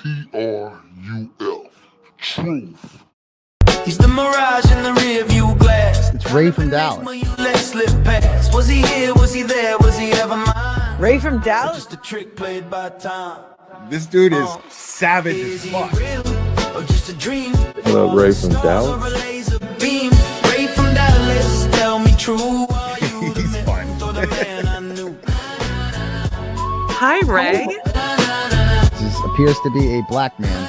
T-R-U-F. Truth. He's the mirage in the rear view glass. It's Ray from Dallas. Let slip past. Was he here? Was he there? Was he ever mine? Ray from Dallas? Just a trick played by time. This dude is savage as fuck. Or just a dream? What up, Ray from Dallas? Ray from Dallas, tell me true. He's fun. Hi, Ray. This appears to be a black man.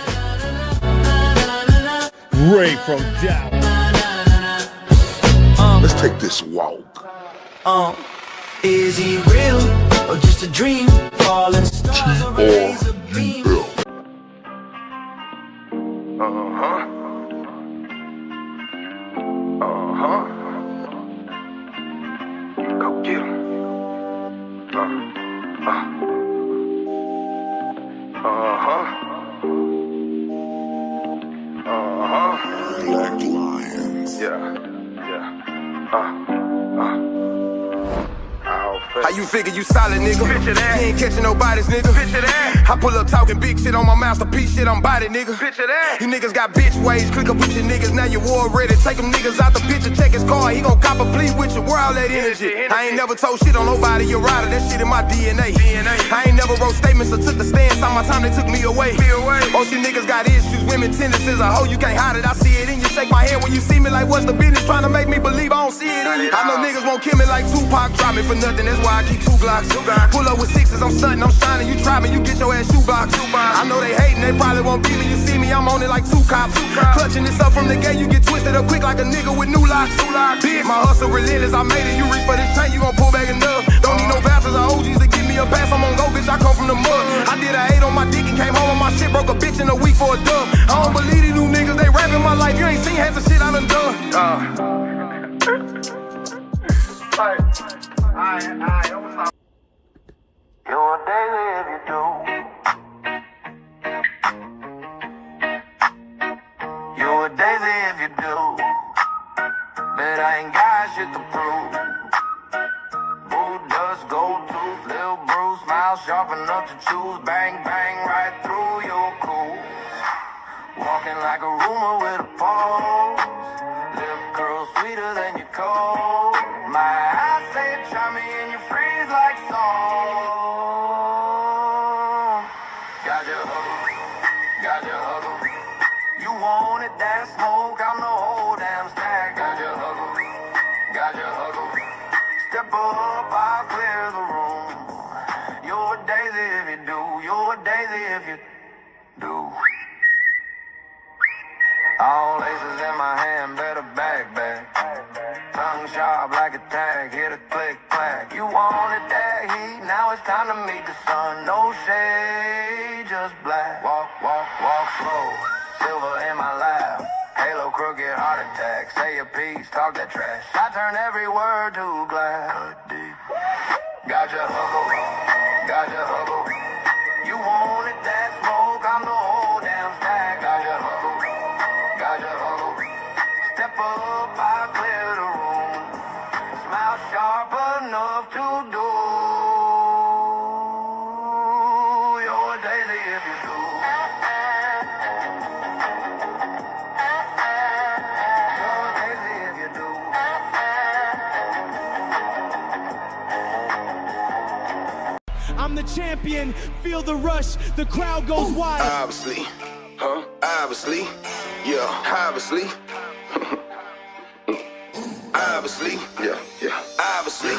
Ray from Dallas. Let's take this walk. Is he real or just a dream? Falling stars or a laser beam? Go get him. Black Lions. How you figure you solid, nigga? Picture that. You ain't catching nobody's, nigga. Picture that. I pull up talking big shit on my masterpiece, shit, I'm body, nigga. Picture that. You niggas got bitch ways, click up with your niggas, now you war ready. Take them niggas out the picture, check his car, he gon' cop a plea with you, where all that energy. I ain't never told shit on nobody, you're rider, that shit in my DNA. I ain't never wrote statements or took the stance, on my time they took me away. Most you niggas got issues, women tendencies, a hoe, you can't hide it, I see it in you. Shake my hand when you see me like what's the business, trying to make me believe I don't see it in you. I know niggas won't kill me like Tupac, drop me for nothing, that's why I keep 2 Glocks. Pull up with 6s, I'm stunting, I'm shining. You try me, you get your ass shoebox. I know they hating, they probably won't beat me. You see me, I'm on it like 2 cops. Clutching this up from the gate, you get twisted up quick like a nigga with new locks. Bitch, my hustle relentless, I made it. You reach for this chain, you gon' pull back enough. Don't need no vouchers or OGs to give me a pass. I'm on go, bitch, I come from the mud. I did a 8 on my dick and came home on my shit. Broke a bitch in a week for a dub. I don't believe these new niggas, they rapping my life. You ain't seen half the shit I done done. You're a daily if you do. You're a daisy if you do. But I ain't got shit to prove. Blue dust, gold tooth, Lil Bruce, smile sharp enough to choose. Bang, bang, right through your cool. Walking like a rumor with a pulse. Lip curl sweeter than your cold. My eyes say try me and you freeze like salt. Got your huggle. You want it, that smoke, I'm the whole damn stack. Got your huggle. Step up, I'll clear the room. You're a daisy if you do. You're a daisy if you do. All aces in my hand, better back. Tongue sharp like a tag, hit a click, clack. You wanted that heat, now it's time to meet the sun. No shade, just black. Walk slow, silver in my lap. Halo, crooked, heart attack. Say a piece, talk that trash. I turn every word to glass. Cut deep. Got your huggle. You wanted that smoke, I'm the whole damn stack. Got your huggle. Step up, I clear the room. Smile sharp enough to do. You're a daisy if you do. You're a daisy if you do. I'm the champion, feel the rush, the crowd goes wild. Obviously, obviously, yeah, obviously. Obviously, obviously.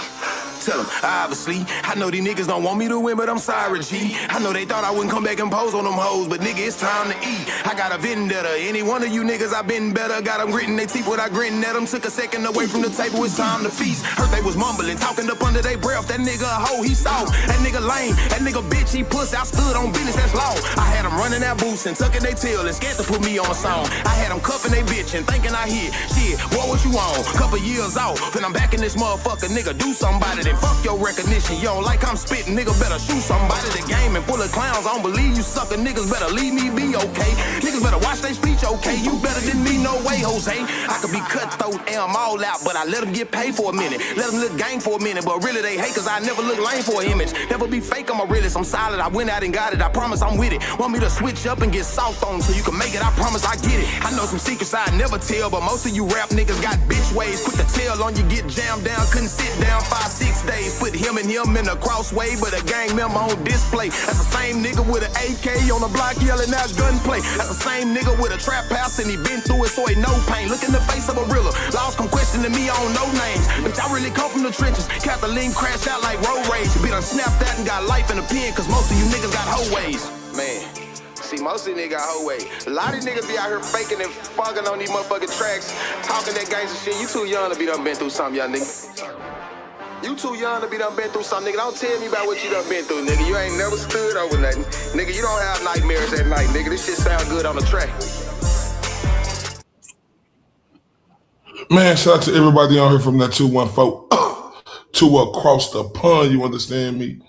Tell them, obviously. I know these niggas don't want me to win, but I'm sorry, G. I know they thought I wouldn't come back and pose on them hoes, but nigga, it's time to eat. I got a vendetta. Any one of you niggas, I been better. Got them gritting they teeth without gritting at them. Took a second away from the table, it's time to feast. Heard they was mumbling, talking up under their breath. That nigga a hoe, he soft. That nigga lame. That nigga bitch, he puss. I stood on business, that's law. I had them running that booth and tucking they tail and scared to put me on a song. I had them cuffing they bitch and thinking I hit. Shit, boy, what you on? Couple years off, and I'm back in this motherfucker, nigga. Do somebody, then fuck your recognition. You don't like I'm spitting, nigga, better shoot somebody. The game and full of clowns, I don't believe you sucker niggas. Better leave me be okay. Niggas better watch their speech, okay? You better than me, no way, Jose. I could be cutthroat and I'm all out, but I let them get paid for a minute. Let them look gang for a minute, but really they hate cause I never look lame for an image. Never be fake, I'm a realist, I'm solid. I went out and got it, I promise I'm with it. Want me to switch up and get soft on so you can make it, I promise I get it. I know some secrets I never tell, but most of you rap niggas got bitch ways. Quick to tell on you, get jammed down, couldn't sit down 5-6 days. Put him and him in a crossway, but a gang member on display. That's the same nigga with an AK on the block yelling out gunplay. That's the same nigga with a trap house and he been through it so he no pain. Look in the face of a realer, laws come questioning me, I don't know names. Bitch, I really come from the trenches. Kathleen crashed out like road rage. Bitch, I snapped that and got life in the pen, cause most of you niggas got hoe ways. Man, see, most of these niggas got hoe ways. A lot of these niggas be out here faking and fucking on these motherfucking tracks, talking that gangster shit. You too young to be done been through something, young nigga. You too young to be done been through something, nigga. Don't tell me about what you done been through, nigga. You ain't never stood over nothing. Nigga, you don't have nightmares at night, nigga. This shit sound good on the track. Man, shout out to everybody on here from that 214 to across the pond, you understand me?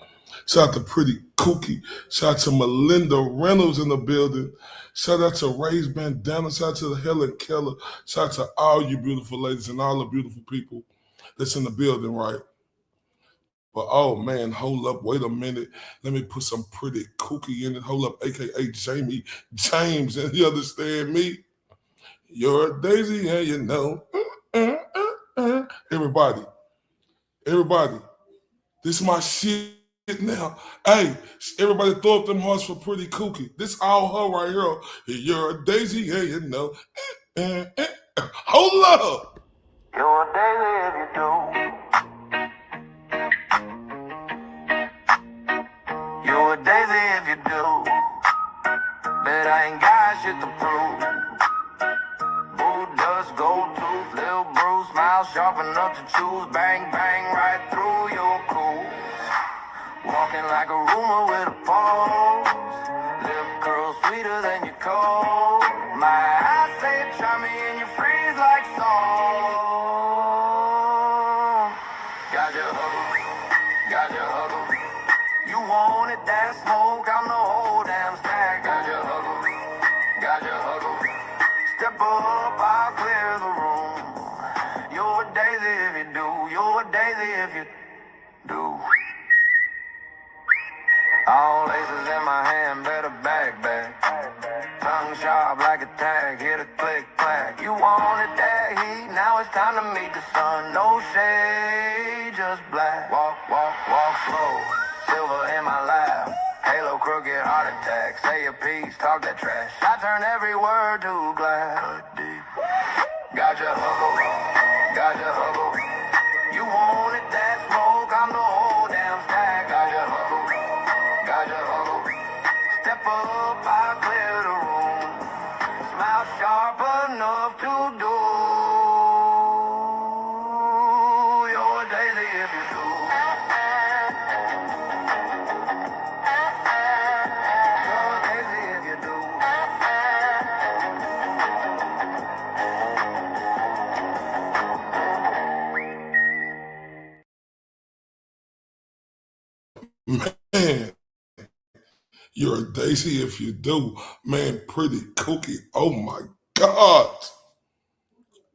Shout out to Pretty Kooky. Shout out to Melinda Reynolds in the building. Shout out to Ray's Bandana. Shout out to Helen Keller. Shout out to all you beautiful ladies and all the beautiful people that's in the building, right? But oh man, hold up, wait a minute. Let me put some Pretty Kooky in it. Hold up, aka Jamie James, and you understand me? You're a daisy and you know. Everybody, this is my shit now. Hey, everybody throw up them hearts for Pretty Kooky. This all her right here. You're a daisy and you know. Hold up. You're a daisy if you do. You're a daisy if you do. But I ain't got shit to prove. Blue dust, gold tooth, little Bruce, smile sharp enough to choose. Bang, bang, right through your cool. Walking like a rumor with a pulse. Lip curl sweeter than your cold. My eyes say try me and you freeze like salt. Got your huggle. You want it, that smoke, I'm the whole damn stack. Got your huggle. Step up, I'll clear the room. You're a daisy if you do. You're a daisy if you do. All laces in my hand, better back. Tongue sharp like a tag, hit a click, clack. You wanted that heat, now it's time to meet the sun. No shade, just black. Walk slow, silver in my lap. Halo, crooked, heart attack. Say your piece, talk that trash. I turn every word to glass. Got your huggle. You wanted that smoke, I'm the whole damn stack. Got your huggle. Step up, I clear the room. Smile sharp enough to do. You're a daisy if you do. Man, you're a daisy if you do. Man, Pretty Kooky. Oh my God.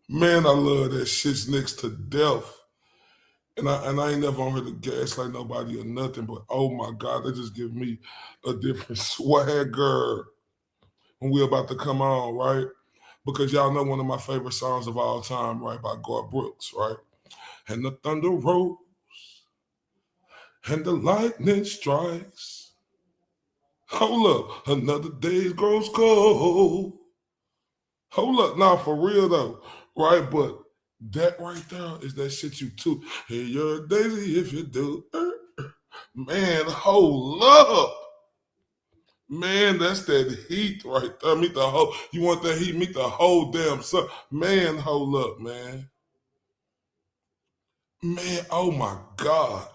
Man, I love that shit's next to death. And I ain't never on here to gaslight nobody or nothing, but oh my God, they just give me a different swagger when we're about to come on, right? Because y'all know one of my favorite songs of all time, right, by Garth Brooks, right? And the thunder rolls and the lightning strikes. Hold up, another day grows cold. Hold up, now for real though, right? But that right there is that shit you too. Hey, you're a daisy if you do. Man, hold up. Man, that's that heat right there. Meet the whole, you want that heat, meet the whole damn sun. Man, hold up, man. Man, oh my God.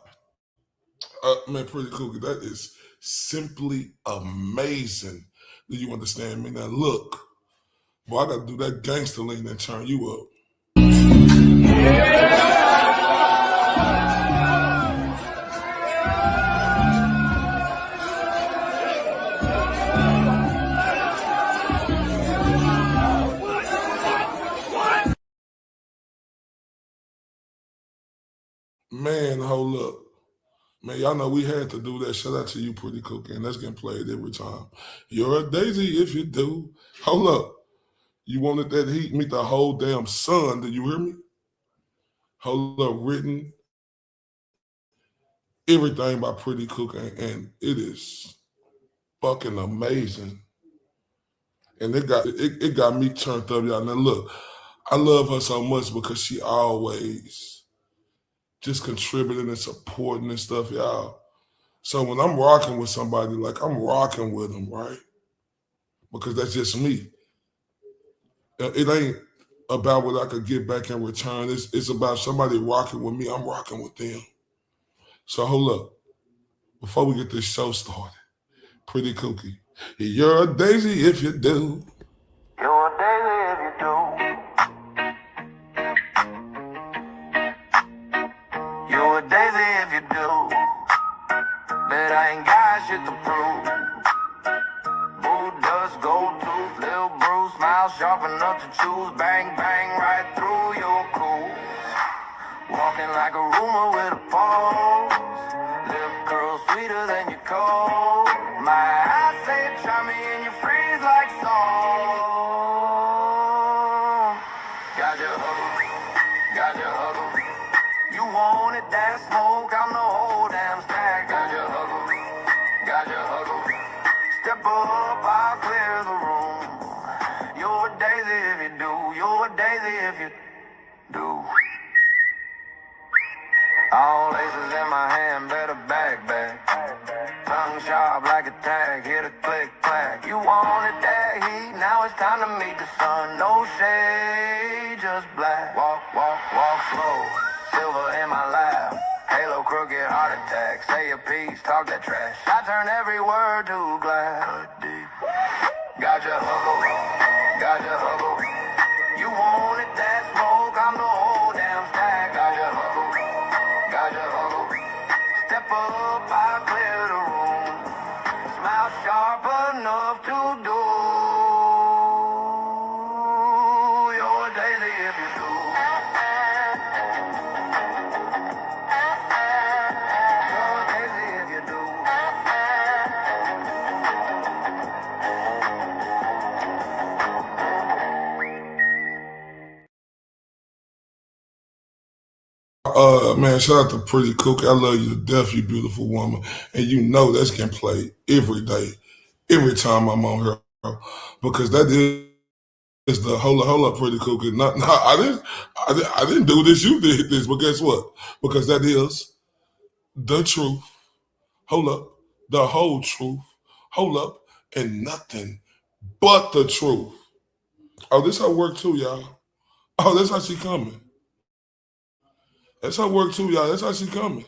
Man, Pretty Kooky, that is simply amazing. Do you understand me? Now look, boy, I got to do that gangster lean and turn you up. Man, hold up. Man, y'all know we had to do that. Shout out to you, Pretty Cookie, and that's getting played every time. You're a daisy if you do. Hold up. You wanted that heat, meet the whole damn sun. Did you hear me? Hold up, written everything by Pretty Cookie, and it is fucking amazing. And it got me turned up, y'all. Now look, I love her so much because she always just contributing and supporting and stuff, y'all. So when I'm rocking with somebody, like I'm rocking with them, right? Because that's just me. It ain't about what I could get back in return. It's about somebody rocking with me. I'm rocking with them. So hold up. Before we get this show started, Pretty Cookie, you're a daisy if you do. You're a daisy if you do. You're a daisy if you do. But I ain't got shit to prove. Blue dust, gold tooth, little Bruce, smile sharp enough to choose. Bang, bang, right through your cool. Walking like a rumor with a pulse. Lip curl sweeter than your cold. My eyes say try me and you freeze like salt. Got your huggle. You wanted that smoke, I'm the whole damn stack. Got your huggle. Step up, I'll clear the room. You're a daisy if you do. You're a daisy if you do. All aces in my hand, better back. Tongue sharp like a tag, hit a click clack. You wanted that heat, now it's time to meet the sun. No shade, just black. Walk slow, silver in my lap. Halo crooked heart attack, say a piece, talk that trash. I turn every word to glass. Deep. Got your huggle. You wanted that smoke, I'm the whole damn stack. Got your huggle. Step up, I clear the room. Smile sharp enough to do. You're a daisy if you do. You're a daisy if you do. Man, shout out to Pretty Cookie. I love you to death, you beautiful woman. And you know that's getting played every day, every time I'm on here. Because that is the hold up, Pretty Cookie. I didn't do this, you did this. But guess what? Because that is the truth. Hold up. The whole truth. Hold up. And nothing but the truth. Oh, this how it work too, y'all. Oh, that's how she coming. That's how it work too, y'all. That's how she coming.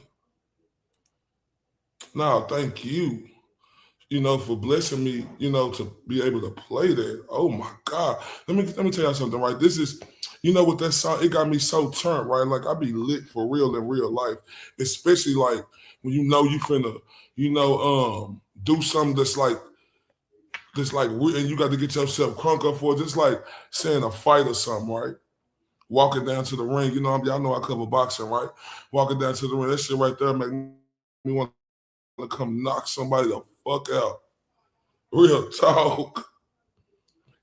Now, thank you, for blessing me, to be able to play that. Oh my God. Let me tell y'all something, right? This is, what that song, it got me so turned, right? Like I be lit for real in real life. Especially like when you finna, do something that's like, and you got to get yourself crunk up for it, just like saying a fight or something, right? Walking down to the ring, y'all know I cover boxing, right? Walking down to the ring, that shit right there make me want to come knock somebody the fuck out. Real talk.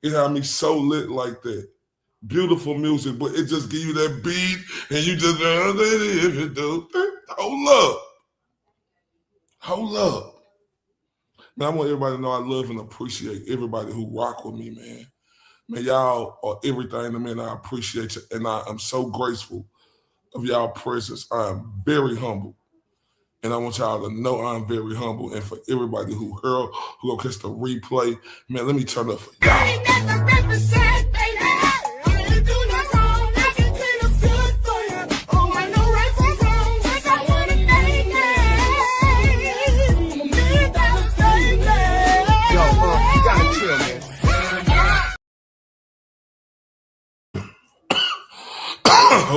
It had me so lit like that. Beautiful music, but it just give you that beat, and you just, if you do, hold up. Man, I want everybody to know I love and appreciate everybody who rock with me, man. Man, y'all are everything to me, and I appreciate you. And I am so grateful of y'all presence. I am very humble. And I want y'all to know I'm very humble. And for everybody who gonna catch the replay, man, let me turn up for y'all.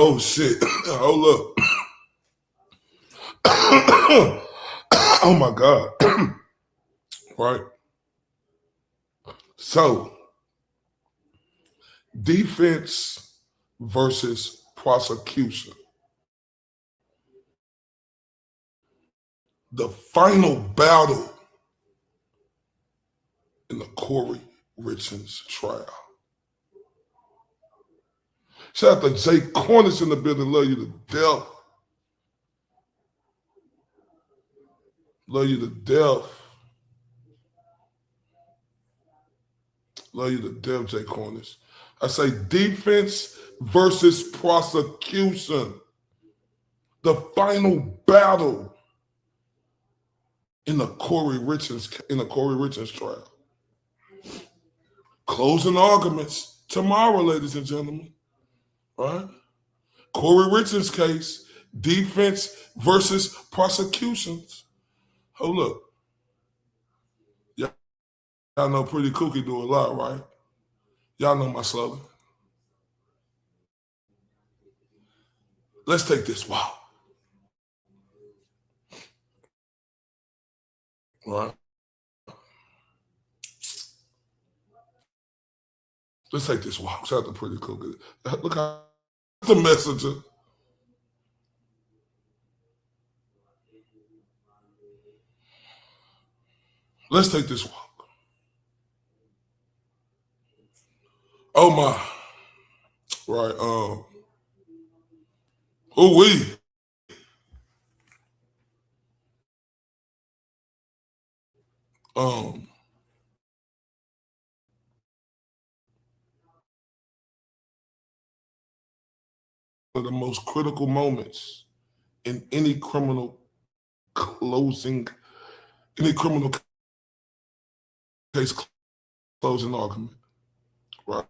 Oh shit. Hold up. Oh my God. Right. So, defense versus prosecution. The final battle in the Kouri Richins trial. Shout out to Jay Cornish in the building. Love you to death. Love you to death. Love you to death, Jay Cornish. I say defense versus prosecution. The final battle in the Kouri Richins trial. Closing arguments tomorrow, ladies and gentlemen. Right? Kouri Richins case, defense versus prosecutions. Hold up. Y'all know Pretty Cookie do a lot, right? Y'all know my slogan. Let's take this walk. Right? Let's take this walk. Shout out to Pretty Cookie. Look how the messenger. Let's take this walk. Oh my. Right. We. One of the most critical moments in any criminal case closing argument. Right.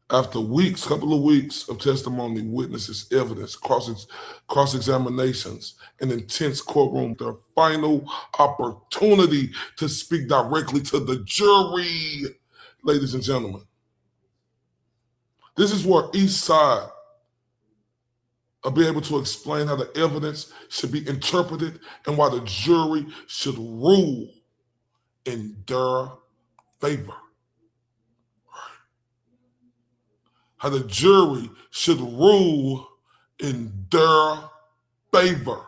After couple of weeks of testimony, witnesses, evidence, cross-examinations, and intense courtroom, their final opportunity to speak directly to the jury, ladies and gentlemen. This is where each side will be able to explain how the evidence should be interpreted and why the jury should rule in their favor. How the jury should rule in their favor.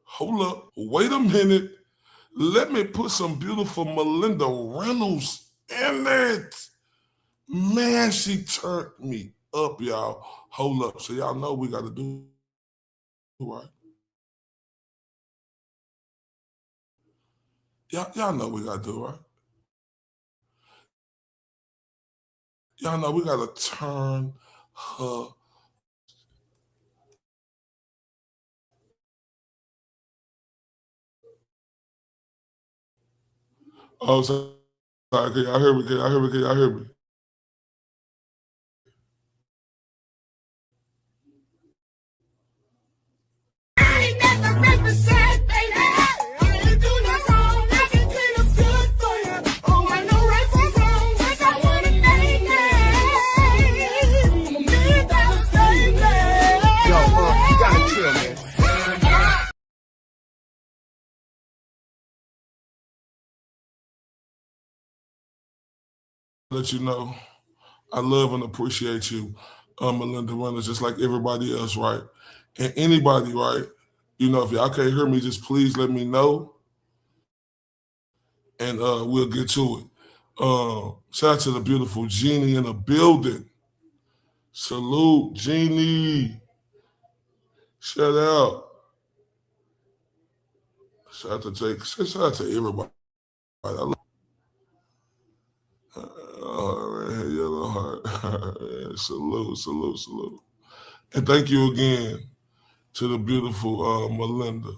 Hold up. Wait a minute. Let me put some beautiful Melinda Reynolds in it. Man, she turned me up, y'all. Hold up. So y'all know we got to do right. Y'all know we got to do right. Y'all know we got to turn her. Oh, sorry. Can y'all hear me? Can y'all hear me? Let you know, I love and appreciate you, Melinda Reynolds, just like everybody else, right? And anybody, right? You know, if y'all can't hear me, just please let me know, and we'll get to it. Shout out to the beautiful Jeannie in the building. Salute, Jeannie. Shout out. Shout out to Jake. Shout out to everybody. I love yellow heart. Salute. And thank you again to the beautiful Melinda.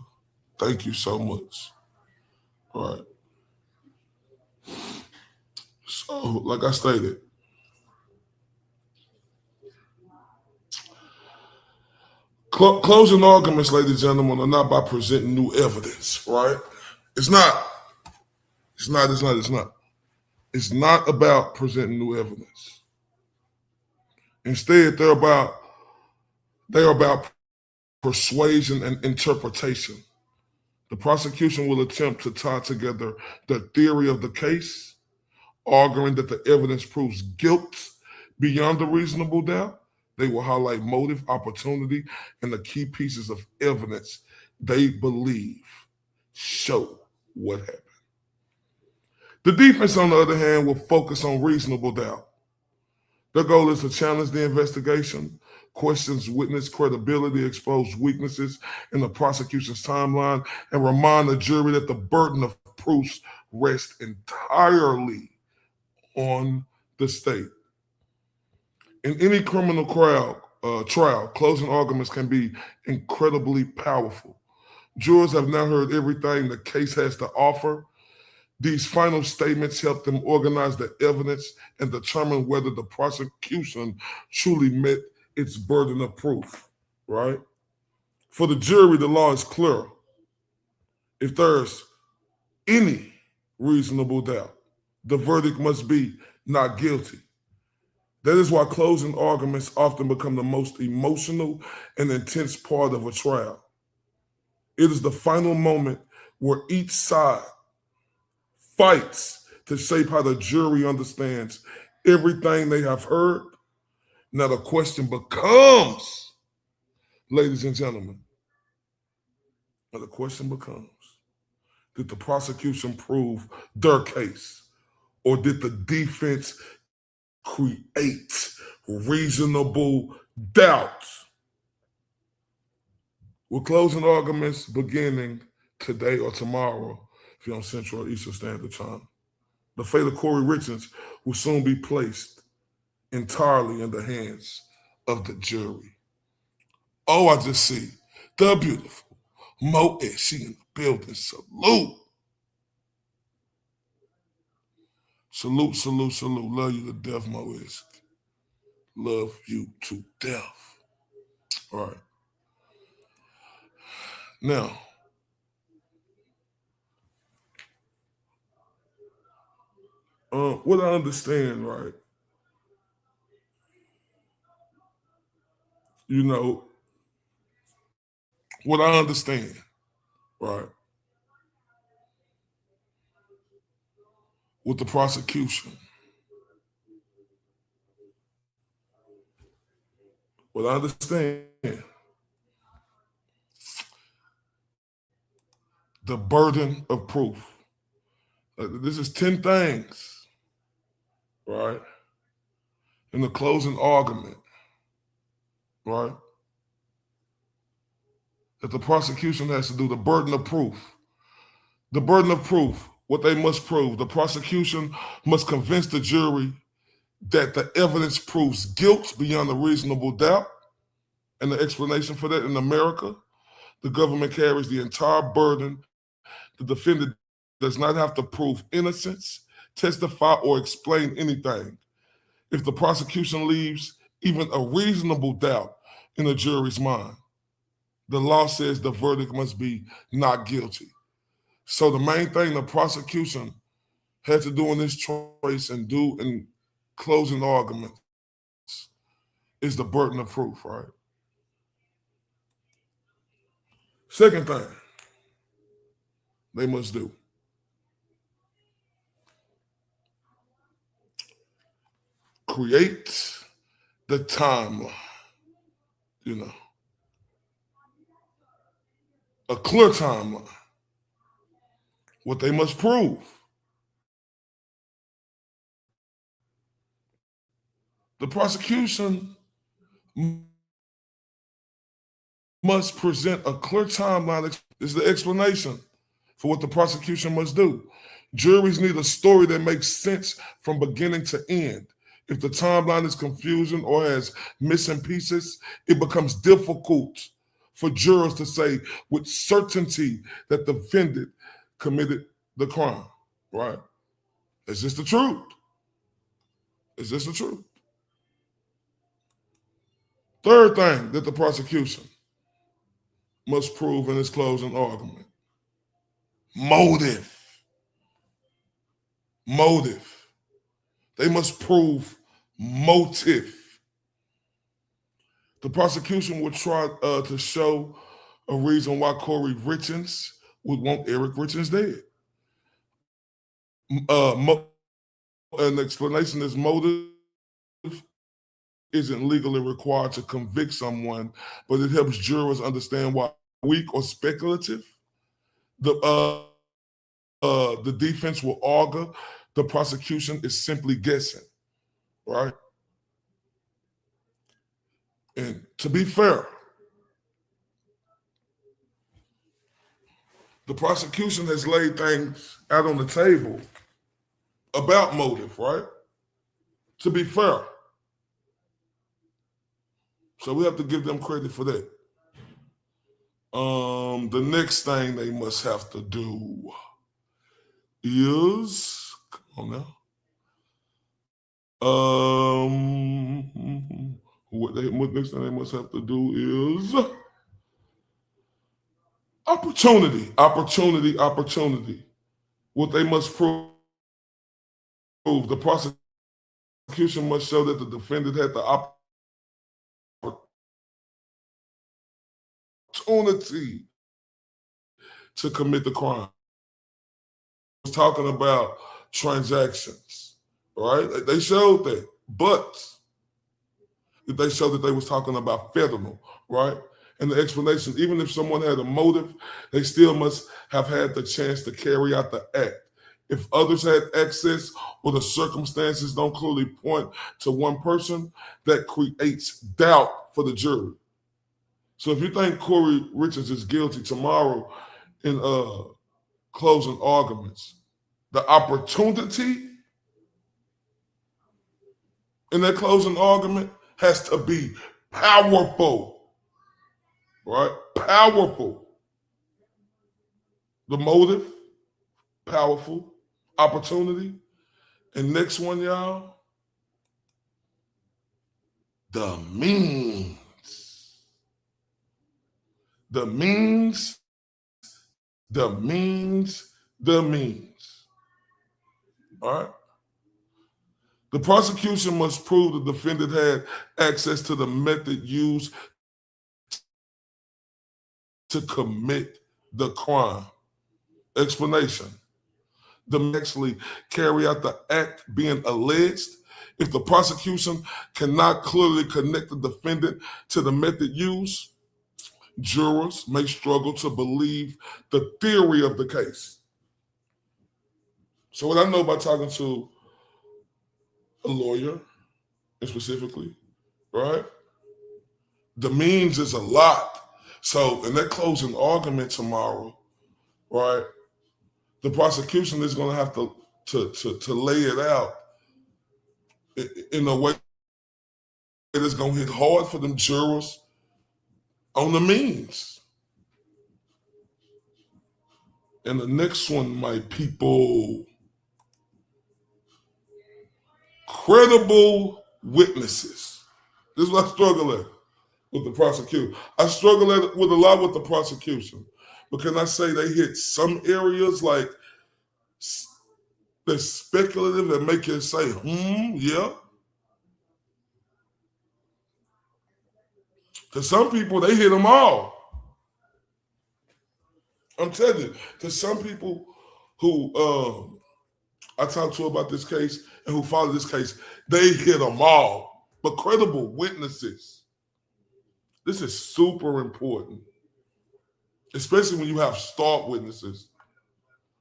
Thank you so much. All right. So, like I stated, closing arguments, ladies and gentlemen, are not by presenting new evidence, right? It's not about presenting new evidence. Instead, they're about persuasion and interpretation. The prosecution will attempt to tie together the theory of the case, arguing that the evidence proves guilt beyond a reasonable doubt, They will highlight motive, opportunity, and the key pieces of evidence they believe show what happened. The defense, on the other hand, will focus on reasonable doubt. Their goal is to challenge the investigation, questions witness credibility, expose weaknesses in the prosecution's timeline, and remind the jury that the burden of proofs rests entirely on the state. In any criminal trial, closing arguments can be incredibly powerful. Jurors have now heard everything the case has to offer. These final statements help them organize the evidence and determine whether the prosecution truly met its burden of proof, right? For the jury, the law is clear. If there's any reasonable doubt, the verdict must be not guilty. That is why closing arguments often become the most emotional and intense part of a trial. It is the final moment where each side fights to shape how the jury understands everything they have heard. Now the question becomes, ladies and gentlemen, did the prosecution prove their case, or did the defense create reasonable doubt? With closing arguments beginning today or tomorrow, if you're on Central or Eastern Standard Time, the fate of Kouri Richins will soon be placed entirely in the hands of the jury. Oh, I just see the beautiful Mo Ish. She in the building. Salute. Salute, salute, salute. Love you to death, Mo Ish. Love you to death. All right. Now, what I understand, right? You know, what I understand, right? With the prosecution, what I understand, the burden of proof. This is 10 things, right? In the closing argument, right? That the prosecution has to do. The burden of proof. The burden of proof, what they must prove. The prosecution must convince the jury that the evidence proves guilt beyond a reasonable doubt. And the explanation for that: in America, the government carries the entire burden. The defendant does not have to prove innocence, testify, or explain anything. If the prosecution leaves even a reasonable doubt in the jury's mind, the law says the verdict must be not guilty. So the main thing the prosecution had to do in this choice and do in closing arguments is the burden of proof, right? Second thing they must do: create the timeline, a clear timeline. What they must prove: the prosecution must present a clear timeline. This is the explanation for what the prosecution must do. Juries need a story that makes sense from beginning to end. If the timeline is confusing or has missing pieces, it becomes difficult for jurors to say with certainty that the defendant committed the crime, right? Is this the truth? Is this the truth? Third thing that the prosecution must prove in its closing argument: motive. Motive. They must prove motive. The prosecution would try to show a reason why Kouri Richins would want Eric Richins dead. An explanation is motive isn't legally required to convict someone, but it helps jurors understand why weak or speculative. The defense will argue the prosecution is simply guessing, right? And to be fair, the prosecution has laid things out on the table about motive, right? To be fair. So we have to give them credit for that. The next thing they must have to do is, come on now. What next thing they must have to do is opportunity. What they must prove, the prosecution must show that the defendant had the opportunity to commit the crime. I was talking about transactions, right? They showed that, but they showed that they was talking about fentanyl, right? And the explanation, even if someone had a motive, they still must have had the chance to carry out the act. If others had access or the circumstances don't clearly point to one person, that creates doubt for the jury. So if you think Kouri Richins is guilty tomorrow in closing arguments, the opportunity in that closing argument has to be powerful, right? Powerful. The motive, powerful. Opportunity. And next one, y'all, the means. The means. All right? The prosecution must prove the defendant had access to the method used to commit the crime. Explanation. The actually carry out the act being alleged. If the prosecution cannot clearly connect the defendant to the method used, jurors may struggle to believe the theory of the case. So what I know by talking to a lawyer, specifically, right? The means is a lot. So in that closing argument tomorrow, right, the prosecution is going to have to lay it out in a way that is going to hit hard for them jurors on the means. And the next one, my people, credible witnesses. This is what I struggle at with the prosecution. I struggle with a lot with the prosecution. But can I say they hit some areas like they're speculative and make you say, yeah. To some people, they hit them all. I'm telling you, to some people who I talked to about this case and who follow this case, they hit them all. But credible witnesses, this is super important, especially when you have star witnesses.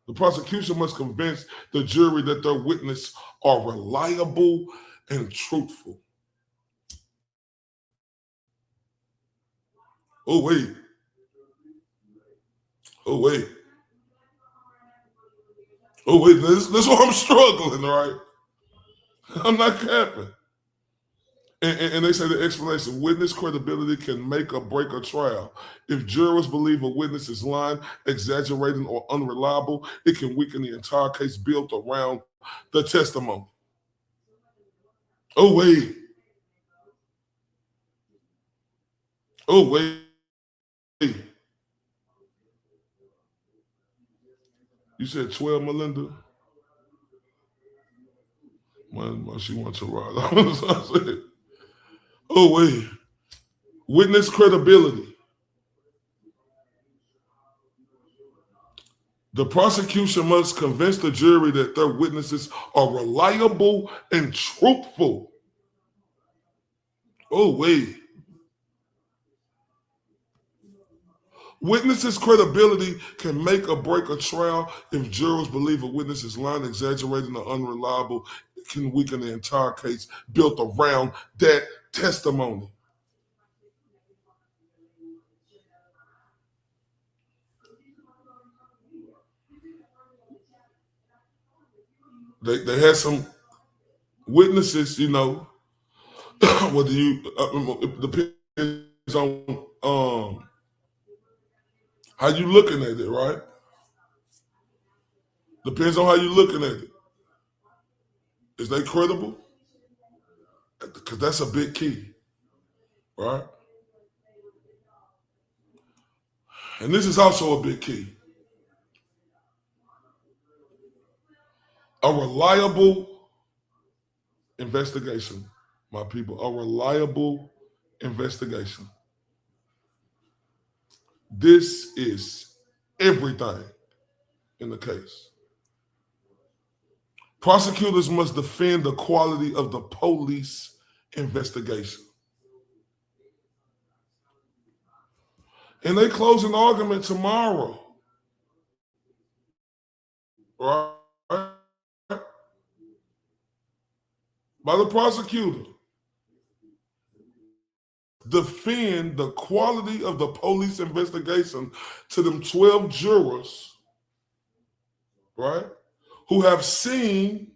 The prosecution must convince the jury that their witnesses are reliable and truthful. Oh, wait. This is where I'm struggling, right? I'm not capping. And they say the explanation, witness credibility can make or break a trial. If jurors believe a witness is lying, exaggerating, or unreliable, it can weaken the entire case built around the testimony. Oh, wait. You said 12, Melinda? Well, she wants to ride. I said, oh, wait. Witness credibility. The prosecution must convince the jury that their witnesses are reliable and truthful. Oh, wait. Witnesses' credibility can make or break a trial. If jurors believe a witness is lying, exaggerating, or unreliable, it can weaken the entire case built around that testimony. They had some witnesses, you know, whether you, it depends on how you looking at it, right? Depends on how you looking at it. Is they credible? Because that's a big key, right? And this is also a big key. A reliable investigation, my people, a reliable investigation. This is everything in the case. Prosecutors must defend the quality of the police investigation. In a closing argument tomorrow, right, by the prosecutor, defend the quality of the police investigation to them 12 jurors, right, who have seen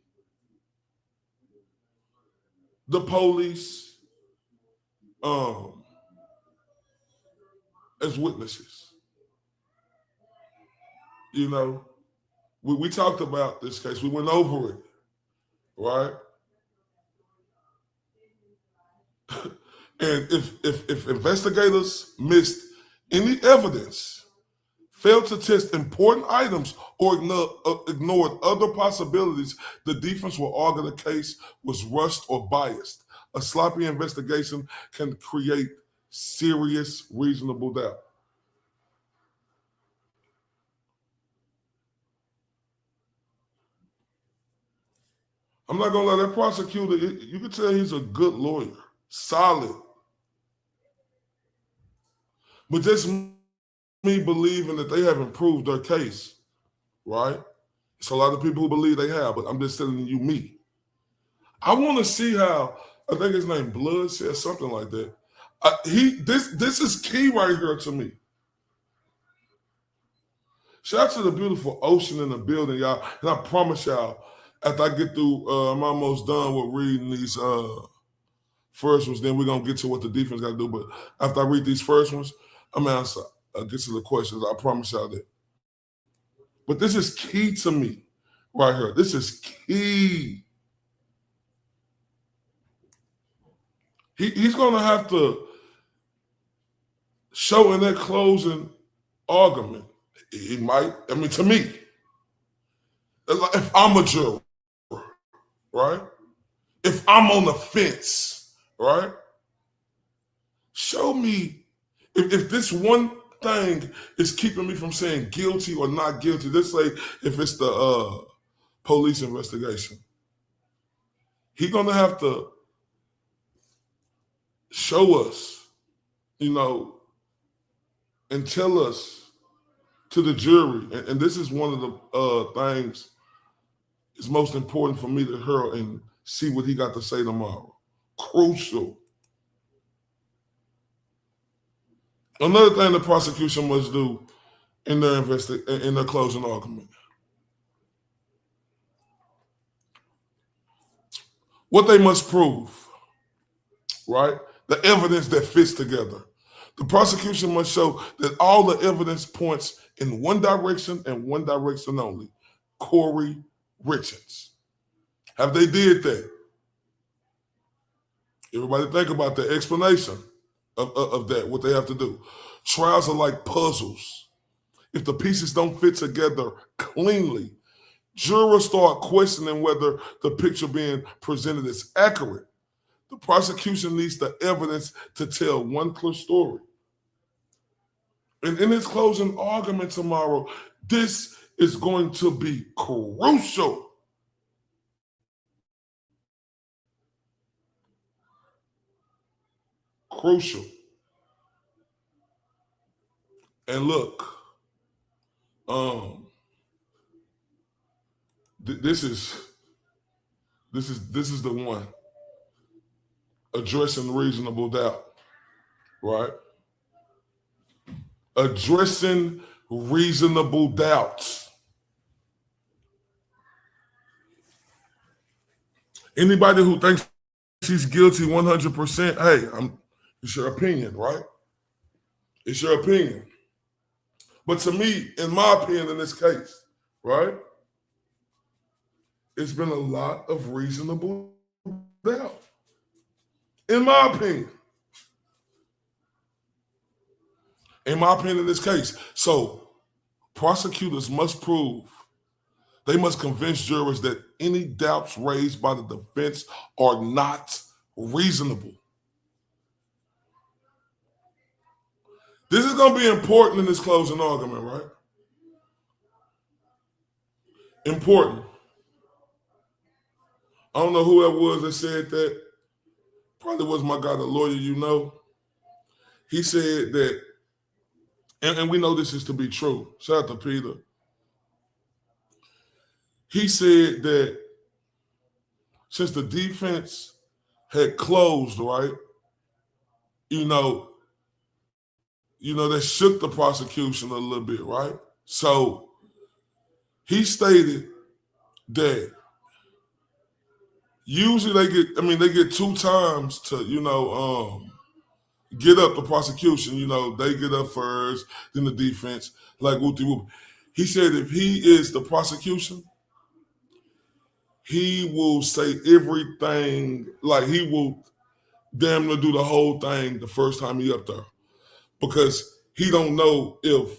the police as witnesses. You know, we talked about this case. We went over it, right? And if investigators missed any evidence, failed to test important items, or ignored other possibilities, the defense will argue the case was rushed or biased. A sloppy investigation can create serious reasonable doubt. I'm not gonna let that prosecutor, you can tell he's a good lawyer, solid. But just me believing that they have improved their case, right? It's a lot of people who believe they have, but I'm just telling you me. I want to see how, I think his name Blood said something like that. This is key right here to me. Shout out to the beautiful ocean in the building, y'all. And I promise y'all, after I get through, I'm almost done with reading these first ones. Then we're gonna get to what the defense got to do. But after I read these first ones, I'm gonna get to the questions. I promise y'all that. But this is key to me, right here. This is key. He's gonna have to show in that closing argument. He might. I mean, to me, if I'm a juror, right? If I'm on the fence, right? Show me if this one thing is keeping me from saying guilty or not guilty. Let's say if it's the police investigation. He's gonna have to show us, you know, and tell us to the jury, and this is one of the things it's most important for me to hear and see what he got to say tomorrow. Crucial. Another thing the prosecution must do in their closing argument. What they must prove, right? The evidence that fits together. The prosecution must show that all the evidence points in one direction and one direction only. Kouri Richins. Have they did that? Everybody think about the explanation of that, what they have to do. Trials are like puzzles. If the pieces don't fit together cleanly, jurors start questioning whether the picture being presented is accurate. The prosecution needs the evidence to tell one clear story. And in his closing argument tomorrow, this is going to be crucial. crucial. And look, this is the one, addressing reasonable doubt, right? Addressing reasonable doubts. Anybody who thinks she's guilty 100%, hey, it's your opinion, right? It's your opinion. But to me, in my opinion, in this case, right, it's been a lot of reasonable doubt. In my opinion. In my opinion, in this case. So prosecutors must prove, they must convince jurors that any doubts raised by the defense are not reasonable. This is going to be important in this closing argument, right? Important. I don't know who that was that said that. Probably was my guy, the lawyer you know. He said that, and we know this is to be true. Shout out to Peter. He said that since the defense had closed, right, that shook the prosecution a little bit, right? So he stated that usually they get 2 times to, get up the prosecution. They get up first, then the defense, like whoop-de-whoop. He said if he is the prosecution, he will say everything, like he will damn near do the whole thing the first time he up there. Because he don't know if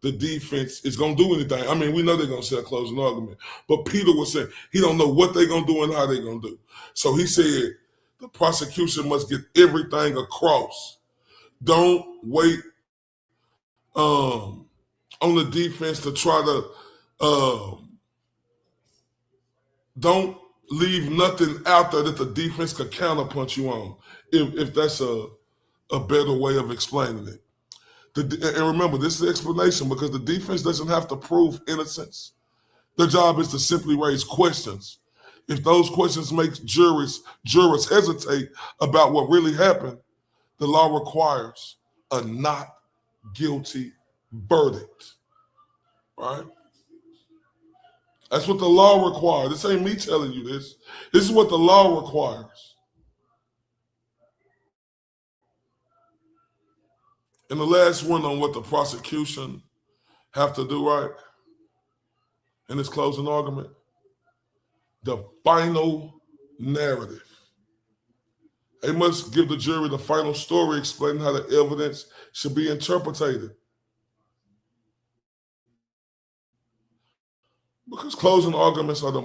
the defense is going to do anything. I mean, we know they're going to say a closing argument. But Peter was saying he don't know what they're going to do and how they're going to do. So he said the prosecution must get everything across. Don't wait on the defense to try to don't leave nothing out there that the defense could counterpunch you on, if that's a better way of explaining it. And remember, this is the explanation because the defense doesn't have to prove innocence. Their job is to simply raise questions. If those questions make jurors hesitate about what really happened, the law requires a not guilty verdict, right? That's what the law requires. This ain't me telling you this. This is what the law requires. And the last one on what the prosecution have to do, right, in this closing argument, the final narrative. They must give the jury the final story explaining how the evidence should be interpreted. Because closing arguments are the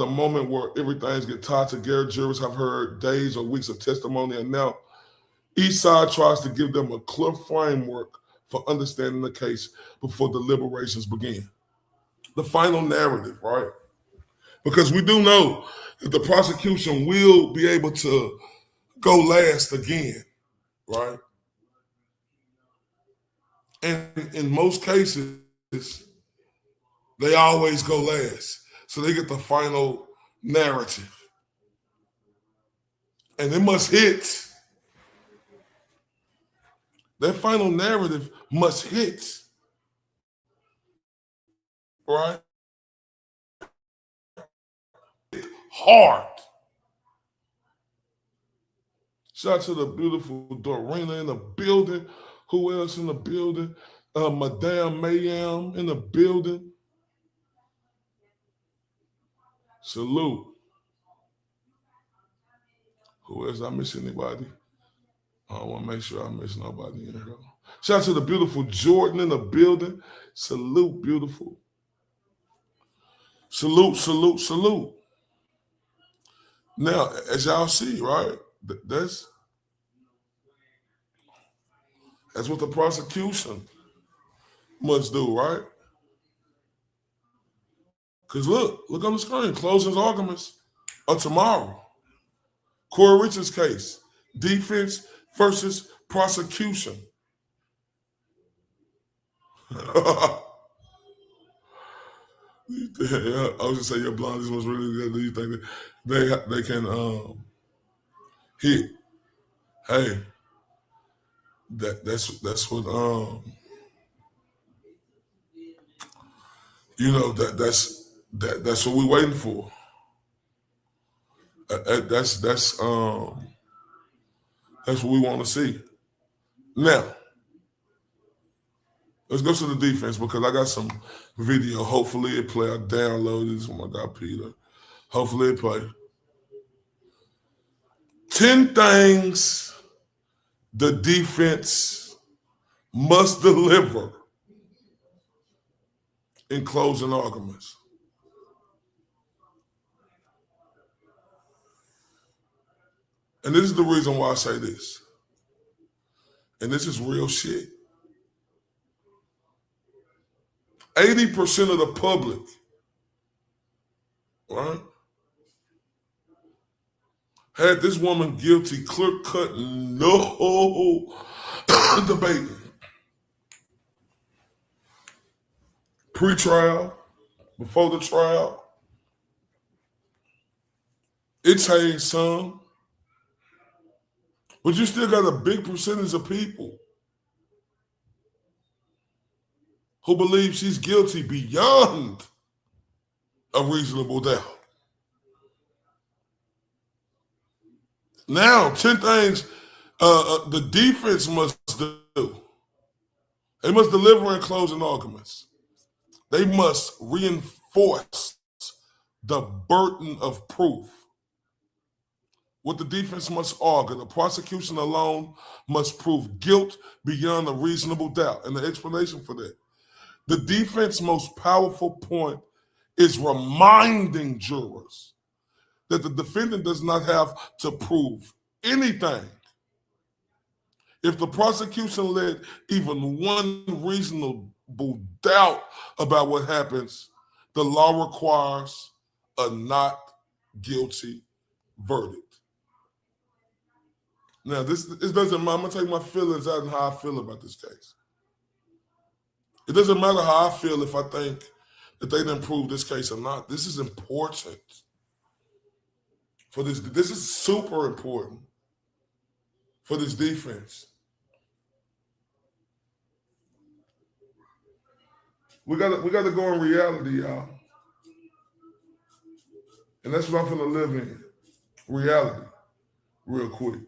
moment where everything's get tied together. Jurors have heard days or weeks of testimony, and now each side tries to give them a clear framework for understanding the case before deliberations begin. The final narrative, right? Because we do know that the prosecution will be able to go last again, right? And in most cases, they always go last. So they get the final narrative. And it must hit. That final narrative must hit. Right? Hard. Shout out to the beautiful Dorena in the building. Who else in the building? Madame Mayam in the building. Salute. Who else? I miss anybody? I want to make sure I miss nobody in here. Shout out to the beautiful Jordan in the building. Salute, beautiful. Salute, salute, salute. Now, as y'all see, right, that's what the prosecution must do, right? Because look on the screen. Closing arguments are tomorrow. Kouri Richins case. Defense versus prosecution. I was just saying your blondies was really good. Do you think that they can hit? Hey, that's what that's what we're waiting for. That's what we want to see. Now, let's go to the defense because I got some video. Hopefully it play. I downloaded this from my guy Peter. Hopefully it play. 10 things the defense must deliver in closing arguments. And this is the reason why I say this. And this is real shit. 80% of the public, right, had this woman guilty, clear-cut, no debate. Pre-trial, before the trial, it changed some, but you still got a big percentage of people who believe she's guilty beyond a reasonable doubt. Now, 10 things the defense must do. They must deliver in closing arguments. They must reinforce the burden of proof. What the defense must argue, the prosecution alone must prove guilt beyond a reasonable doubt. And the explanation for that. The defense's most powerful point is reminding jurors that the defendant does not have to prove anything. If the prosecution let even one reasonable doubt about what happens, the law requires a not guilty verdict. Now, this doesn't matter. I'm going to take my feelings out and how I feel about this case. It doesn't matter how I feel if I think that they didn't prove this case or not. This is important. This is super important for this defense. We got to go in reality, y'all. And that's what I'm gonna live in. Reality, real quick.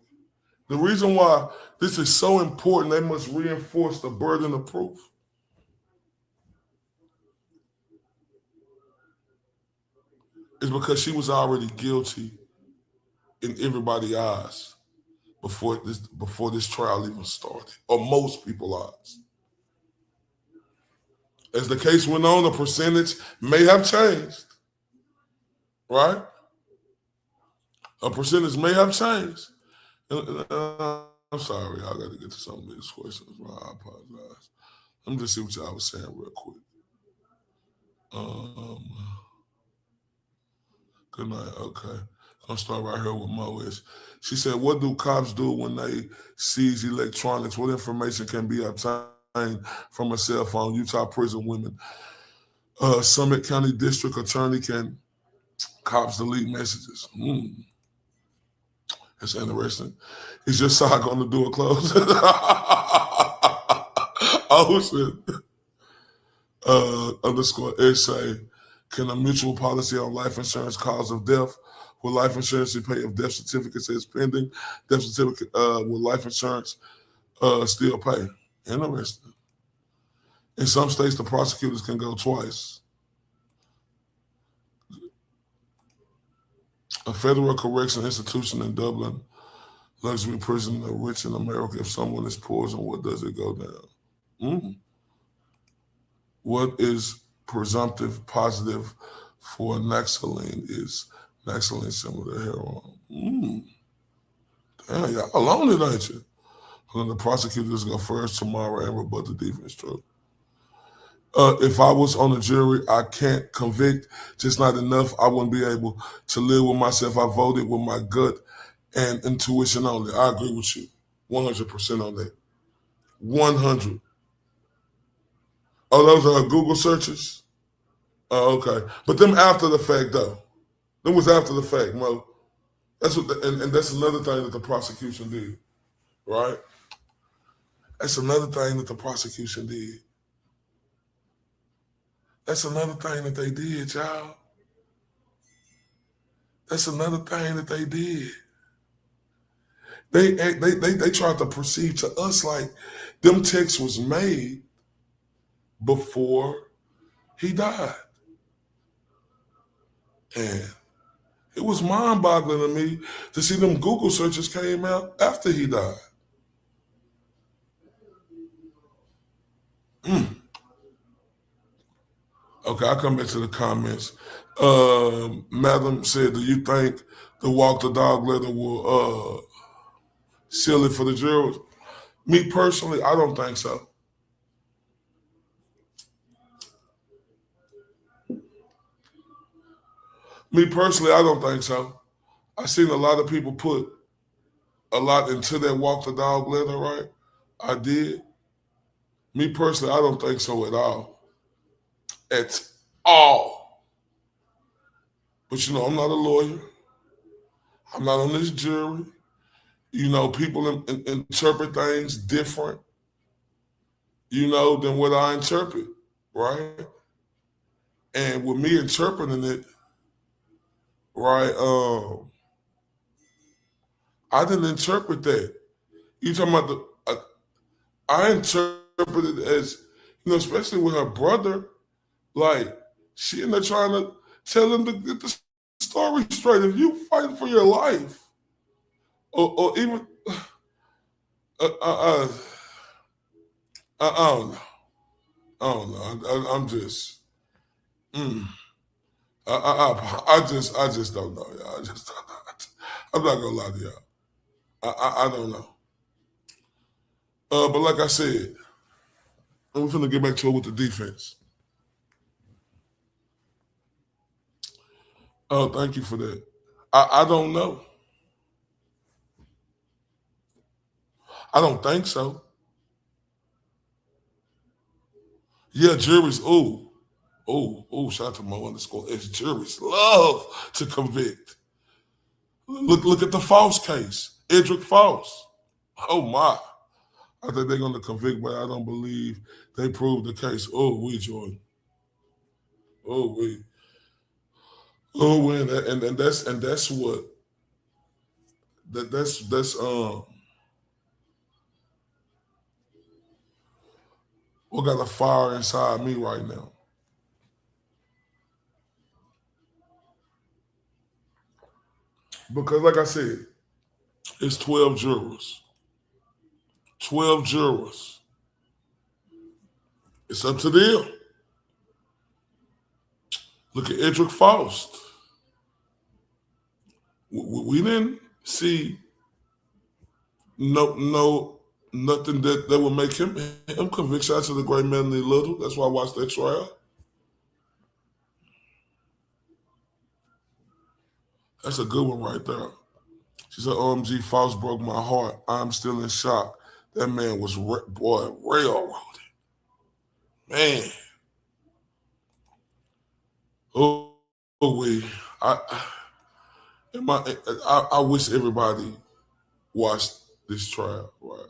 The reason why this is so important, they must reinforce the burden of proof. Is because she was already guilty in everybody's eyes before this trial even started, or most people's eyes. As the case went on, the percentage may have changed, right? A percentage may have changed. I'm sorry, I got to get to some of these questions. I apologize. Let me just see what y'all was saying real quick. Good night. Okay. I'll start right here with Mois. She said, what do cops do when they seize electronics? What information can be obtained from a cell phone? Utah prison women. Summit County District Attorney, can cops delete messages? That's interesting. Is your sock on the door closed? Oh, shit. Underscore essay. Can a mutual policy on life insurance cause of death? Will life insurance pay if death certificate says pending? Death certificate, will life insurance still pay? Interesting. In some states, the prosecutors can go twice. A federal correction institution in Dublin, luxury prison, the rich in America. If someone is poisoned, what does it go down? What is presumptive positive for Naxaline? Is Naxaline similar to heroin? Damn, y'all alone it, ain't you? Then the prosecutors go first tomorrow and rebut the defense truth. If I was on the jury, I can't convict, just not enough. I wouldn't be able to live with myself. I voted with my gut and intuition only. I agree with you. 100% on that. 100. Oh, those are Google searches? Oh, okay. But them after the fact, though. Them was after the fact, Mo. That's what, and that's another thing that the prosecution did, right? That's another thing that the prosecution did. That's another thing that they did, y'all. That's another thing that they did. They tried to perceive to us like them texts was made before he died. And it was mind-boggling to me to see them Google searches came out after he died. Okay, I'll come back to the comments. Madam said, do you think the walk the dog letter will seal it for the jurors? Me personally, I don't think so. Me personally, I don't think so. I've seen a lot of people put a lot into that walk the dog letter, right? I did. Me personally, I don't think so at all. At all. But I'm not a lawyer. I'm not on this jury. People interpret things different, than what I interpret, right? And with me interpreting it, right, I didn't interpret that. You talking about I interpreted it as, especially with her brother, like she in there trying to tell him to get the story straight. If you fighting for your life, or even, I don't know. I don't know. I'm just, I just don't know, y'all. I just don't know. I'm not gonna lie to y'all. I don't know. But like I said, we're finna get back to it with the defense. Oh, thank you for that. I don't know. I don't think so. Yeah, juries, shout out to Mo _ it's juries love to convict. Look at the False case, Edric False. Oh my. I think they're gonna convict, but I don't believe they proved the case. Jordan. And that's what that's what got a fire inside me right now. Because like I said, it's 12 jurors. 12 jurors. It's up to them. Look at Edric Faust. We didn't see nothing that would make him convict. Shout out to the great Melanie Little. That's why I watched that trial. That's a good one right there. She said, OMG, Faust broke my heart. I'm still in shock. That man was, railroaded. Man. I wish everybody watched this trial. Right?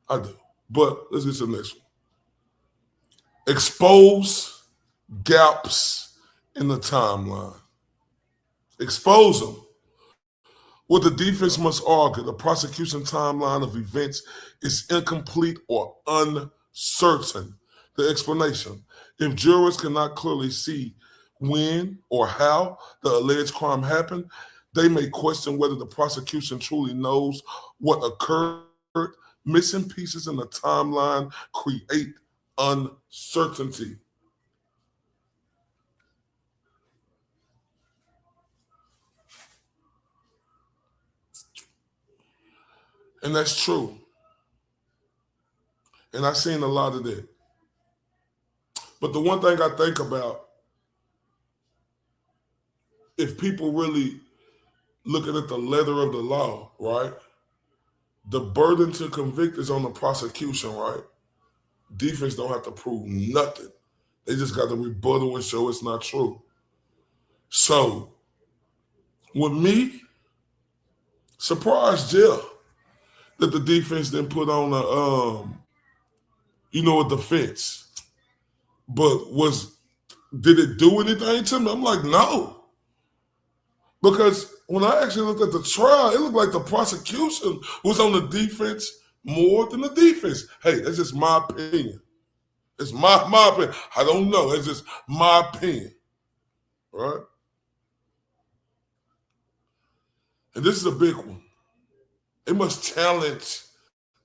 I do. But let's get to the next one. Expose gaps in the timeline. Expose them. What the defense must argue, the prosecution timeline of events is incomplete or uncertain. The explanation. If jurors cannot clearly see when or how the alleged crime happened, they may question whether the prosecution truly knows what occurred. Missing pieces in the timeline create uncertainty. And that's true. And I've seen a lot of that. But the one thing I think about, if people really looking at the letter of the law, right? The burden to convict is on the prosecution, right? Defense don't have to prove nothing. They just got to rebuttal and show it's not true. So, with me, surprised, yeah, that the defense didn't put on a defense. But did it do anything to me? I'm like, no. Because when I actually looked at the trial, it looked like the prosecution was on the defense more than the defense. Hey, that's just my opinion. It's my opinion. I don't know. It's just my opinion. Right? And this is a big one. It must challenge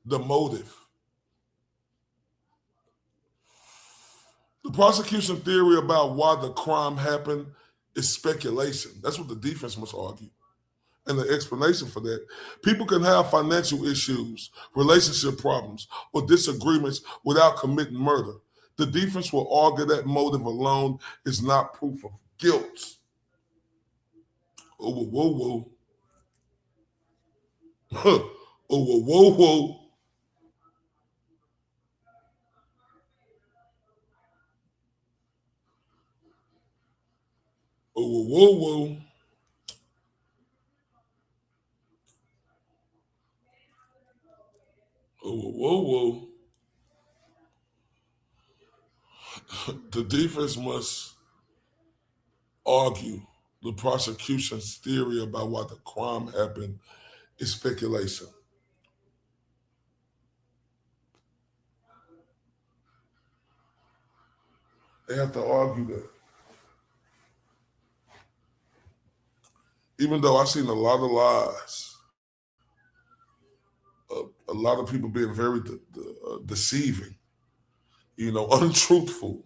the motive. The prosecution theory about why the crime happened is speculation. That's what the defense must argue. And the explanation for that, people can have financial issues, relationship problems, or disagreements without committing murder. The defense will argue that motive alone is not proof of guilt. Oh, whoa, whoa. Oh, whoa, whoa. Oh, whoa, whoa. Oh, whoa, whoa. The defense must argue the prosecution's theory about why the crime happened is speculation. They have to argue that. Even though I've seen a lot of lies, a lot of people being very deceiving, untruthful.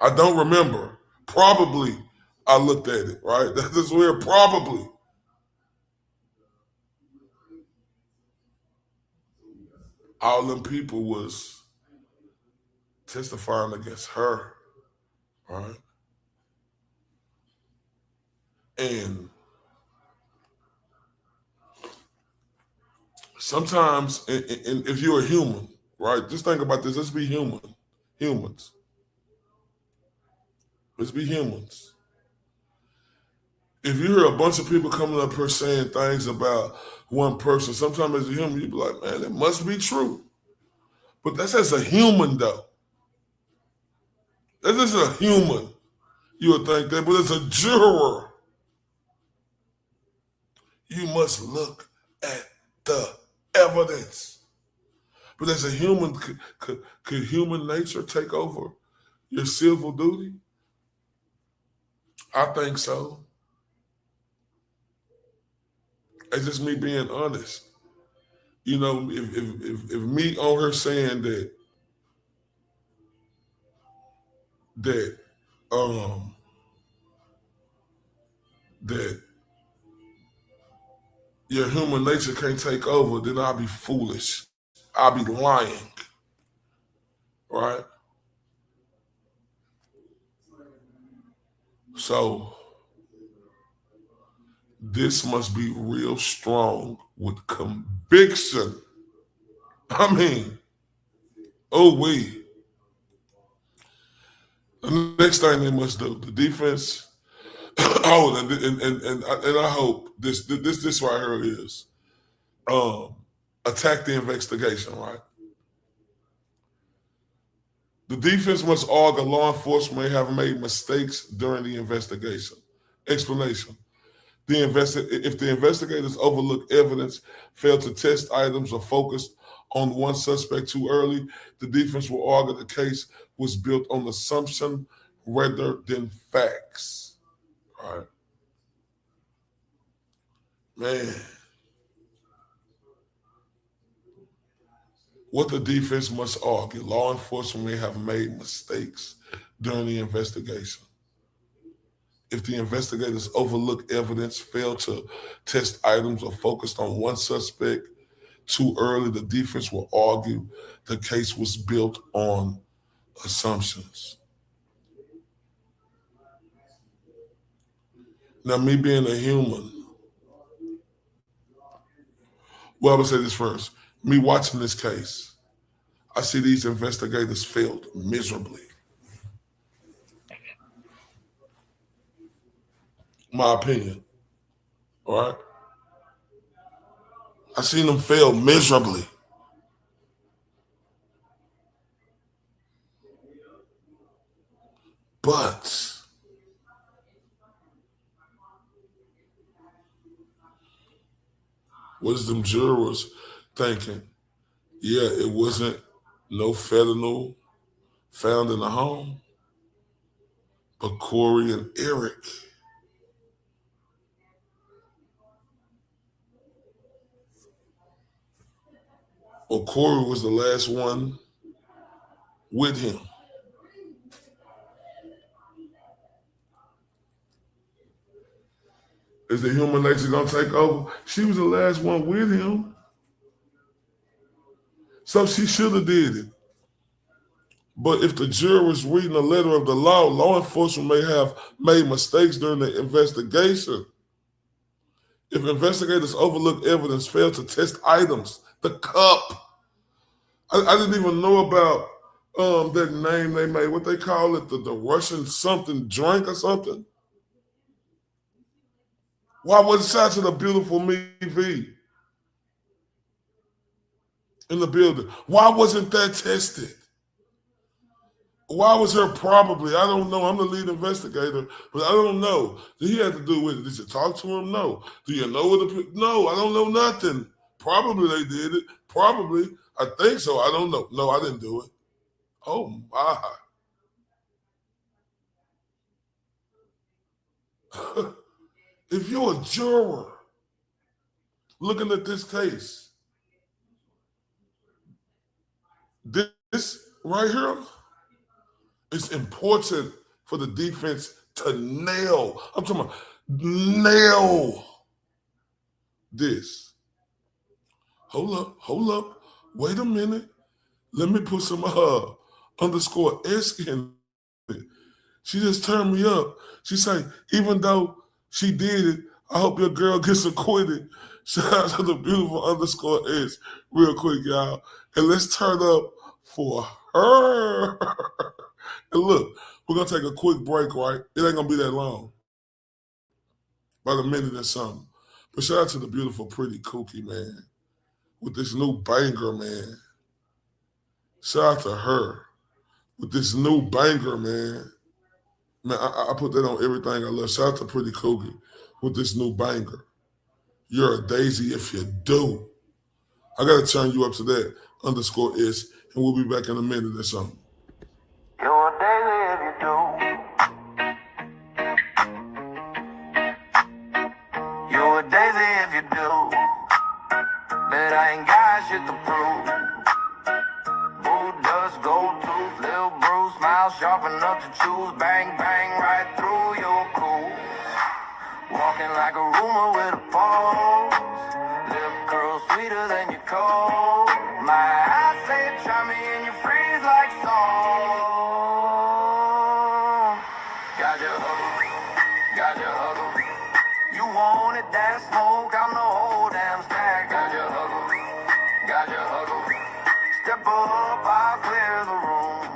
I don't remember. Probably I looked at it, right? That's weird. Probably. All them people was testifying against her, right? And sometimes, and if you're a human, right? Just think about this. Let's be humans. Let's be humans. If you hear a bunch of people coming up here saying things about one person, sometimes as a human, you be like, man, it must be true. But that's as a human, though. That's just a human. You would think that, but as a juror, you must look at the evidence. But as a human, could human nature take over your civil duty? I think so. It's just me being honest. If me on her saying that your human nature can't take over, then I'll be foolish. I'll be lying. Right? So this must be real strong with conviction. I mean, the next thing they must do, the defense. And I hope this right here is attack the investigation, right? The defense must argue law enforcement may have made mistakes during the investigation. Explanation. If the investigators overlook evidence, fail to test items, or focused on one suspect too early, the defense will argue the case was built on assumption rather than facts. Right. Man. What the defense must argue, law enforcement may have made mistakes during the investigation. If the investigators overlook evidence, fail to test items, or focused on one suspect too early, the defense will argue the case was built on assumptions. Now, me being a human, Well, I'm gonna say this first. Me watching this case, I see these investigators failed miserably. My opinion. All right. I seen them fail miserably. But what is them jurors thinking? Yeah, it wasn't no fentanyl found in the home, but Kouri and Eric. Or Kouri was the last one with him. Is the human nature gonna take over? She was the last one with him. So she should have did it. But if the juror was reading the letter of the law enforcement may have made mistakes during the investigation. If investigators overlook evidence, fail to test items, the cup. I didn't even know about that name they made. What they call it, the Russian something drink or something. Why was it shot to the beautiful me V in the building? Why wasn't that tested? Why was her probably? I don't know. I'm the lead investigator, but I don't know. Did he have to do with it? Did you talk to him? No. Do you know what the? No, I don't know nothing. Probably they did it. Probably. I think so. I don't know. No, I didn't do it. Oh my. If you're a juror looking at this case, this right here, it's important for the defense to nail. I'm talking about nail this. Hold up. Wait a minute. Let me put some underscore S in it. She just turned me up. She say, even though she did it, I hope your girl gets acquitted. Shout out to the beautiful underscore S real quick, y'all. And let's turn up for her. And look, we're going to take a quick break, right? It ain't going to be that long. About a minute or something. But shout out to the beautiful, pretty Kookie, man. With this new banger, man. Shout out to her. With this new banger, man. Man, I put that on everything I love. Shout out to Pretty Kookie with this new banger. You're a daisy if you do. I got to turn you up to that underscore S, and we'll be back in a minute or something. You're a daisy if you do. You're a daisy if you do. But I ain't got shit to prove. Boo dust, gold tooth, Lil Bruce, smile sharp enough to choose. Bang, bang, right through your cool. Walking like a rumor with a pulse. Lip curl sweeter than your cold. My eyes say try me and you freeze like salt. Got your huggle. You wanted that smoke, I'm the whole damn stack. Got your huggle. Step up, I'll clear the room.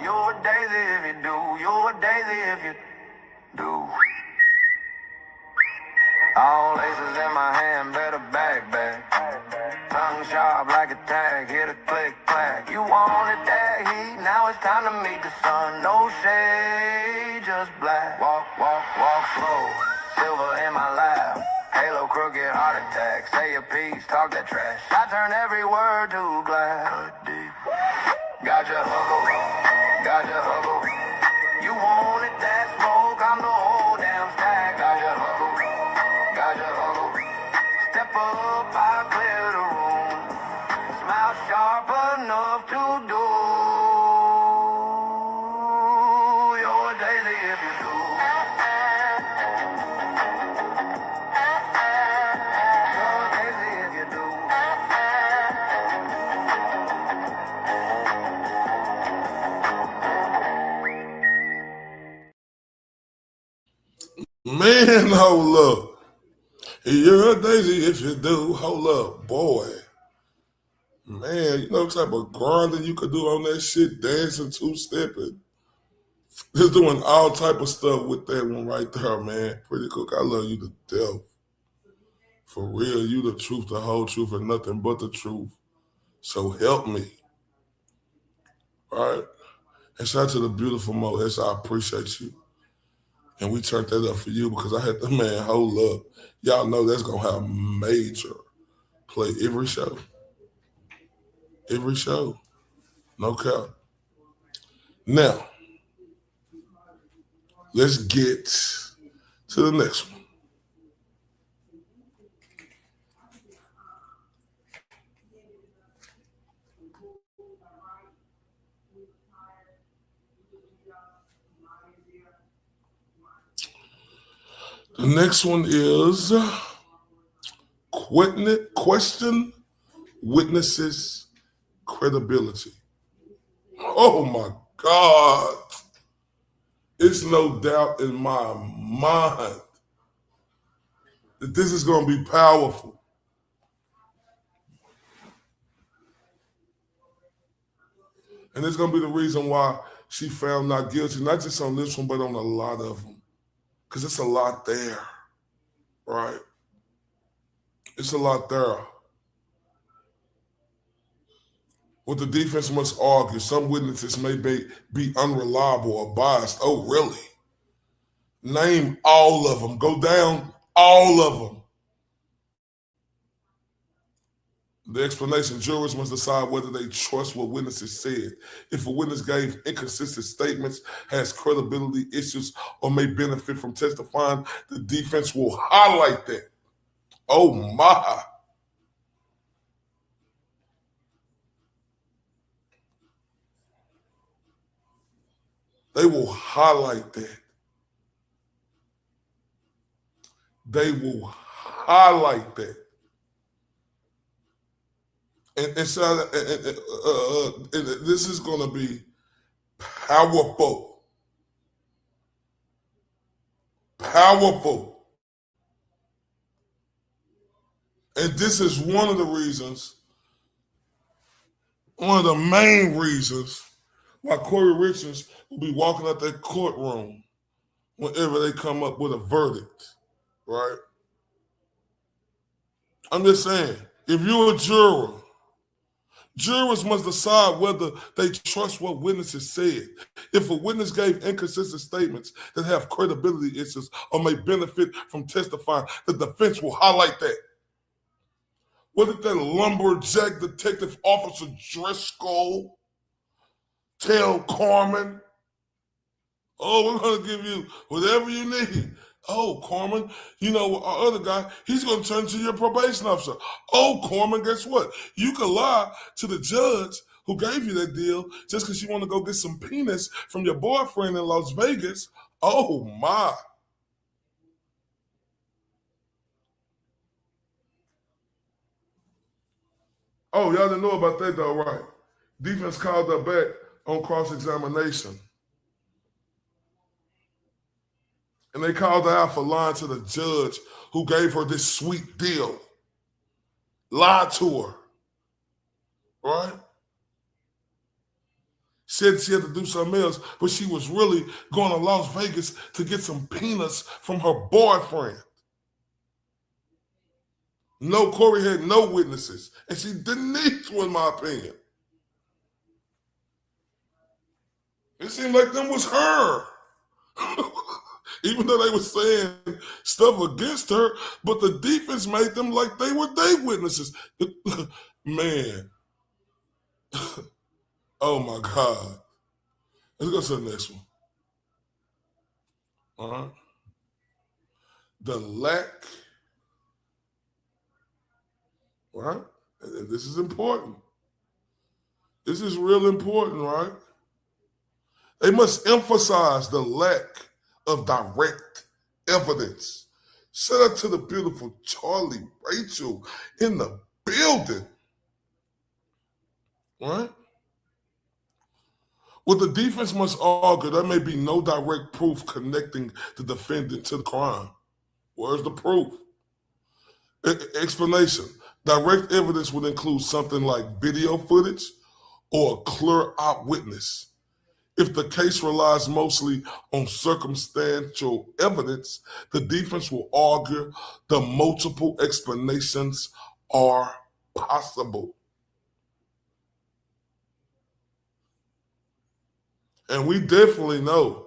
You're a daisy if you do. You're a daisy if you do. All aces in my hand, better back. Tongue sharp like a tag, hit a click, clack. You wanted that heat, now it's time to meet the sun. No shade, just black. Walk slow, silver in my lap. Halo, crooked heart attack. Say your piece, talk that trash. I turn every word to glass. Got your huggle. You wanted that smoke, I'm the whole damn stack. Got your huggle. Step up, I clear the room. Smile sharp enough to do. You're a daisy if you do. You're a daisy if you do. Man, hold up. You're a daisy if you do. Hold up, boy. Man, you know what type of grinding you could do on that shit, dancing, two-stepping. Just doing all type of stuff with that one right there, man. Pretty Cook, I love you to death. For real, you the truth, the whole truth, and nothing but the truth. So help me. All right? And shout out to the beautiful Mo. I appreciate you. And we turned that up for you because I had the man hold up. Y'all know that's going to have major play every show. Every show. No cap. Now, let's get to the next one. The next one is question witnesses' credibility. Oh my God. It's no doubt in my mind that this is going to be powerful. And it's going to be the reason why she found not guilty, not just on this one, but on a lot of them. Because it's a lot there, right? It's a lot there. What the defense must argue, some witnesses may be unreliable or biased. Oh, really? Name all of them. Go down all of them. The explanation, jurors must decide whether they trust what witnesses said. If a witness gave inconsistent statements, has credibility issues, or may benefit from testifying, the defense will highlight that. Oh my. They will highlight that. They will highlight that. And this is going to be powerful. Powerful. And this is one of the reasons, one of the main reasons why Kouri Richins will be walking out that courtroom whenever they come up with a verdict, right? I'm just saying, if you're a juror, jurors must decide whether they trust what witnesses said. If a witness gave inconsistent statements that have credibility issues or may benefit from testifying, the defense will highlight that. What did that lumberjack detective officer Driscoll tell Carmen? Oh, we're going to give you whatever you need. Oh, Corman, you know, our other guy, he's going to turn to your probation officer. Oh, Corman, guess what? You could lie to the judge who gave you that deal just because you want to go get some penis from your boyfriend in Las Vegas. Oh, my. Oh, y'all didn't know about that, though, right? Defense called her back on cross-examination. And they called her out for lying to the judge who gave her this sweet deal. Lied to her. Right? Said she had to do something else, but she was really going to Las Vegas to get some peanuts from her boyfriend. No, Kouri had no witnesses, and she didn't need to, in my opinion. It seemed like them was her. Even though they were saying stuff against her, but the defense made them like they were their witnesses. Man. Oh, my God. Let's go to the next one. All right. The lack, right? And this is important. This is real important, right? They must emphasize the lack of direct evidence. Shout out to the beautiful Charlie Rachel in the building. Right? What the defense must argue, there may be no direct proof connecting the defendant to the crime. Where's the proof? Explanation. Direct evidence would include something like video footage or a clear eyewitness. If the case relies mostly on circumstantial evidence, the defense will argue the multiple explanations are possible. And we definitely know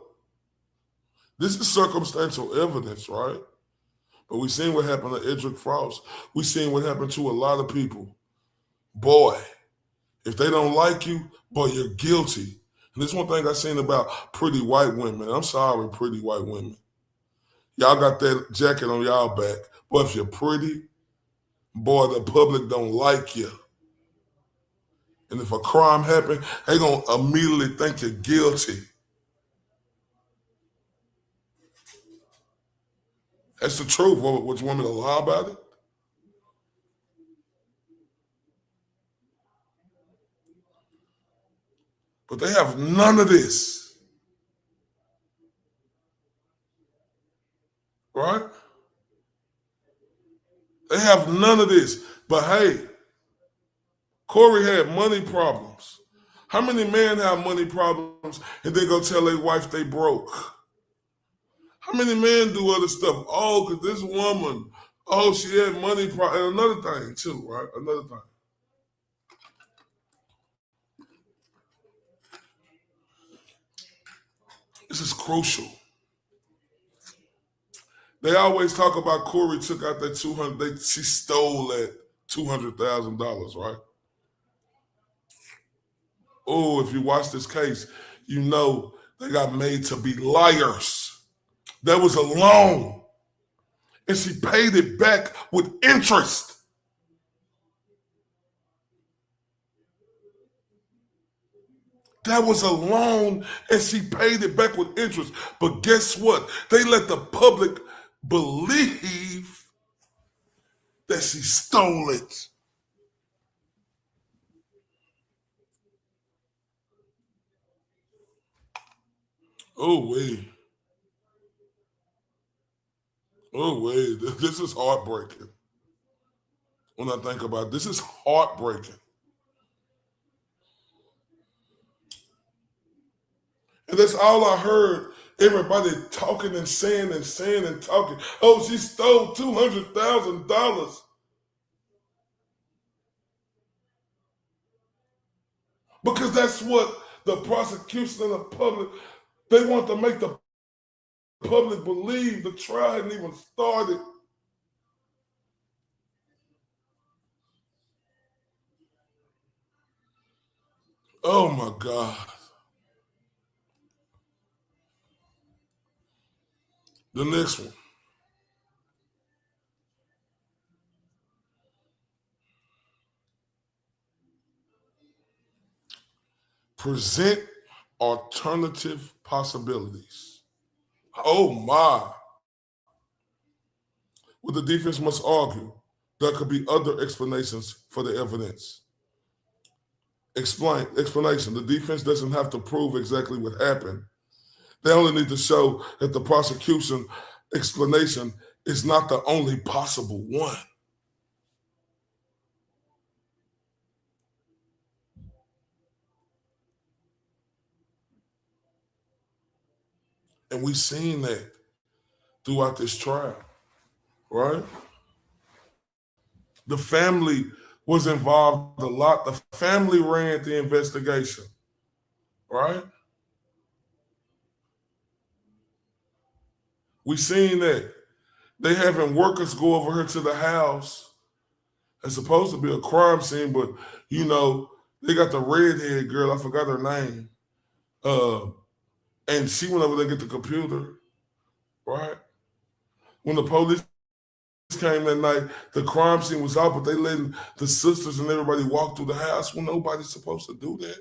this is circumstantial evidence, right? But we've seen what happened to Edric Frost. We've seen what happened to a lot of people. Boy, if they don't like you, boy, you're guilty. And this one thing I seen about pretty white women. I'm sorry, pretty white women. Y'all got that jacket on y'all back. But if you're pretty, boy, the public don't like you. And if a crime happened, they gonna immediately think you're guilty. That's the truth. What you want me to lie about it? But they have none of this. Right? They have none of this. But hey, Kouri had money problems. How many men have money problems and they go tell their wife they broke? How many men do other stuff? Oh, because this woman, oh, she had money problems. And another thing too, right? Another thing. This is crucial. They always talk about Kouri took out that she stole that $200,000, right? Oh, if you watch this case, you know they got made to be liars. There was a loan, and she paid it back with interest. That was a loan, and she paid it back with interest. But guess what? They let the public believe that she stole it. Oh, wait. Oh, wait. This is heartbreaking. When I think about it, this is heartbreaking. And that's all I heard. Everybody talking and saying and talking. Oh, she stole $200,000. Because that's what the prosecution and the public, they want to make the public believe the trial hadn't even started. Oh my God. The next one. Present alternative possibilities. Oh my. Well, the defense must argue there could be other explanations for the evidence. Explanation. The defense doesn't have to prove exactly what happened. They only need to show that the prosecution explanation is not the only possible one. And we've seen that throughout this trial, right? The family was involved a lot. The family ran the investigation, right? We seen that. They having workers go over here to the house. It's supposed to be a crime scene, but you know, they got the redhead girl, I forgot her name. And she went over there to get the computer, right? When the police came that night, the crime scene was out, but they letting the sisters and everybody walk through the house when nobody's supposed to do that.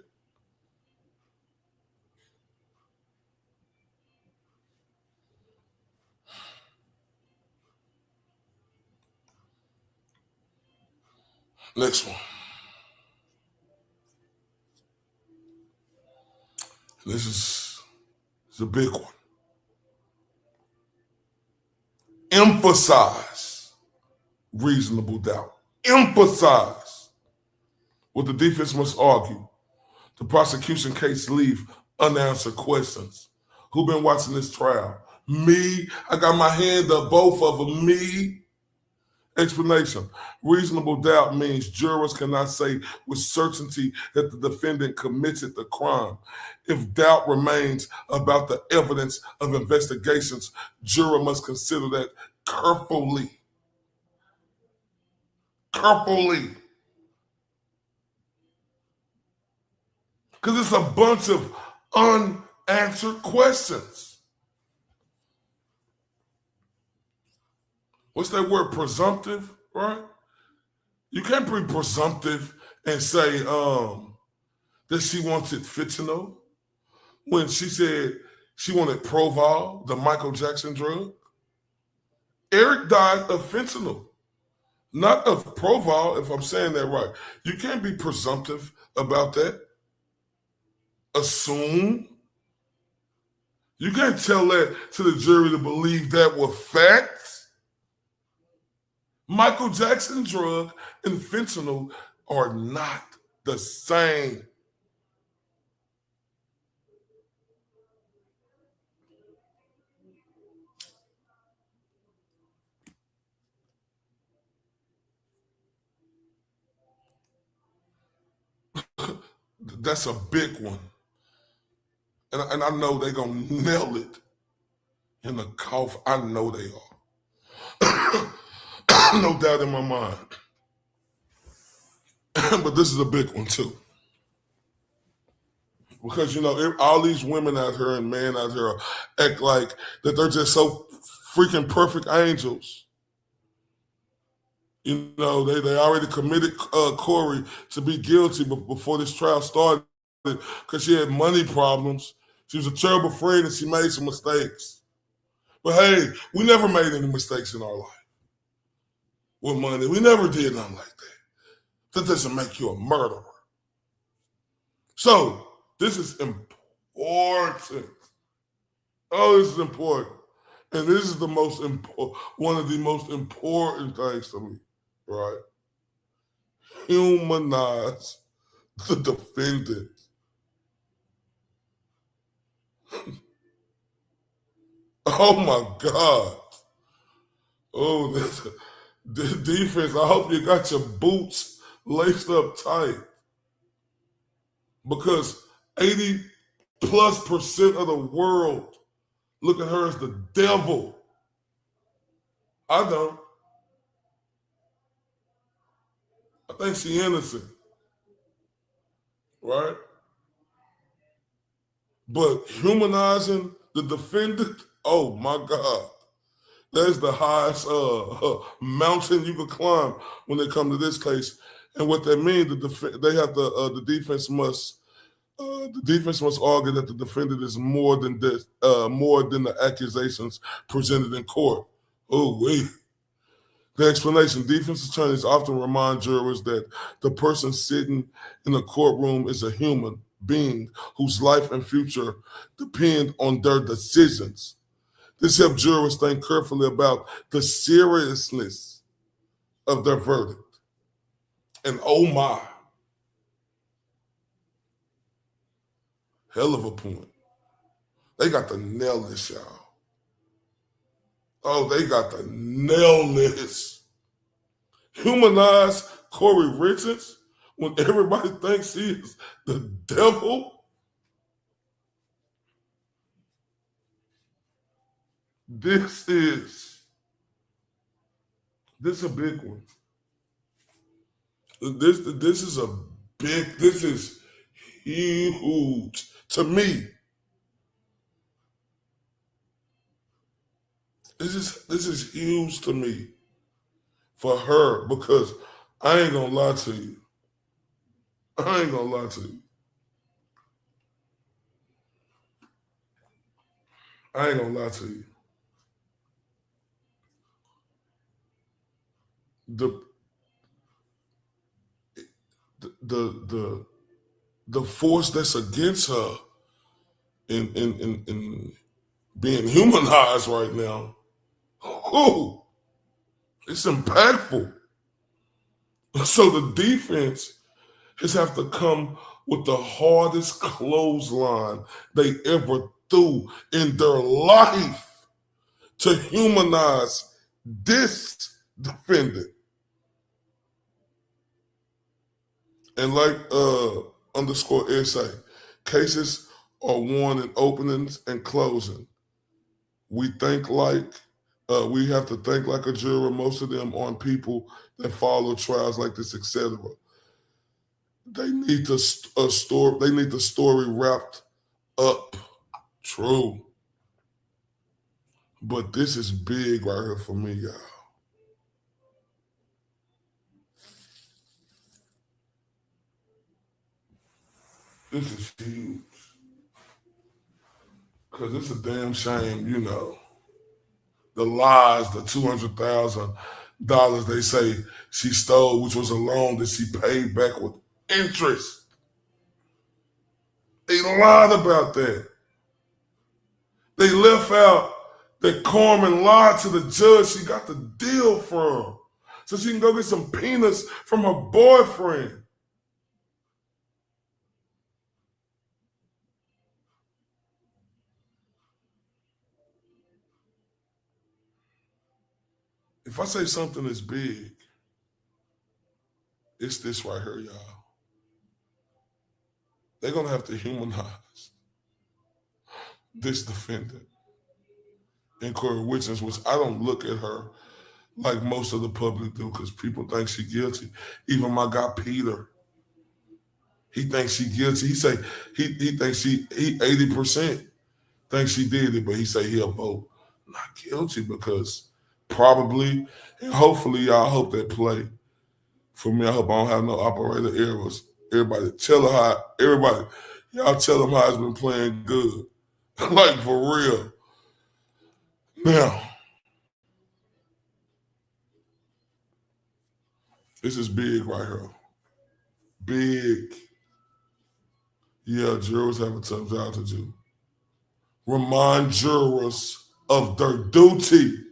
Next one. This is a big one. Emphasize reasonable doubt. Emphasize what the defense must argue. The prosecution case leave unanswered questions. Who been watching this trial? Me. I got my hand up, both of them. Me. Explanation. Reasonable doubt means jurors cannot say with certainty that the defendant committed the crime. If doubt remains about the evidence of investigations, juror must consider that carefully. Carefully. Because it's a bunch of unanswered questions. What's that word? Presumptive, right? You can't be presumptive and say that she wanted fentanyl when she said she wanted Proval, the Michael Jackson drug. Eric died of fentanyl, not of Proval, if I'm saying that right. You can't be presumptive about that. Assume. You can't tell that to the jury to believe that were facts. Michael Jackson drug and fentanyl are not the same. That's a big one. And I know they're going to nail it in the coffin. I know they are. No doubt in my mind. But this is a big one too. Because, you know, all these women out here and men out here act like that they're just so freaking perfect angels. You know, they already committed Kouri to be guilty before this trial started because she had money problems. She was a terrible friend and she made some mistakes. But hey, we never made any mistakes in our life with money. We never did nothing like that. That doesn't make you a murderer. So, this is important. Oh, this is important. And this is the most one of the most important things to me, right? Humanize the defendant. Oh my God. Oh, the defense, I hope you got your boots laced up tight. Because 80+% of the world look at her as the devil. I don't. I think she's innocent. Right? But humanizing the defendant, oh my God. That's the highest mountain you could climb when they come to this case. And what that means, the defense must argue that the defendant is more than the accusations presented in court. Oh wait. The explanation: defense attorneys often remind jurors that the person sitting in the courtroom is a human being whose life and future depend on their decisions. This helps jurors think carefully about the seriousness of their verdict. And oh my, hell of a point. They got to nail this, y'all. Oh, they got to nail this. Humanize Kouri Richins when everybody thinks he is the devil. This is a big one. This is huge to me. This is huge to me for her because I ain't gonna lie to you. I ain't gonna lie to you. I ain't gonna lie to you. The force that's against her in being humanized right now, It's impactful. So the defense has have to come with the hardest clothesline they ever threw in their life to humanize this defendant. And like underscore essay, cases are won in openings and closing. We think like we have to think like a juror. Most of them aren't people that follow trials like this, etc. They need the story. They need the story wrapped up. True, but this is big right here for me, y'all. This is huge because it's a damn shame, you know. The lies, the $200,000 they say she stole, which was a loan that she paid back with interest. They lied about that. They left out that Carmen lied to the judge she got the deal from so she can go get some peanuts from her boyfriend. If I say something is big, it's this right here, y'all. They're going to have to humanize this defendant and Kouri Richins, which I don't look at her like most of the public do because people think she's guilty. Even my guy Peter, he thinks she's guilty. He say he thinks he 80% thinks she did it, but he say he'll vote not guilty because probably and hopefully y'all hope that play. For me, I hope I don't have no operator errors. Everybody tell her how, y'all tell them how it's been playing good. Like for real. Now, this is big right here. Big. Yeah, jurors have a tough job to do. Remind jurors of their duty.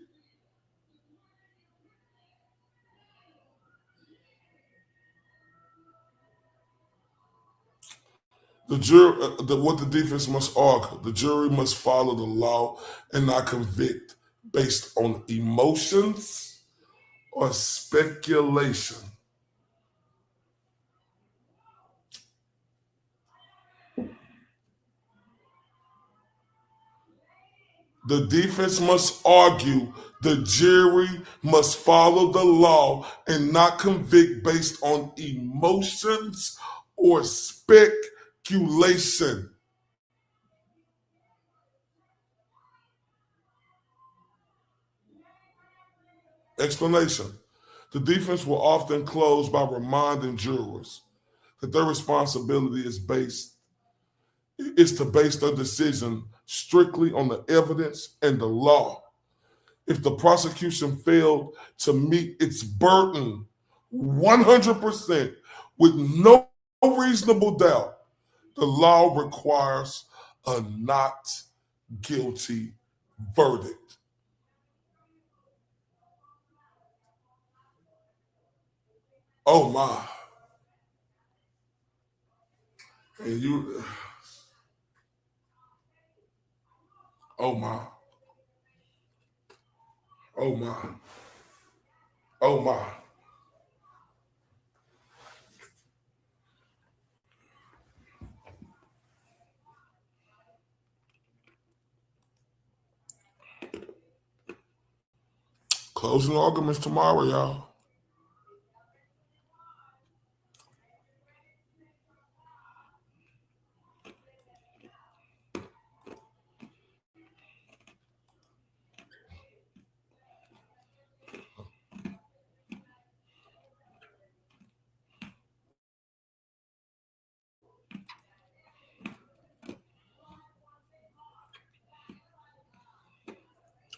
What the defense must argue, the jury must follow the law and not convict based on emotions or speculation. The defense must argue the jury must follow the law and not convict based on emotions or speculation. Explanation. The defense will often close by reminding jurors that their responsibility is to base their decision strictly on the evidence and the law. If the prosecution failed to meet its burden 100% with no reasonable doubt, the law requires a not guilty verdict. Oh my. And you, oh my. Oh my. Oh my. Closing arguments tomorrow, y'all.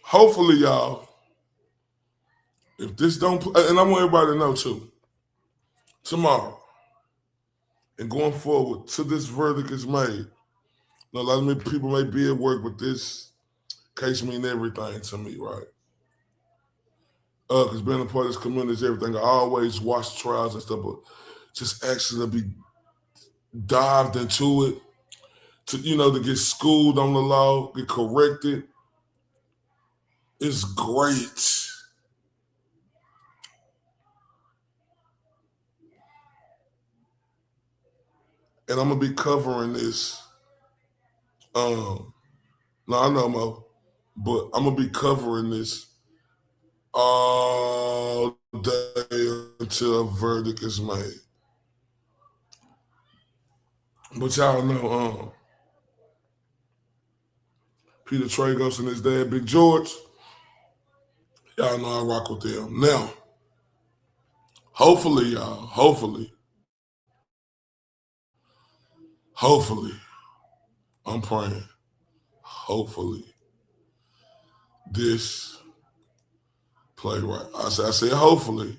Hopefully, y'all, if this don't, and I want everybody to know too, tomorrow and going forward till this verdict is made, a lot of people may be at work, but this case mean everything to me, right? because being a part of this community is everything. I always watch trials and stuff, but just actually to be dived into it, to get schooled on the law, get corrected, is great. And I'm gonna be covering this. No, I know, Mo, but I'm gonna be covering this all day until a verdict is made. But y'all know, Peter Tragos and his dad, Big George. Y'all know I rock with them. Now, hopefully, y'all, hopefully, I'm praying, hopefully, this play right. I said hopefully.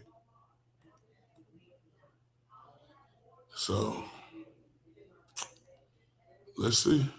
So, let's see.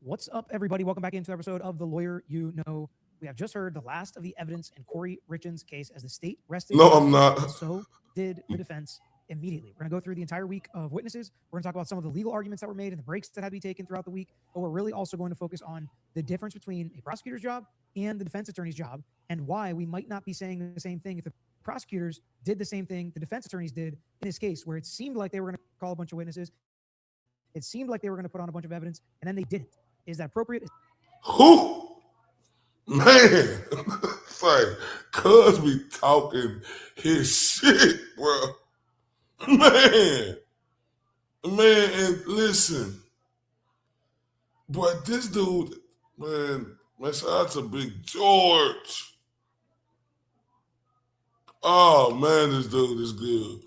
What's up, everybody? Welcome back into an episode of The Lawyer You Know. We have just heard the last of the evidence in Kouri Richins' case as the state rested. No, I'm not. So did the defense immediately. We're going to go through the entire week of witnesses. We're going to talk about some of the legal arguments that were made and the breaks that had to be taken throughout the week. But we're really also going to focus on the difference between a prosecutor's job and the defense attorney's job, and why we might not be saying the same thing if the prosecutors did the same thing the defense attorneys did in this case, where it seemed like they were going to call a bunch of witnesses. It seemed like they were going to put on a bunch of evidence, and then they didn't. Is that appropriate? Who? Man, say, cuz be talking his shit, bro. Man, and listen, but this dude, man, shout out to Big George. Oh, man, this dude is good.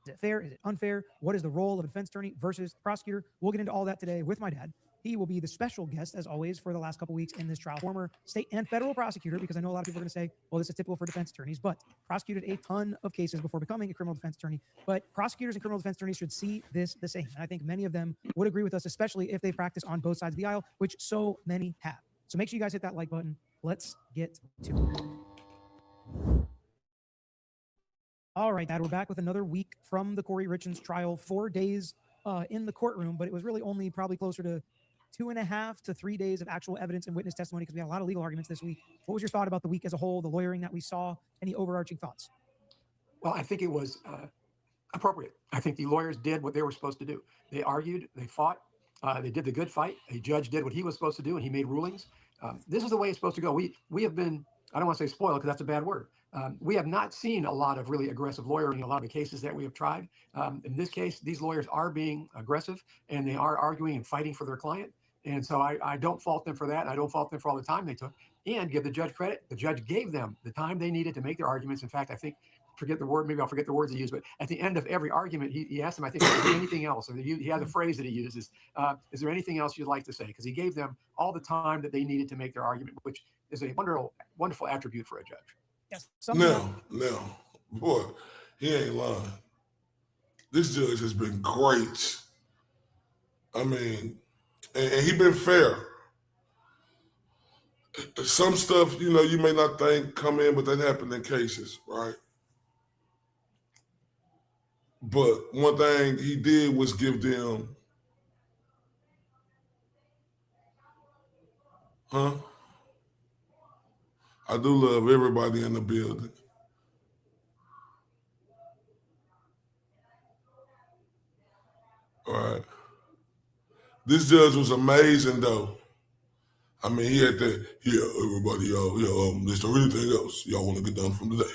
Is it fair? Is it unfair? What is the role of a defense attorney versus prosecutor? We'll get into all that today with my dad. He will be the special guest, as always, for the last couple weeks in this trial. Former state and federal prosecutor, because I know a lot of people are going to say, well, this is typical for defense attorneys, but prosecuted a ton of cases before becoming a criminal defense attorney. But prosecutors and criminal defense attorneys should see this the same. And I think many of them would agree with us, especially if they practice on both sides of the aisle, which so many have. So make sure you guys hit that like button. Let's get to it. All right, Dad, we're back with another week from the Kouri Richins trial. 4 days in the courtroom, but it was really only probably closer to 2.5 to 3 days of actual evidence and witness testimony, because we had a lot of legal arguments this week. What was your thought about the week as a whole, the lawyering that we saw? Any overarching thoughts? Well, I think it was appropriate. I think the lawyers did what they were supposed to do. They argued, they fought, they did the good fight. A judge did what he was supposed to do, and he made rulings. This is the way it's supposed to go. We have been, I don't want to say spoiled because that's a bad word. We have not seen a lot of really aggressive lawyering in a lot of the cases that we have tried. In this case, these lawyers are being aggressive, and they are arguing and fighting for their client. And so I don't fault them for that. I don't fault them for all the time they took, and give the judge credit. The judge gave them the time they needed to make their arguments. In fact, I think, maybe I'll forget the words he used, but at the end of every argument, he asked them, I think, is there anything else? Or he has a phrase that he uses, is there anything else you'd like to say? Because he gave them all the time that they needed to make their argument, which is a wonderful attribute for a judge. Yes. Now, boy, he ain't lying. This judge has been great. I mean, and he been fair. Some stuff, you may not think come in, but that happened in cases, right? But one thing he did was give them, I do love everybody in the building. All right. This judge was amazing, though. I mean, he had that, everybody, is there anything else y'all want to get done from today?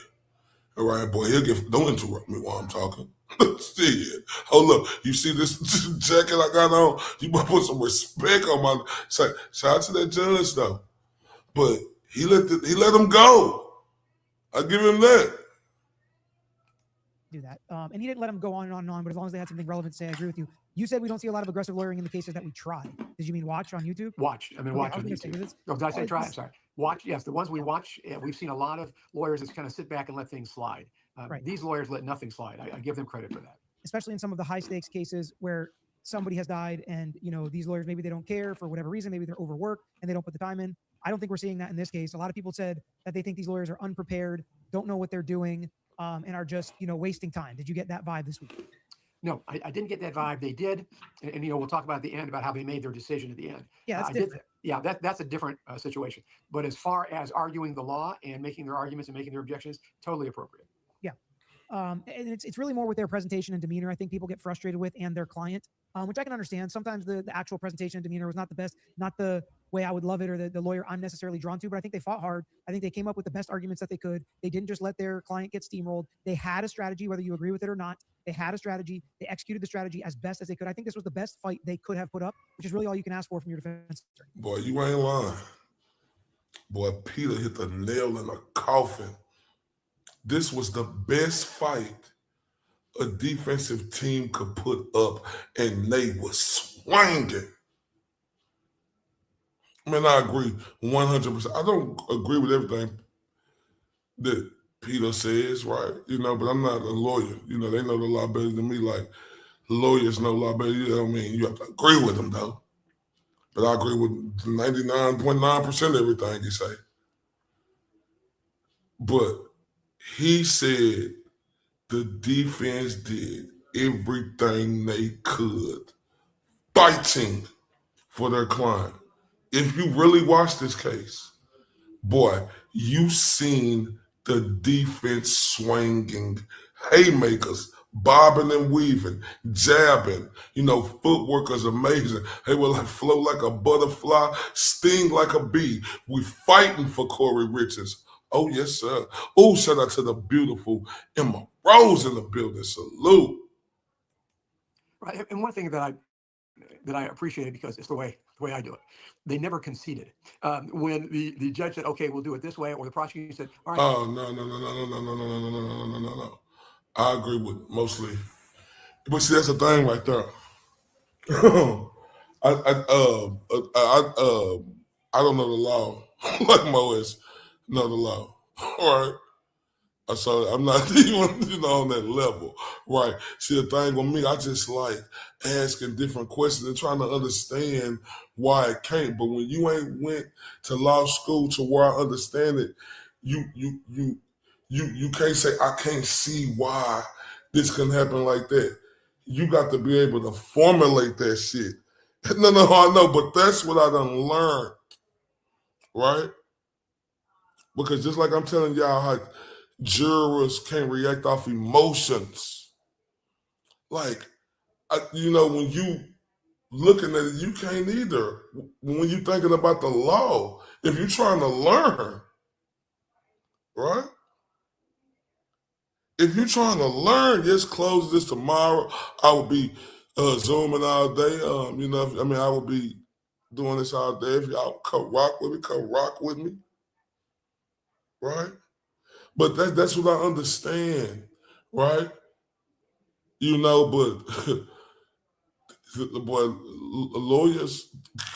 All right, boy, don't interrupt me while I'm talking. Shit. Hold up. You see this jacket I got on? You better put some respect on my, shout out to that judge, though. But he let him go. I give him that. Do that. And he didn't let him go on and on and on, but as long as they had something relevant to say, I agree with you. You said we don't see a lot of aggressive lawyering in the cases that we try. Did you mean watch on YouTube? Watch. I mean, watch on YouTube. Oh, did I say try? I'm sorry. Watch. Yes, the ones we watch, we've seen a lot of lawyers that kind of sit back and let things slide. Right. These lawyers let nothing slide. I give them credit for that. Especially in some of the high stakes cases where somebody has died and, these lawyers, maybe they don't care for whatever reason, maybe they're overworked and they don't put the time in. I don't think we're seeing that in this case. A lot of people said that they think these lawyers are unprepared, don't know what they're doing, and are just, wasting time. Did you get that vibe this week? No, I didn't get that vibe. They did, and we'll talk about at the end about how they made their decision at the end. Yeah, that's different. That's a different situation. But as far as arguing the law and making their arguments and making their objections, totally appropriate. Yeah, and it's really more with their presentation and demeanor. I think people get frustrated with, and their client, which I can understand. Sometimes the actual presentation and demeanor was not the best, not the way I would love it, or the lawyer I'm necessarily drawn to, but I think they fought hard. I think they came up with the best arguments that they could. They didn't just let their client get steamrolled. They had a strategy, whether you agree with it or not. They had a strategy. They executed the strategy as best as they could. I think this was the best fight they could have put up, which is really all you can ask for from your defense attorney. Boy, you ain't lying. Boy, Peter hit the nail in the coffin. This was the best fight a defensive team could put up, and they were swinging. I mean, I agree 100%. I don't agree with everything that Peter says, right? But I'm not a lawyer. They know the law better than me. Like, lawyers know law better. You know what I mean? You have to agree with them, though. But I agree with 99.9% of everything he say. But he said the defense did everything they could, fighting for their client. If you really watch this case, boy, you seen the defense swinging, haymakers, bobbing and weaving, jabbing. Footwork is amazing. They will flow like a butterfly, sting like a bee. We fighting for Kouri Richins. Oh, yes, sir. Oh, shout out to the beautiful Emma Rose in the building. Salute. Right. And one thing that I appreciated, because it's the way I do it, they never conceded. When the judge said, "Okay, we'll do it this way," or the prosecutor said, "All right." Oh, no. I agree with mostly. But see, that's the thing right there. I don't know the law like Mois know the law. All right. So I'm not even, on that level, right? See, the thing with me, I just like asking different questions and trying to understand why it can't. But when you ain't went to law school to where I understand it, you can't say I can't see why this can happen like that. You got to be able to formulate that shit. No, I know, but that's what I done learned, right? Because just like I'm telling y'all how jurors can't react off emotions. Like, when you looking at it, you can't either. When you thinking about the law, if you're trying to learn, right? If you're trying to learn, just close this tomorrow. I will be Zooming all day. I will be doing this all day. If y'all come rock with me, right? But that's what I understand, right? But the boy, lawyers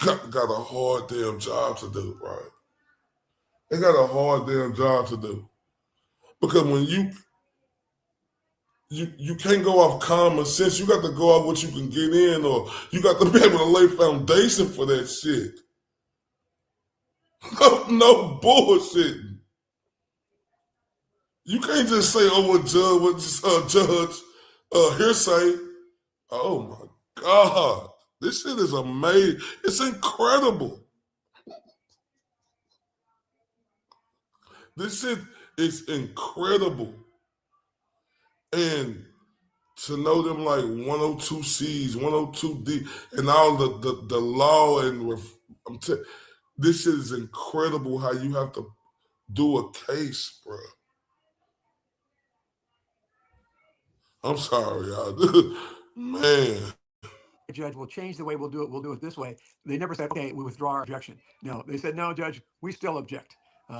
got a hard damn job to do, right? They got a hard damn job to do. Because when you can't go off common sense, you got to go off what you can get in, or you got to be able to lay foundation for that shit. No bullshit. You can't just say, "Oh, judge hearsay." Oh my God, this shit is amazing. It's incredible. This shit is incredible, and to know them like 102Cs, 102D, and all the law and this shit is incredible. How you have to do a case, bro. I'm sorry, y'all. Man. Judge, we'll change the way we'll do it. We'll do it this way. They never said, "Okay, we withdraw our objection." No, they said, "No, Judge, we still object."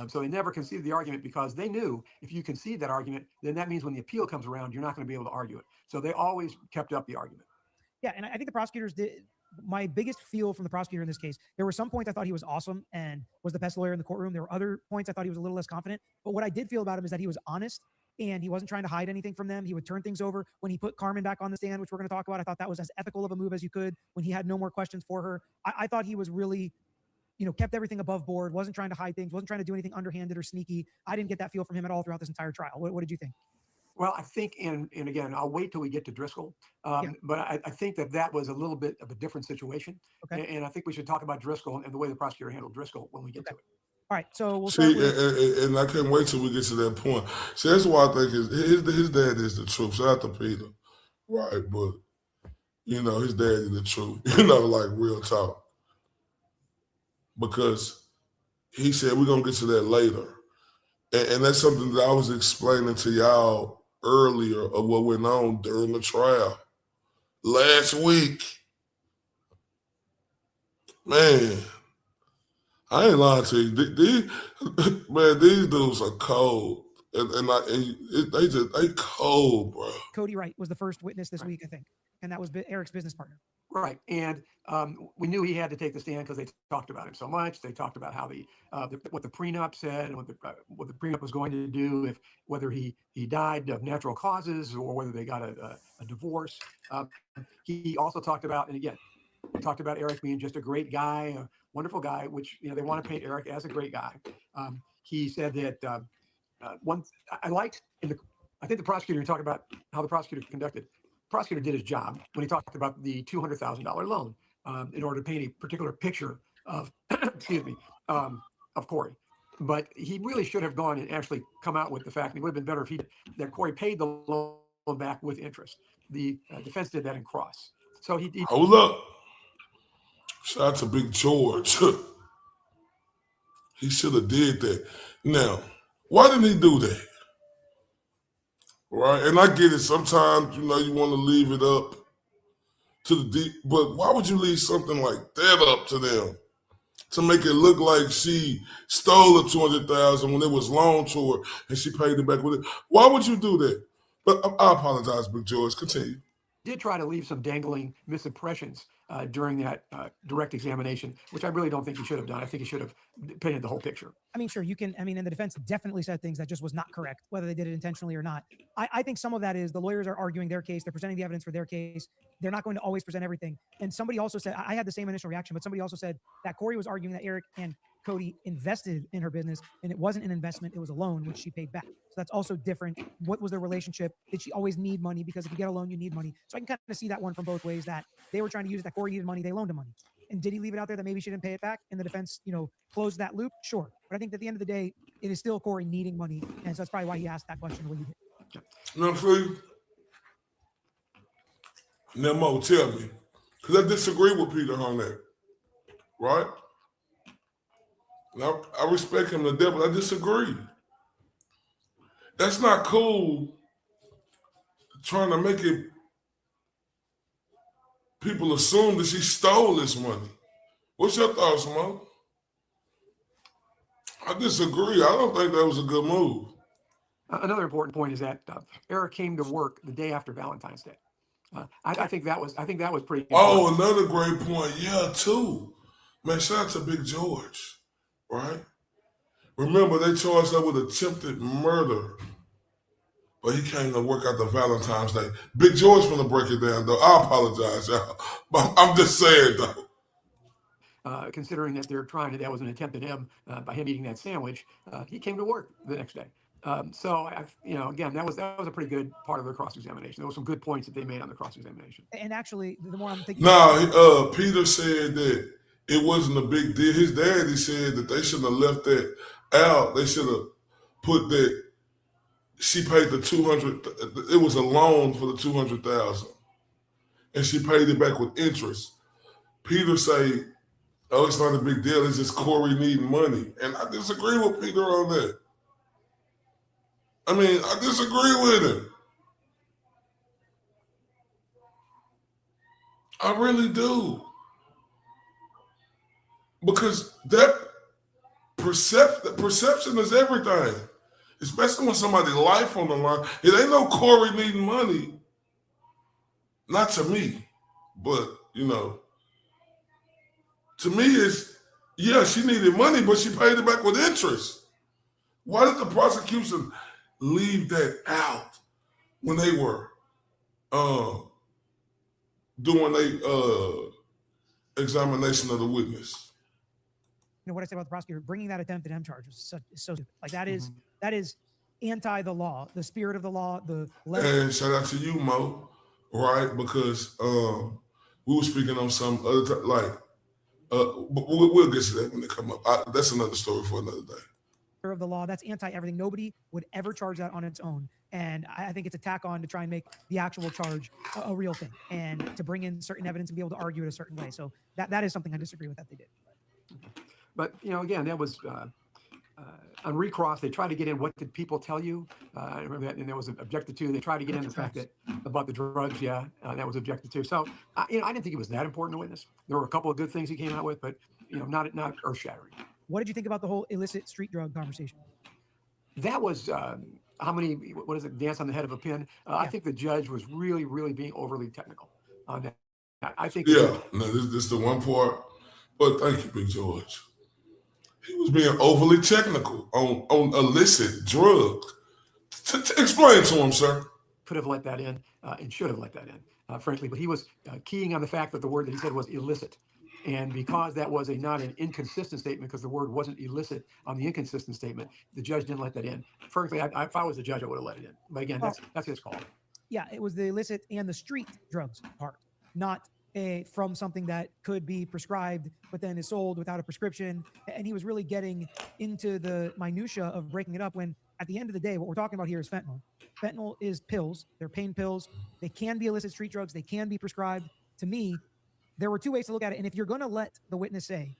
So they never conceded the argument, because they knew if you concede that argument, then that means when the appeal comes around, you're not going to be able to argue it. So they always kept up the argument. Yeah, and I think the prosecutors did. My biggest feel from the prosecutor in this case, there were some points I thought he was awesome and was the best lawyer in the courtroom. There were other points I thought he was a little less confident. But what I did feel about him is that he was honest and he wasn't trying to hide anything from them. He would turn things over. When he put Carmen back on the stand, which we're going to talk about, I thought that was as ethical of a move as you could when he had no more questions for her. I thought he was really, kept everything above board, wasn't trying to hide things, wasn't trying to do anything underhanded or sneaky. I didn't get that feel from him at all throughout this entire trial. What did you think? Well, I think, and again, I'll wait till we get to Driscoll, but I think that was a little bit of a different situation. Okay. And I think we should talk about Driscoll and the way the prosecutor handled Driscoll when we get to it. All right, so we'll start with... and I can't wait till we get to that point. See, that's why I think his dad is the truth. Shout out to Peter, right? But, his dad is the truth, like real talk. Because he said, we're going to get to that later. And that's something that I was explaining to y'all earlier of what went on during the trial. Last week, man, I ain't lying to you. These dudes are cold. They cold, bro. Cody Wright was the first witness this week, I think. And that was Eric's business partner. Right. And we knew he had to take the stand because they talked about him so much. They talked about how what the prenup said and what the prenup was going to do, whether he died of natural causes or whether they got a divorce. He also talked about, and again, talked about Eric being just a great guy, a wonderful guy, which, they want to paint Eric as a great guy. He said that I think the prosecutor talked about how the prosecutor conducted. Prosecutor did his job when he talked about the $200,000 loan in order to paint a particular picture of, of Kouri. But he really should have gone and actually come out with the fact, and it would have been better if that Kouri paid the loan back with interest. The defense did that in cross. So he hold up. Shout out to Big George. He should have did that. Now, why didn't he do that? Right, and I get it. Sometimes, you want to leave it up to the deep, but why would you leave something like that up to them to make it look like she stole the $200,000 when it was loaned to her and she paid it back with it? Why would you do that? But I apologize, Big George. Continue. Did try to leave some dangling misimpressions during that direct examination, which I really don't think he should have done. I think he should have painted the whole picture. I mean, sure, you can. I mean, and the defense definitely said things that just was not correct, whether they did it intentionally or not. I think some of that is the lawyers are arguing their case. They're presenting the evidence for their case. They're not going to always present everything. And somebody also said, I had the same initial reaction, but somebody also said that Kouri was arguing that Eric and Cody invested in her business, and it wasn't an investment, it was a loan, which she paid back. So that's also different. What was their relationship? Did she always need money? Because if you get a loan, you need money. So I can kind of see that one from both ways, that they were trying to use that Kouri needed money, they loaned him money. And did he leave it out there that maybe she didn't pay it back? And the defense, closed that loop? Sure. But I think at the end of the day, it is still Kouri needing money. And so that's probably why he asked that question the way he did. You know what I'm saying? Now, Mo, tell me, because I disagree with Peter on that, right? Now, I respect him to death, but I disagree. That's not cool trying to make it people assume that she stole this money. What's your thoughts, Mo? I disagree. I don't think that was a good move. Another important point is that Eric came to work the day after Valentine's Day. I think that was pretty important. Oh, another great point. Yeah, too. Man, shout out to Big George, right? Remember, they charged her with attempted murder, but he came to work after Valentine's Day. Big George gonna break it down, though. I apologize, y'all. But I'm just saying, though. Considering that that was an attempt at him by him eating that sandwich, he came to work the next day. So, again, that was a pretty good part of their cross-examination. There were some good points that they made on the cross-examination. And actually, the more I'm thinking... No, Peter said that it wasn't a big deal. His daddy said that they shouldn't have left that out. They should have put that she paid the $200,000. It was a loan for the $200,000, and she paid it back with interest. Peter say, "Oh, it's not a big deal. It's just Kouri needing money," and I disagree with Peter on that. I mean, I disagree with him. I really do. Because that perception is everything. Especially when somebody's life on the line. It ain't no Kouri needing money. Not to me. But, to me it's, yeah, she needed money, but she paid it back with interest. Why did the prosecution leave that out when they were doing a examination of the witness. You know what I say about the prosecutor bringing that attempted M charge was so stupid. Like that is anti the law, the spirit of the law. And shout out to you, Mo, right? Because we were speaking on some other time, like but we'll get to that when they come up. That's another story for another day. Of the law, that's anti everything. Nobody would ever charge that on its own, and I think it's a tack on to try and make the actual charge a real thing, and to bring in certain evidence and be able to argue it a certain way. So that is something I disagree with that they did. But again, that was on recross. They tried to get in what did people tell you. I remember that, and there was objected to. They tried to get in the fact that about the drugs. Yeah, that was objected to. So I didn't think it was that important to witness. There were a couple of good things he came out with, but not earth shattering. What did you think about the whole illicit street drug conversation? That was how many? What is it? Dance on the head of a pin. I think the judge was really, really being overly technical on that. I think. Yeah, no, this is the one part. But thank you, Big George. He was being overly technical on illicit drugs. Explain to him, sir. Could have let that in and should have let that in, frankly. But he was keying on the fact that the word that he said was illicit. And because that was not an inconsistent statement, because the word wasn't illicit on the inconsistent statement, the judge didn't let that in. Frankly, if I was the judge, I would have let it in. But again, that's his call. Yeah, it was the illicit and the street drugs part, not from something that could be prescribed, but then is sold without a prescription. And he was really getting into the minutia of breaking it up when at the end of the day, what we're talking about here is fentanyl. Fentanyl is pills. They're pain pills. They can be illicit street drugs. They can be prescribed. To me, there were two ways to look at it. And if you're going to let the witness say,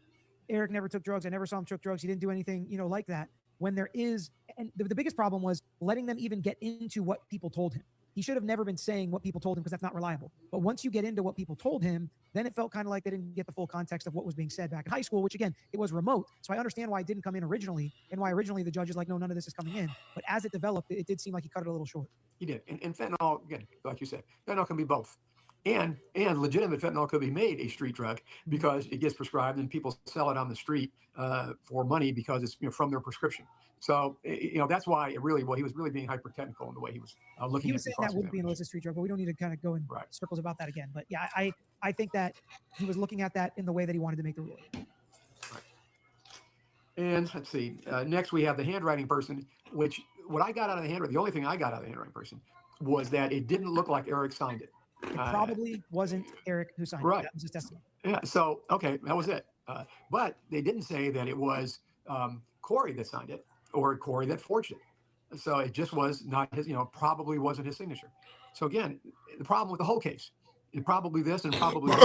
Eric never took drugs, I never saw him took drugs, he didn't do anything, like that, when there is, and the biggest problem was letting them even get into what people told him. He should have never been saying what people told him because that's not reliable. But once you get into what people told him, then it felt kind of like they didn't get the full context of what was being said back in high school, which again, it was remote. So I understand why it didn't come in originally and why originally the judge is like, no, none of this is coming in. But as it developed, it did seem like he cut it a little short. He did. And fentanyl, again, like you said, fentanyl can be both. And legitimate fentanyl could be made a street drug because it gets prescribed and people sell it on the street for money because it's from their prescription. So that's why he was really being hyper technical in the way he was looking. He was saying that would be an illicit street drug, but we don't need to kind of go in circles about that again. But yeah, I think that he was looking at that in the way that he wanted to make the ruling. Right. And let's see. Next, we have the handwriting person. Which what I got out of the handwriting, the only thing I got out of the handwriting person was that it didn't look like Eric signed it. It probably wasn't Eric who signed it. That was his testimony. Yeah. So, okay, that was it. But they didn't say that it was Kouri that signed it or Kouri that forged it. So it just was not his, probably wasn't his signature. So again, the problem with the whole case, it probably this and probably that.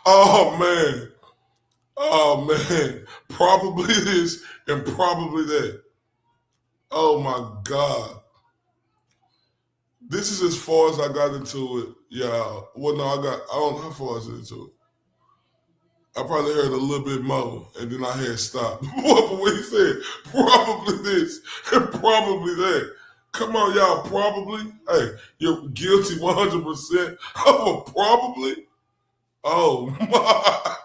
Oh man. Probably this and probably that. Oh my God. This is as far as I got into it, y'all. Well, no, I don't know how far I was into it. I probably heard a little bit more, and then I had stopped. What he said, probably this and probably that. Come on, y'all, probably. Hey, you're guilty 100% of a probably. Oh, my.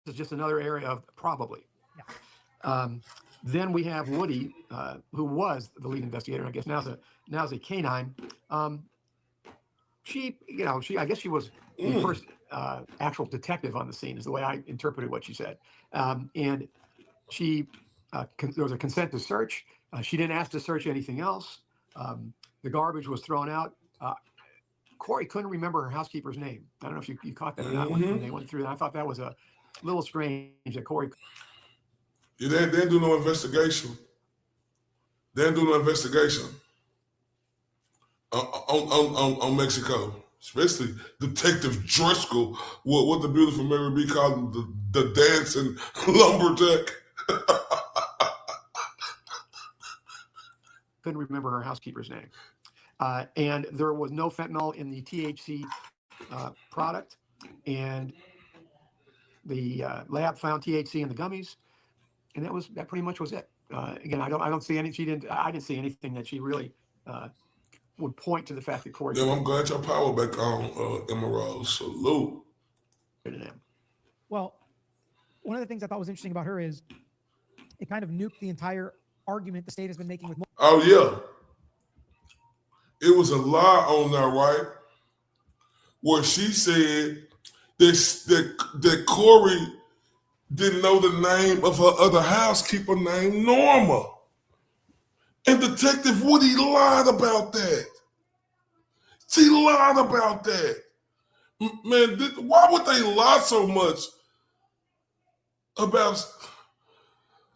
This is just another area of probably. Yeah. Then we have Woody, who was the lead investigator. I guess now's a canine. She, I guess she was the first actual detective on the scene, is the way I interpreted what she said. And she, there was a consent to search. She didn't ask to search anything else. The garbage was thrown out. Kouri couldn't remember her housekeeper's name. I don't know if you caught that or not when they went through that. I thought that was a little strange that Kouri. Yeah, they didn't do no investigation. They didn't do no investigation on Mexico, especially Detective Driscoll, what the beautiful Mary B called him, the dancing lumberjack. Couldn't remember her housekeeper's name. And there was no fentanyl in the THC product. And the lab found THC in the gummies. And that pretty much was it. Again, I don't see any. I didn't see anything that she really would point to the fact that Kouri. Yeah, I'm glad your power back on, Emerald. Salute. Well, one of the things I thought was interesting about her is it kind of nuked the entire argument the state has been making with. Oh yeah, it was a lie on there, right? Where she said that Kouri didn't know the name of her other housekeeper named Norma. And Detective Woody lied about that. She lied about that. Man, why would they lie so much about...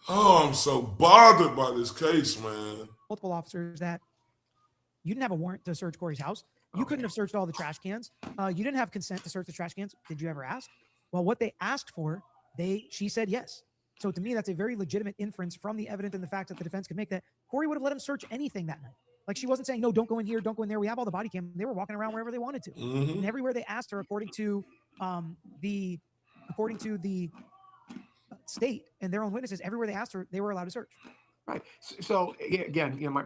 Oh, I'm so bothered by this case, man. Multiple officers that you didn't have a warrant to search Kouri's house. You couldn't have searched all the trash cans. You didn't have consent to search the trash cans. Did you ever ask? Well, what they asked for, she said yes. So to me, that's a very legitimate inference from the evidence and the fact that the defense could make that Kouri would have let him search anything that night. Like, she wasn't saying, no, don't go in here, don't go in there. We have all the body cam. They were walking around wherever they wanted to. Mm-hmm. And everywhere they asked her, according to the state and their own witnesses, everywhere they asked her, they were allowed to search. Right. So again, my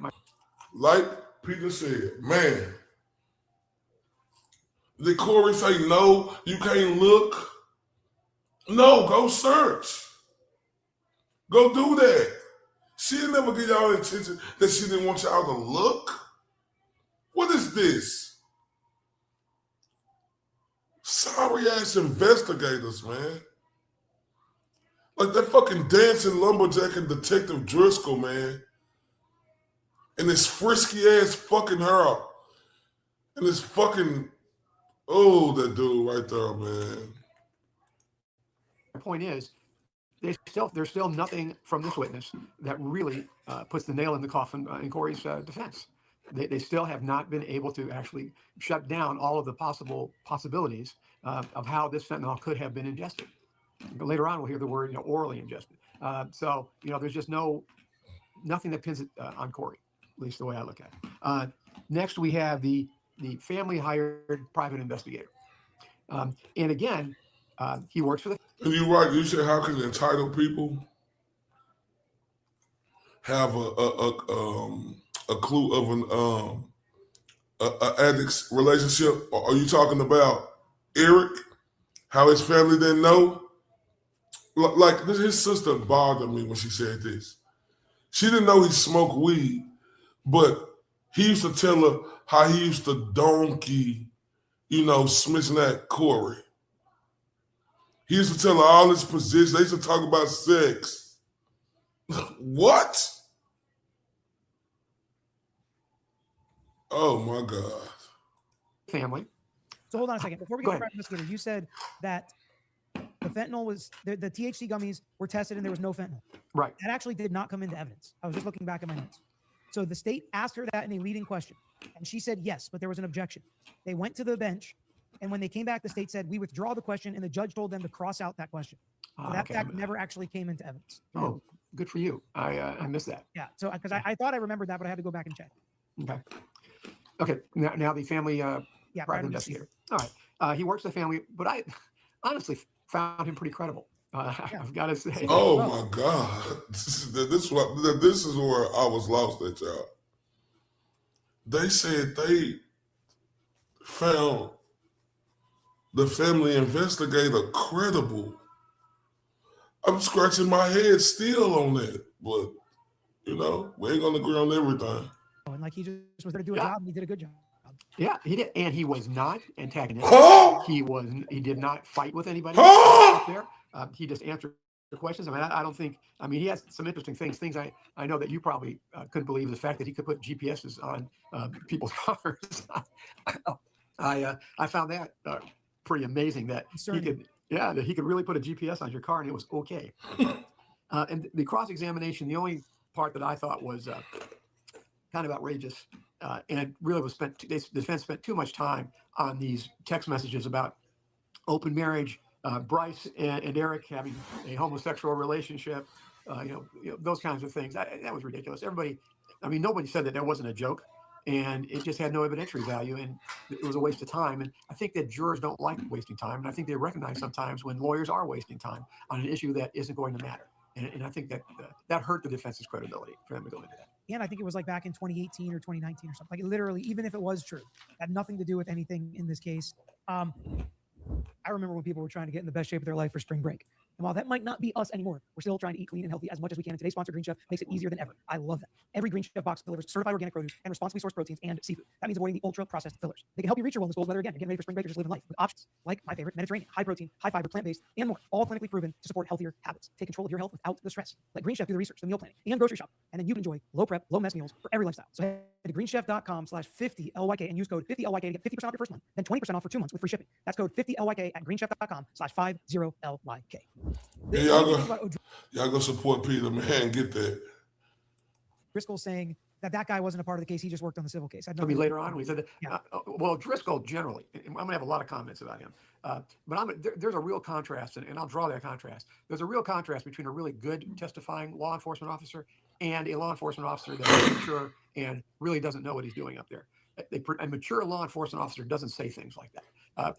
like Peter said, man, did Kouri say, no, you can't look? No, go search. Go do that. She didn't never give y'all attention that she didn't want y'all to look. What is this? Sorry ass investigators, man. Like that fucking dancing lumberjack and Detective Driscoll, man. And this frisky ass fucking her. And this fucking, oh, that dude right there, man. My point is, there's still nothing from this witness that really puts the nail in the coffin in Kouri's defense. They still have not been able to actually shut down all of the possibilities of how this fentanyl could have been ingested. But later on, we'll hear the word, orally ingested. So, there's just nothing that pins it on Kouri, at least the way I look at it. Next, we have the family hired private investigator. And again, he works for the... And you're right. You said, how can entitled people have a clue of an addict's relationship? Are you talking about Eric? How his family didn't know? Like his sister bothered me when she said this. She didn't know he smoked weed, but he used to tell her how he used to donkey, smishing at Kouri. He used to tell her all his positions. They used to talk about sex. What? Oh, my God. Family. So hold on a second. Before we go to private investigator, you said that the fentanyl was, the THC gummies were tested and there was no fentanyl. Right. That actually did not come into evidence. I was just looking back at my notes. So the state asked her that in a leading question. And she said yes, but there was an objection. They went to the bench. And when they came back, the state said, we withdraw the question, and the judge told them to cross out that question. So that fact never actually came into evidence. Oh, good for you. I missed that. Yeah, so because I thought I remembered that, but I had to go back and check. Okay. Now the family private investigator. All right. He works the family, but I honestly found him pretty credible. I've got to say. Oh, my God. This is where I was lost at, y'all. They said they found the family investigator credible. I'm scratching my head still on that, but we ain't gonna agree on everything. And like he just was there to do a job, and he did a good job. Yeah, he did, and he was not antagonistic. He did not fight with anybody up there. He just answered the questions. I don't think. He has some interesting things. Things I know that you probably couldn't believe, the fact that he could put GPSs on people's cars. I found that pretty amazing that he could really put a GPS on your car and it was okay. And the cross-examination, the only part that I thought was kind of outrageous, and it really was the defense spent too much time on these text messages about open marriage, Bryce and Eric having a homosexual relationship, those kinds of things. That was ridiculous. Nobody said that there wasn't a joke. And it just had no evidentiary value, and it was a waste of time. And I think that jurors don't like wasting time, and I think they recognize sometimes when lawyers are wasting time on an issue that isn't going to matter. And I think that hurt the defense's credibility for them to go into that. And I think it was like back in 2018 or 2019 or something. Like literally, even if it was true, had nothing to do with anything in this case. I remember when people were trying to get in the best shape of their life for spring break. And while that might not be us anymore, we're still trying to eat clean and healthy as much as we can. And today's sponsor, Green Chef, makes it easier than ever. I love that. Every Green Chef box delivers certified organic produce and responsibly sourced proteins and seafood. That means avoiding the ultra-processed fillers. They can help you reach your wellness goals, whether again, you're getting ready for spring break or just living life, with options like my favorite, Mediterranean, high protein, high fiber, plant-based, and more, all clinically proven to support healthier habits. Take control of your health without the stress. Let Green Chef do the research, the meal planning, and grocery shop, and then you can enjoy low prep, low mess meals for every lifestyle. So head to greenchef.com/50LYK and use code 50LYK to get 50% off your first month, then 20% off for 2 months with free shipping. That's code 50LYK at greenchef.com/50LYK. Y'all go support Peter, man. Get that. Driscoll saying that guy wasn't a part of the case. He just worked on the civil case. Maybe later on, we said that. Yeah. Well, Driscoll generally, I'm going to have a lot of comments about him. But there's a real contrast, and I'll draw that contrast. There's a real contrast between a really good testifying law enforcement officer and a law enforcement officer that's mature and really doesn't know what he's doing up there. A mature law enforcement officer doesn't say things like that.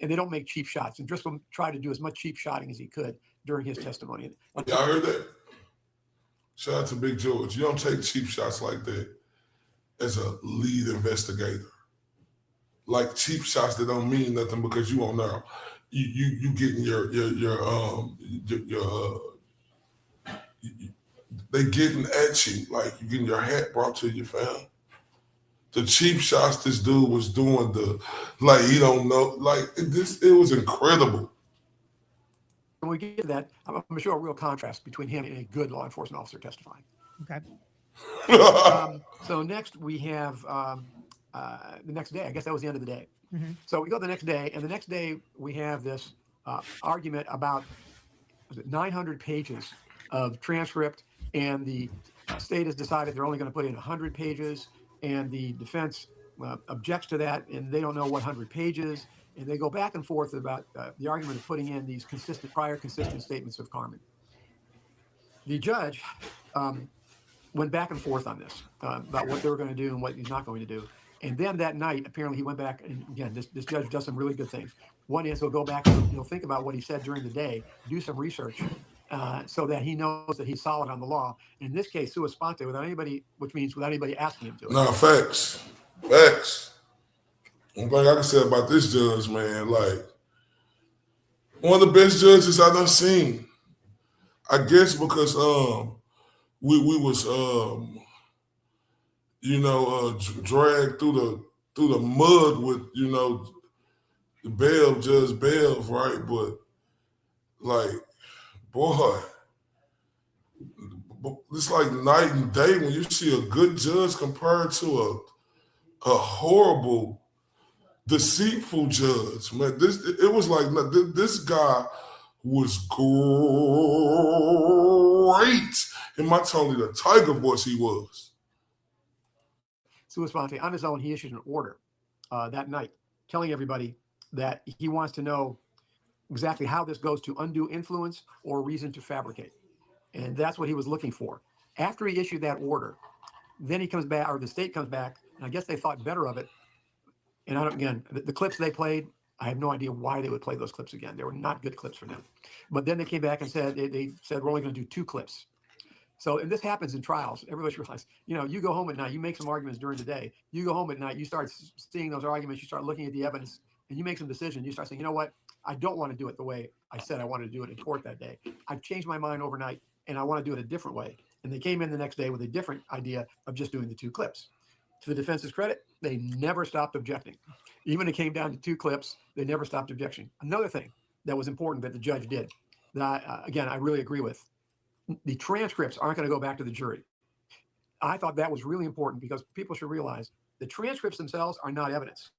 And they don't make cheap shots. And Driscoll tried to do as much cheap shotting as he could during his testimony. Y'all heard that? Shout out to Big George. You don't take cheap shots like that as a lead investigator. Like cheap shots that don't mean nothing because you won't know. You getting they getting at you, like you getting your hat brought to you, fam. The cheap shots this dude was doing, he don't know, it was incredible. When we get to that, I'm going to show a real contrast between him and a good law enforcement officer testifying. Okay. So next we have the next day. I guess that was the end of the day. Mm-hmm. So we go the next day, and the next day we have this argument about 900 pages of transcript, and the state has decided they're only going to put in 100 pages, and the defense objects to that, and they don't know what 100 pages, and they go back and forth about the argument of putting in these prior consistent statements of Carmen. The judge went back and forth on this about what they were going to do and what he's not going to do. And then that night, apparently he went back, and again, this judge does some really good things. One is he'll go back and he'll think about what he said during the day, do some research, so that he knows that he's solid on the law. In this case, sua sponte, without anybody, which means without anybody asking him to. No, facts. Facts. One thing I can say about this judge, man, one of the best judges I done seen. I guess because we was dragged through the mud with Judge Bev, right? But boy, it's like night and day when you see a good judge compared to a horrible, deceitful judge. Man, it was like this guy was great. In my Tony the Tiger voice, he was. Sua sponte, on his own, he issued an order that night telling everybody that he wants to know exactly how this goes to undue influence or reason to fabricate. And that's what he was looking for. After he issued that order, then he comes back, or the state comes back, and I guess they thought better of it. And the clips they played, I have no idea why they would play those clips again. They were not good clips for them. But then they came back and said, they said, we're only going to do 2 clips. So, and this happens in trials. Everybody should realize, you go home at night, you make some arguments during the day. You go home at night, you start seeing those arguments, you start looking at the evidence, and you make some decisions. You start saying, you know what? I don't want to do it the way I said I wanted to do it in court that day. I've changed my mind overnight, and I want to do it a different way. And they came in the next day with a different idea of just doing the 2 clips. To the defense's credit, they never stopped objecting. Even it came down to 2 clips, they never stopped objecting. Another thing that was important that the judge did, that again, I really agree with, the transcripts aren't going to go back to the jury. I thought that was really important because people should realize the transcripts themselves are not evidence.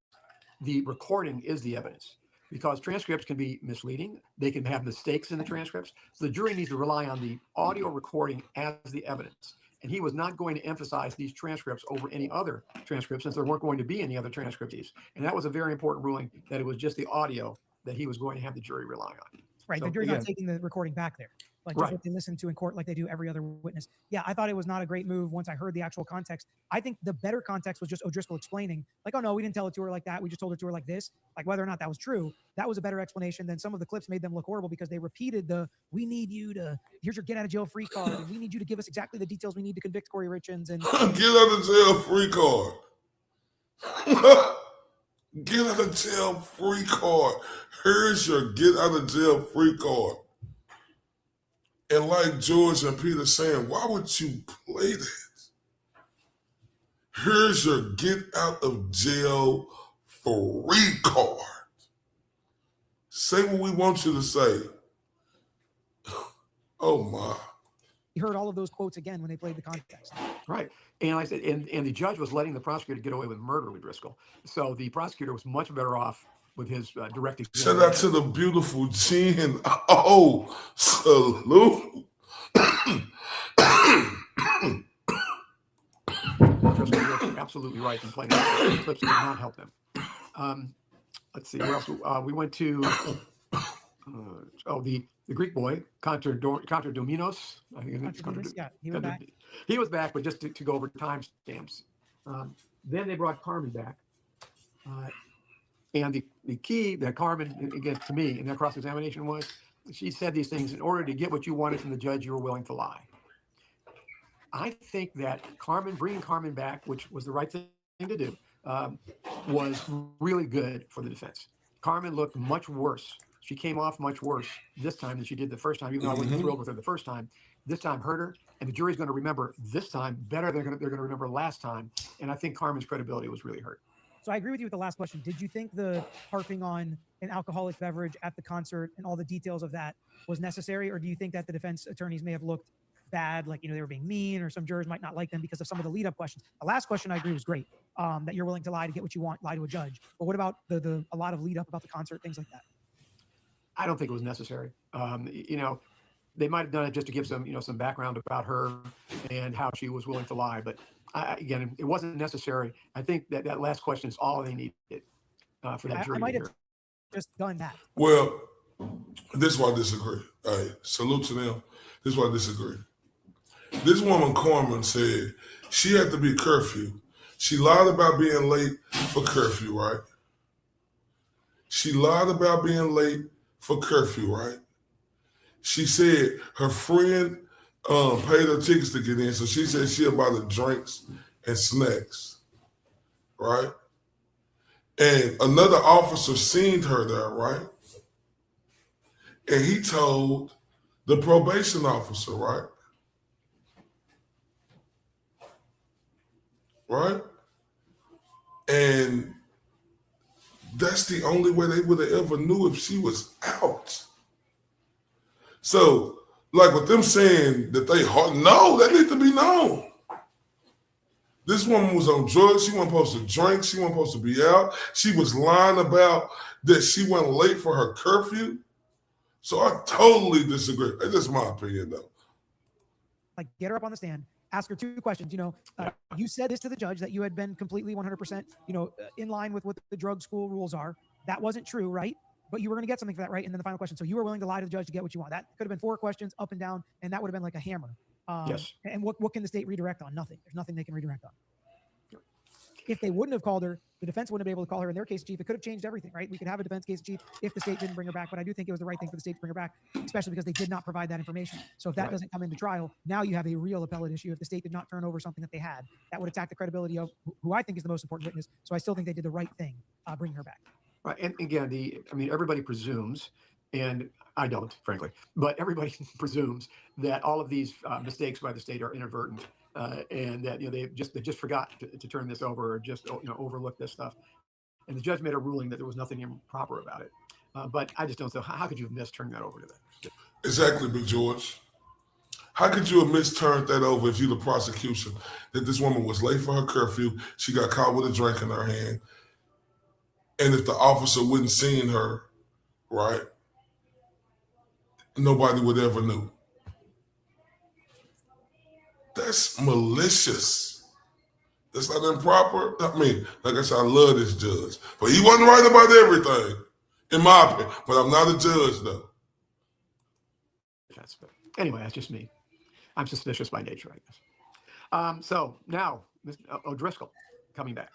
The recording is the evidence, because transcripts can be misleading. They can have mistakes in the transcripts. So the jury needs to rely on the audio recording as the evidence. And he was not going to emphasize these transcripts over any other transcripts, since there weren't going to be any other transcriptees. And that was a very important ruling, that it was just the audio that he was going to have the jury rely on. Right. So, the jury's not taking the recording back there. Just what they listen to in court like they do every other witness. Yeah, I thought it was not a great move once I heard the actual context. I think the better context was just O'Driscoll explaining, oh no, we didn't tell it to her like that. We just told it to her like this. Whether or not that was true, that was a better explanation than some of the clips made them look horrible, because they repeated we need you to, here's your get out of jail free card. And we need you to give us exactly the details we need to convict Kouri Richins. And get out of jail free card. Get out of jail free card. Here's your get out of jail free card. And like George and Peter saying, why would you play that? Here's your get out of jail free card. Say what we want you to say. Oh my. You heard all of those quotes again when they played the context. Right. And I said, and the judge was letting the prosecutor get away with murder with Driscoll. So the prosecutor was much better off with his direct examination. Shout out to the beautiful Jen. Oh, salute. Driscoll, you're absolutely right in playing that. Clips did not help them. Let's see, where else? We went to, the Greek boy, Contra Dominos. I think yeah, he was back. He was back, but just to go over timestamps. Then they brought Carmen back. And the key that Carmen, again, to me, in that cross-examination was, she said these things, in order to get what you wanted from the judge, you were willing to lie. I think that bringing Carmen back, which was the right thing to do, was really good for the defense. Carmen looked much worse. She came off much worse this time than she did the first time, even though I wasn't thrilled with her the first time. This time hurt her, and the jury's going to remember this time better than they're going to remember last time. And I think Carmen's credibility was really hurt. So I agree with you with the last question. Did you think the harping on an alcoholic beverage at the concert and all the details of that was necessary? Or do you think that the defense attorneys may have looked bad, like, they were being mean, or some jurors might not like them because of some of the lead-up questions? The last question I agree was great, that you're willing to lie to get what you want, lie to a judge. But what about a lot of lead-up about the concert, things like that? I don't think it was necessary. They might have done it just to give some background about her and how she was willing to lie. But again, it wasn't necessary. I think that last question is all they needed for that jury. I might have just done that. Well, this is why I disagree. Hey, salute to them. This is why I disagree. This woman, Carmen, said she had to be curfew. She lied about being late for curfew, right? She lied about being late for curfew, right? She said her friend paid her tickets to get in, so she said she'll buy the drinks and snacks, right? And another officer seen her there, right? And he told the probation officer, right? Right? And that's the only way they would have ever knew if she was out. So, like with them saying that no, that needs to be known. This woman was on drugs. She wasn't supposed to drink. She wasn't supposed to be out. She was lying about that she went late for her curfew. So I totally disagree. That's just my opinion, though. Like, get her up on the stand, ask her two questions. You said this to the judge, that you had been completely 100%, in line with what the drug school rules are. That wasn't true, right? But you were going to get something for that, right? And then the final question. So you were willing to lie to the judge to get what you want. That could have been 4 questions up and down, and that would have been like a hammer. Yes. And what can the state redirect on? Nothing. There's nothing they can redirect on. If they wouldn't have called her, the defense wouldn't have been able to call her in their case chief. It could have changed everything, right? We could have a defense case chief if the state didn't bring her back, but I do think it was the right thing for the state to bring her back, especially because they did not provide that information. So if that doesn't come into trial, now you have a real appellate issue. If the state did not turn over something that they had, that would attack the credibility of who I think is the most important witness. So I still think they did the right thing, bringing her back. Right. And again, everybody presumes, and I don't, frankly, but everybody presumes that all of these mistakes by the state are inadvertent, and that they just forgot to turn this over, or just overlook this stuff. And the judge made a ruling that there was nothing improper about it. But I just don't know how could you have missed turning that over to them? Exactly, Big George. How could you have misturned that over if you're the prosecution, that this woman was late for her curfew, she got caught with a drink in her hand, and if the officer wouldn't seen her, right, nobody would ever knew. That's malicious. That's not improper. I mean, like I said, I love this judge, but he wasn't right about everything, in my opinion. But I'm not a judge, though. But anyway, that's just me. I'm suspicious by nature, I guess. So now, O'Driscoll coming back.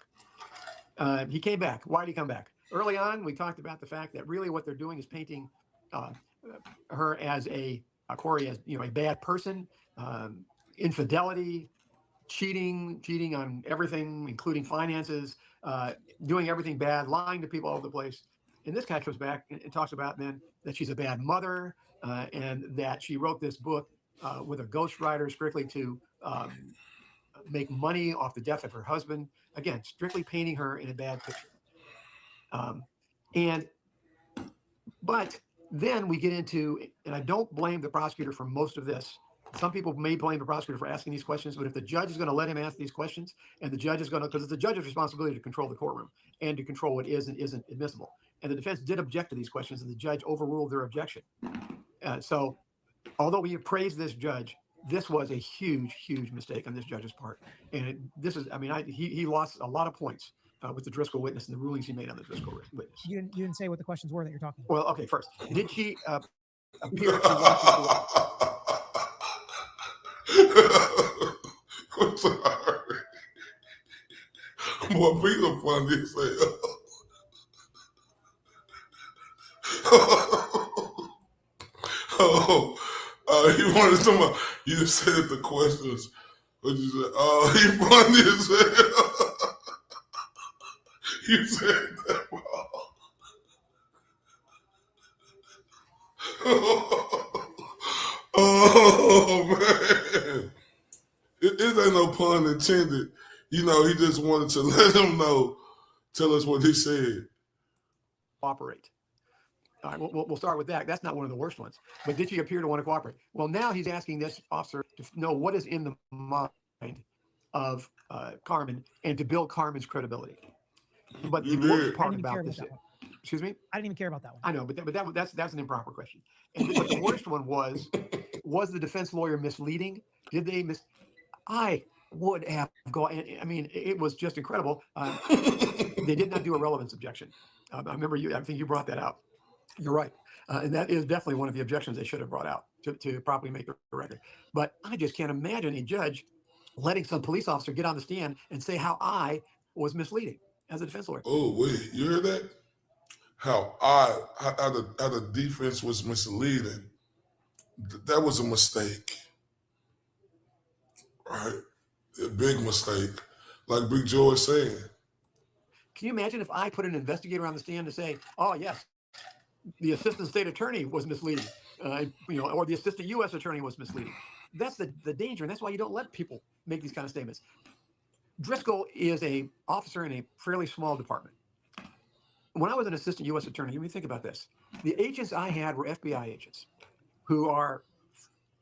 He came back. Why did he come back? Early on, we talked about the fact that really what they're doing is painting her as Kouri as a bad person, infidelity, cheating on everything, including finances, doing everything bad, lying to people all over the place. And this guy comes back and talks about then that she's a bad mother and that she wrote this book with a ghostwriter strictly to make money off the death of her husband. Again, strictly painting her in a bad picture. But then we get into, and I don't blame the prosecutor for most of this. Some people may blame the prosecutor for asking these questions, but if the judge is going to let him ask these questions, and the judge is going to, because it's the judge's responsibility to control the courtroom and to control what is and isn't admissible. And the defense did object to these questions, and the judge overruled their objection. So although we have praised this judge, this was a huge, huge mistake on this judge's part. And he lost a lot of points with the Driscoll witness and the rulings he made on the Driscoll witness. You didn't say what the questions were that you're talking about. Well, okay, first, did she appear to want to I'm sorry. Boy, Peter funny as hell. He wanted to you just said the questions. What you said? Oh, he funny as hell. You said that wrong. Oh man. It ain't no pun intended. You know, he just wanted to let him know, tell us what he said. Cooperate. All right, we'll start with that. That's not one of the worst ones. But did she appear to want to cooperate? Well, now he's asking this officer to know what is in the mind of Carmen and to build Carmen's credibility. But the worst part about this, excuse me? I didn't even care about that one. I know, but that's an improper question. And but the worst one was the defense lawyer misleading? Did they I would have gone. I mean, it was just incredible. They did not do a relevance objection. I remember I think you brought that out. You're right. And that is definitely one of the objections they should have brought out to properly make the record. But I just can't imagine a judge letting some police officer get on the stand and say how I was misleading as a defense lawyer. Oh, wait, you heard that? How the defense was misleading. That was a mistake. Right? A big mistake. Like Big Joe is saying. Can you imagine if I put an investigator on the stand to say, oh, yes, the assistant state attorney was misleading, or the assistant U.S. attorney was misleading? That's the danger, and that's why you don't let people make these kind of statements. Driscoll is an officer in a fairly small department. When I was an assistant U.S. attorney, let me think about this. The agents I had were FBI agents who are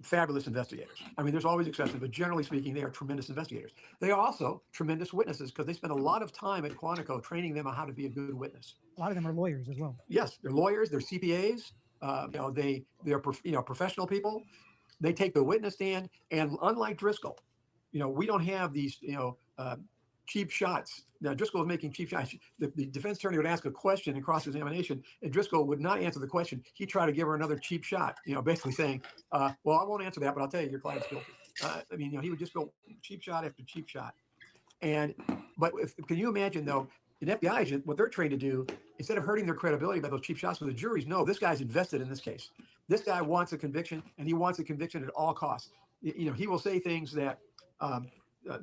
fabulous investigators. I mean, there's always exceptions, but generally speaking, they are tremendous investigators. They are also tremendous witnesses because they spend a lot of time at Quantico training them on how to be a good witness. A lot of them are lawyers as well. Yes, they're lawyers, they're CPAs, they're professional people. They take the witness stand, and unlike Driscoll, we don't have these, cheap shots. Now, Driscoll was making cheap shots. The defense attorney would ask a question in cross-examination, and Driscoll would not answer the question. He'd try to give her another cheap shot, basically saying, well, I won't answer that, but I'll tell you, your client's guilty. He would just go cheap shot after cheap shot. But can you imagine, though, an FBI agent, what they're trained to do, instead of hurting their credibility by those cheap shots with the juries, no, this guy's invested in this case. This guy wants a conviction, and he wants a conviction at all costs. He will say things that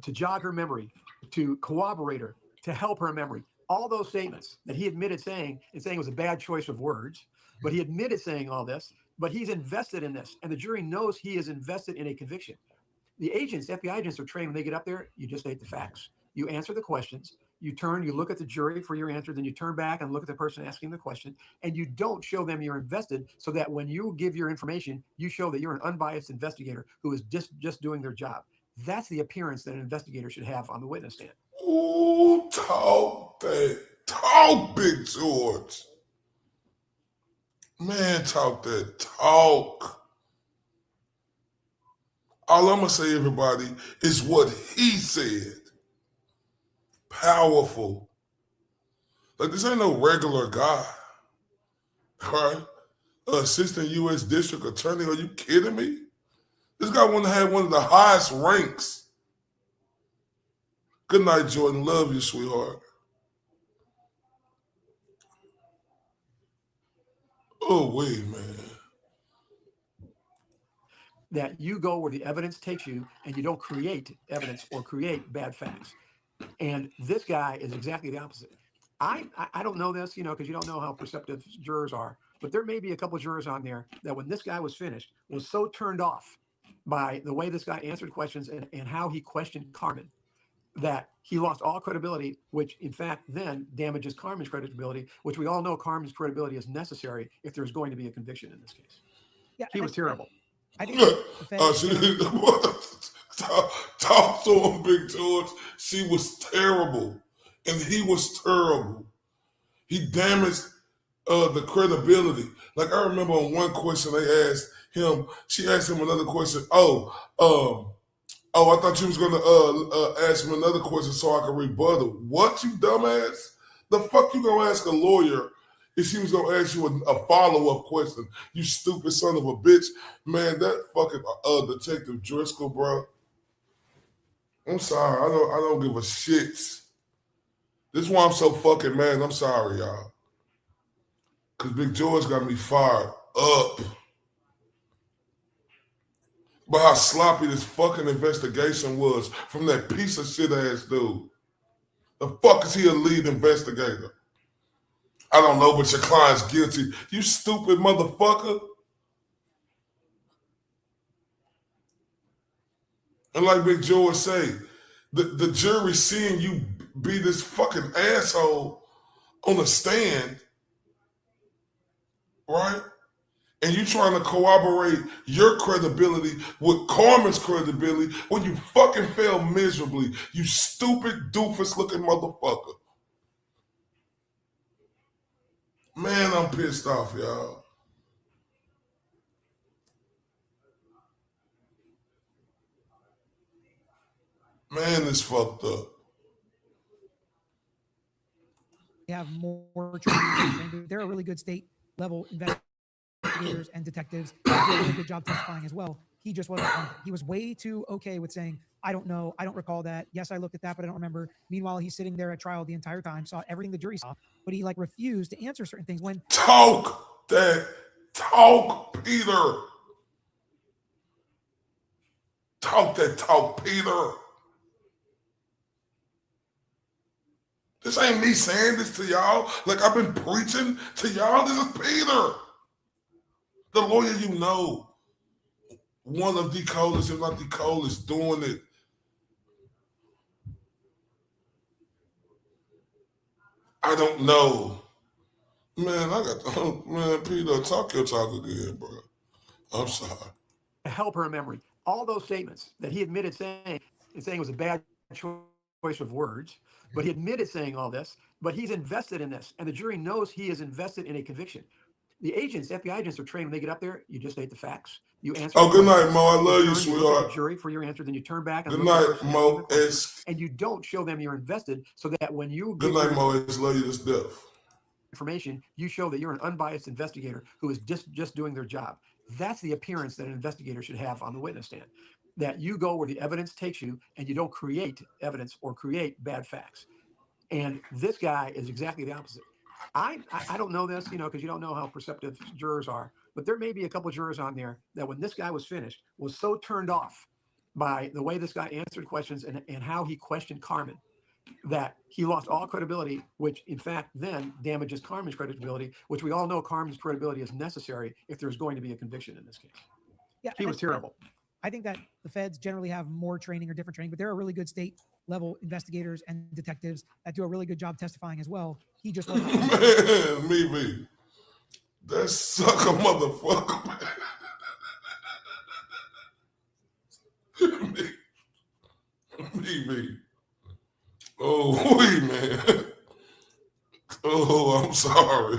to jog her memory, to corroborate her, to help her memory. All those statements that he admitted saying it was a bad choice of words, but he admitted saying all this, but he's invested in this, and the jury knows he is invested in a conviction. The agents, FBI agents, are trained when they get up there, you just state the facts. You answer the questions, you look at the jury for your answer, then you turn back and look at the person asking the question, and you don't show them you're invested, so that when you give your information, you show that you're an unbiased investigator who is just doing their job. That's the appearance that an investigator should have on the witness stand. Ooh, talk, Big George. Man, talk that talk. All I'm going to say, everybody, is what he said. Powerful. Like, this ain't no regular guy. All right? Assistant U.S. District Attorney, are you kidding me? This guy wanted to have one of the highest ranks. Good night, Jordan. Love you, sweetheart. Oh, wait, man. That you go where the evidence takes you, and you don't create evidence or create bad facts. And this guy is exactly the opposite. I don't know this, because you don't know how perceptive jurors are, but there may be a couple of jurors on there that when this guy was finished was so turned off by the way this guy answered questions and how he questioned Carmen that he lost all credibility, which in fact then damages Carmen's credibility, which we all know Carmen's credibility is necessary if there's going to be a conviction in this case. Yeah, he was terrible. I think the Fed, talk to him, Big George. She was terrible, and he was terrible. He damaged the credibility. Like I remember on one question they asked him, she asked him another question. I thought you was gonna ask me another question so I could rebuttal. What, you dumbass? The fuck you gonna ask a lawyer if she was gonna ask you a follow-up question? You stupid son of a bitch. Man, that fucking Detective Driscoll, bro. I'm sorry. I don't give a shit. This is why I'm so fucking mad. I'm sorry, y'all. Cause Big George got me fired up. But how sloppy this fucking investigation was from that piece of shit ass dude. The fuck is he a lead investigator? I don't know, but your client's guilty. You stupid motherfucker. And like Big George say, the jury seeing you be this fucking asshole on the stand, right? And you trying to corroborate your credibility with Carmen's credibility when you fucking fail miserably, you stupid doofus looking motherfucker. Man, I'm pissed off, y'all. Man, it's fucked up. they have more training. They're a really good state level investigators and detectives. They do a really good job testifying as well. He just wasn't. He was way too okay with saying, I don't know. I don't recall that. Yes, I looked at that, but I don't remember. Meanwhile, he's sitting there at trial the entire time, saw everything the jury saw, but he refused to answer certain things when talk, Peter. Talk, Peter. This ain't me saying this to y'all. Like I've been preaching to y'all. This is Peter. The lawyer you know. One of the coldest, if not the coldest, doing it. I don't know. Man, man, Peter, talk your talk again, bro. I'm sorry. To help her memory. All those statements that he admitted saying it was a bad choice of words, but he admitted saying all this, but he's invested in this, and the jury knows he is invested in a conviction. The agents, FBI agents are trained when they get up there, you just state the facts. You answer. Oh, good night, Mo. I love you, sweetheart. Jury for your answer, then you turn back. And good night, Mo. And you don't show them you're invested, so that when you good night, Mo. Love you to death. Information, you show that you're an unbiased investigator who is just doing their job. That's the appearance that an investigator should have on the witness stand. That you go where the evidence takes you, and you don't create evidence or create bad facts. And this guy is exactly the opposite. I don't know this, because you don't know how perceptive jurors are, but there may be a couple of jurors on there that when this guy was finished was so turned off by the way this guy answered questions and how he questioned Carmen that he lost all credibility, which in fact then damages Carmen's credibility, which we all know Carmen's credibility is necessary if there's going to be a conviction in this case. Yeah, he was terrible. I think that the feds generally have more training or different training, but they're a really good state level investigators and detectives that do a really good job testifying as well. He just wasn't. Man, me. That sucker motherfucker, man. me. Oh, wait, man. Oh, I'm sorry.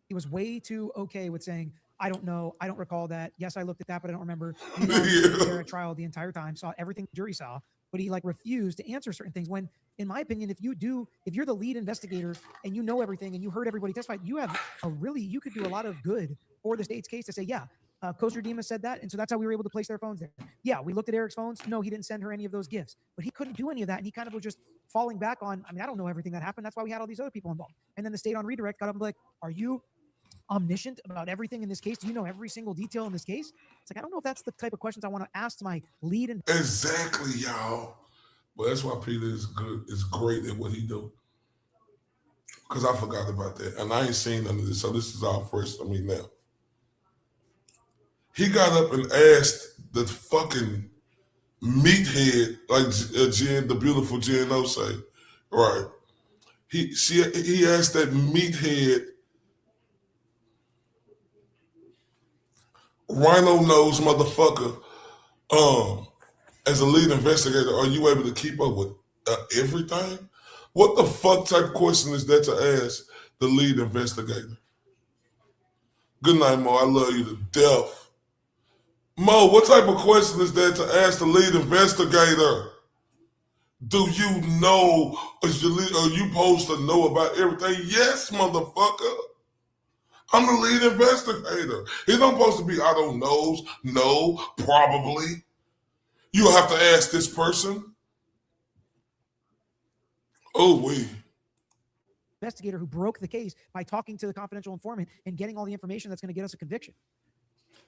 He was way too okay with saying, I don't know. I don't recall that. Yes, I looked at that, but I don't remember. He was there at trial the entire time, saw everything the jury saw, but he refused to answer certain things when, in my opinion, if you're the lead investigator and you know everything and you heard everybody testify, you could do a lot of good for the state's case to say, yeah, Kouri Richins said that, and so that's how we were able to place their phones there. Yeah, we looked at Eric's phones. No, he didn't send her any of those gifts, but he couldn't do any of that, and he kind of was just falling back on, I don't know everything that happened. That's why we had all these other people involved. And then the state on redirect got up and like, are you omniscient about everything in this case? Do you know every single detail in this case? It's I don't know if that's the type of questions I want to ask to my lead. Exactly, y'all. But that's why Peter is good, is great at what he do. Because I forgot about that. And I ain't seen none of this. So this is our first, now. He got up and asked the fucking meathead, like Jen, the beautiful Jen O say, right? He asked that meathead, rhino nose motherfucker, as a lead investigator, are you able to keep up with everything? What the fuck type question is that to ask the lead investigator? Good night, Mo. I love you to death. Mo, what type of question is that to ask the lead investigator? Do you know, are you supposed to know about everything? Yes, motherfucker. I'm the lead investigator. It don't supposed to be, I don't know, no, probably. You have to ask this person. Oh, we. Investigator who broke the case by talking to the confidential informant and getting all the information that's going to get us a conviction.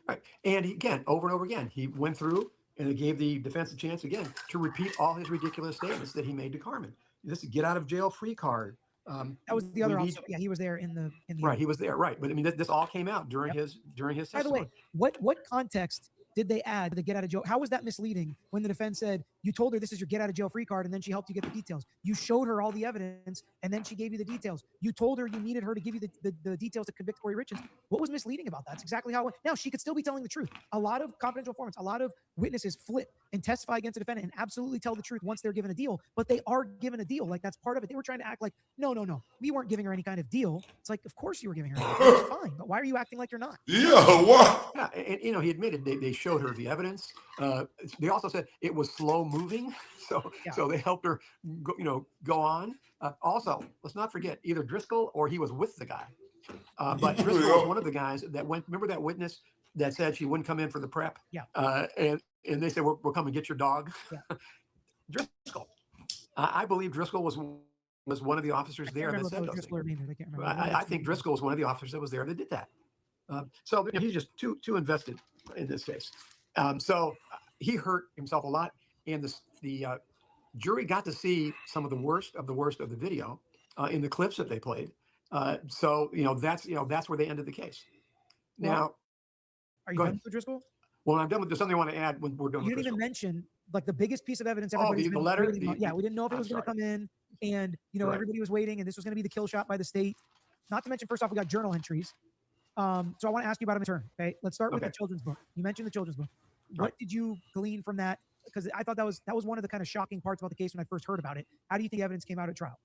Right. And again, over and over again, he went through and it gave the defense a chance again to repeat all his ridiculous statements that he made to Carmen. This get out of jail free card. That was the other officer. Yeah, he was there in the right. He was there. Right. But this all came out during his testimony. By the way, what context did they add to the get out of jail? How was that misleading when the defense said you told her this is your get out of jail free card and then she helped you get the details? You showed her all the evidence and then she gave you the details. You told her you needed her to give you the details to convict Kouri Richins. What was misleading about that? That's exactly how it went. Now, she could still be telling the truth. A lot of confidential informants, a lot of witnesses flip and testify against a defendant and absolutely tell the truth once they're given a deal, but they are given a deal. Like, that's part of it. They were trying to act like, no, we weren't giving her any kind of deal. It's like, of course you were giving her a deal. It's fine, but why are you acting like you're not? Yeah, what? Yeah, and he admitted they showed her the evidence. They also said it was slow moving, so they helped her go on. Also, let's not forget either Driscoll or he was with the guy. But Driscoll was one of the guys that went. Remember that witness that said she wouldn't come in for the prep? Yeah. And they said we'll come and get your dog. Yeah. Driscoll. I believe Driscoll was one of the officers there that said those things. I think Driscoll was one of the officers that was there that did that. So he's just too invested in this case. So he hurt himself a lot, and the jury got to see some of the worst of the video in the clips that they played. So that's where they ended the case. Now, are you done with Driscoll? Well, I'm done with. There's something I want to add when we're done. You didn't even mention like the biggest piece of evidence. The letter. We didn't know if it was going to come in, and everybody was waiting, and this was going to be the kill shot by the state. Not to mention, first off, we got journal entries. So I want to ask you about them in turn. Okay, let's start with the children's book. You mentioned the children's book. What did you glean from that? Because I thought that was one of the kind of shocking parts about the case when I first heard about it. How do you think evidence came out at trial?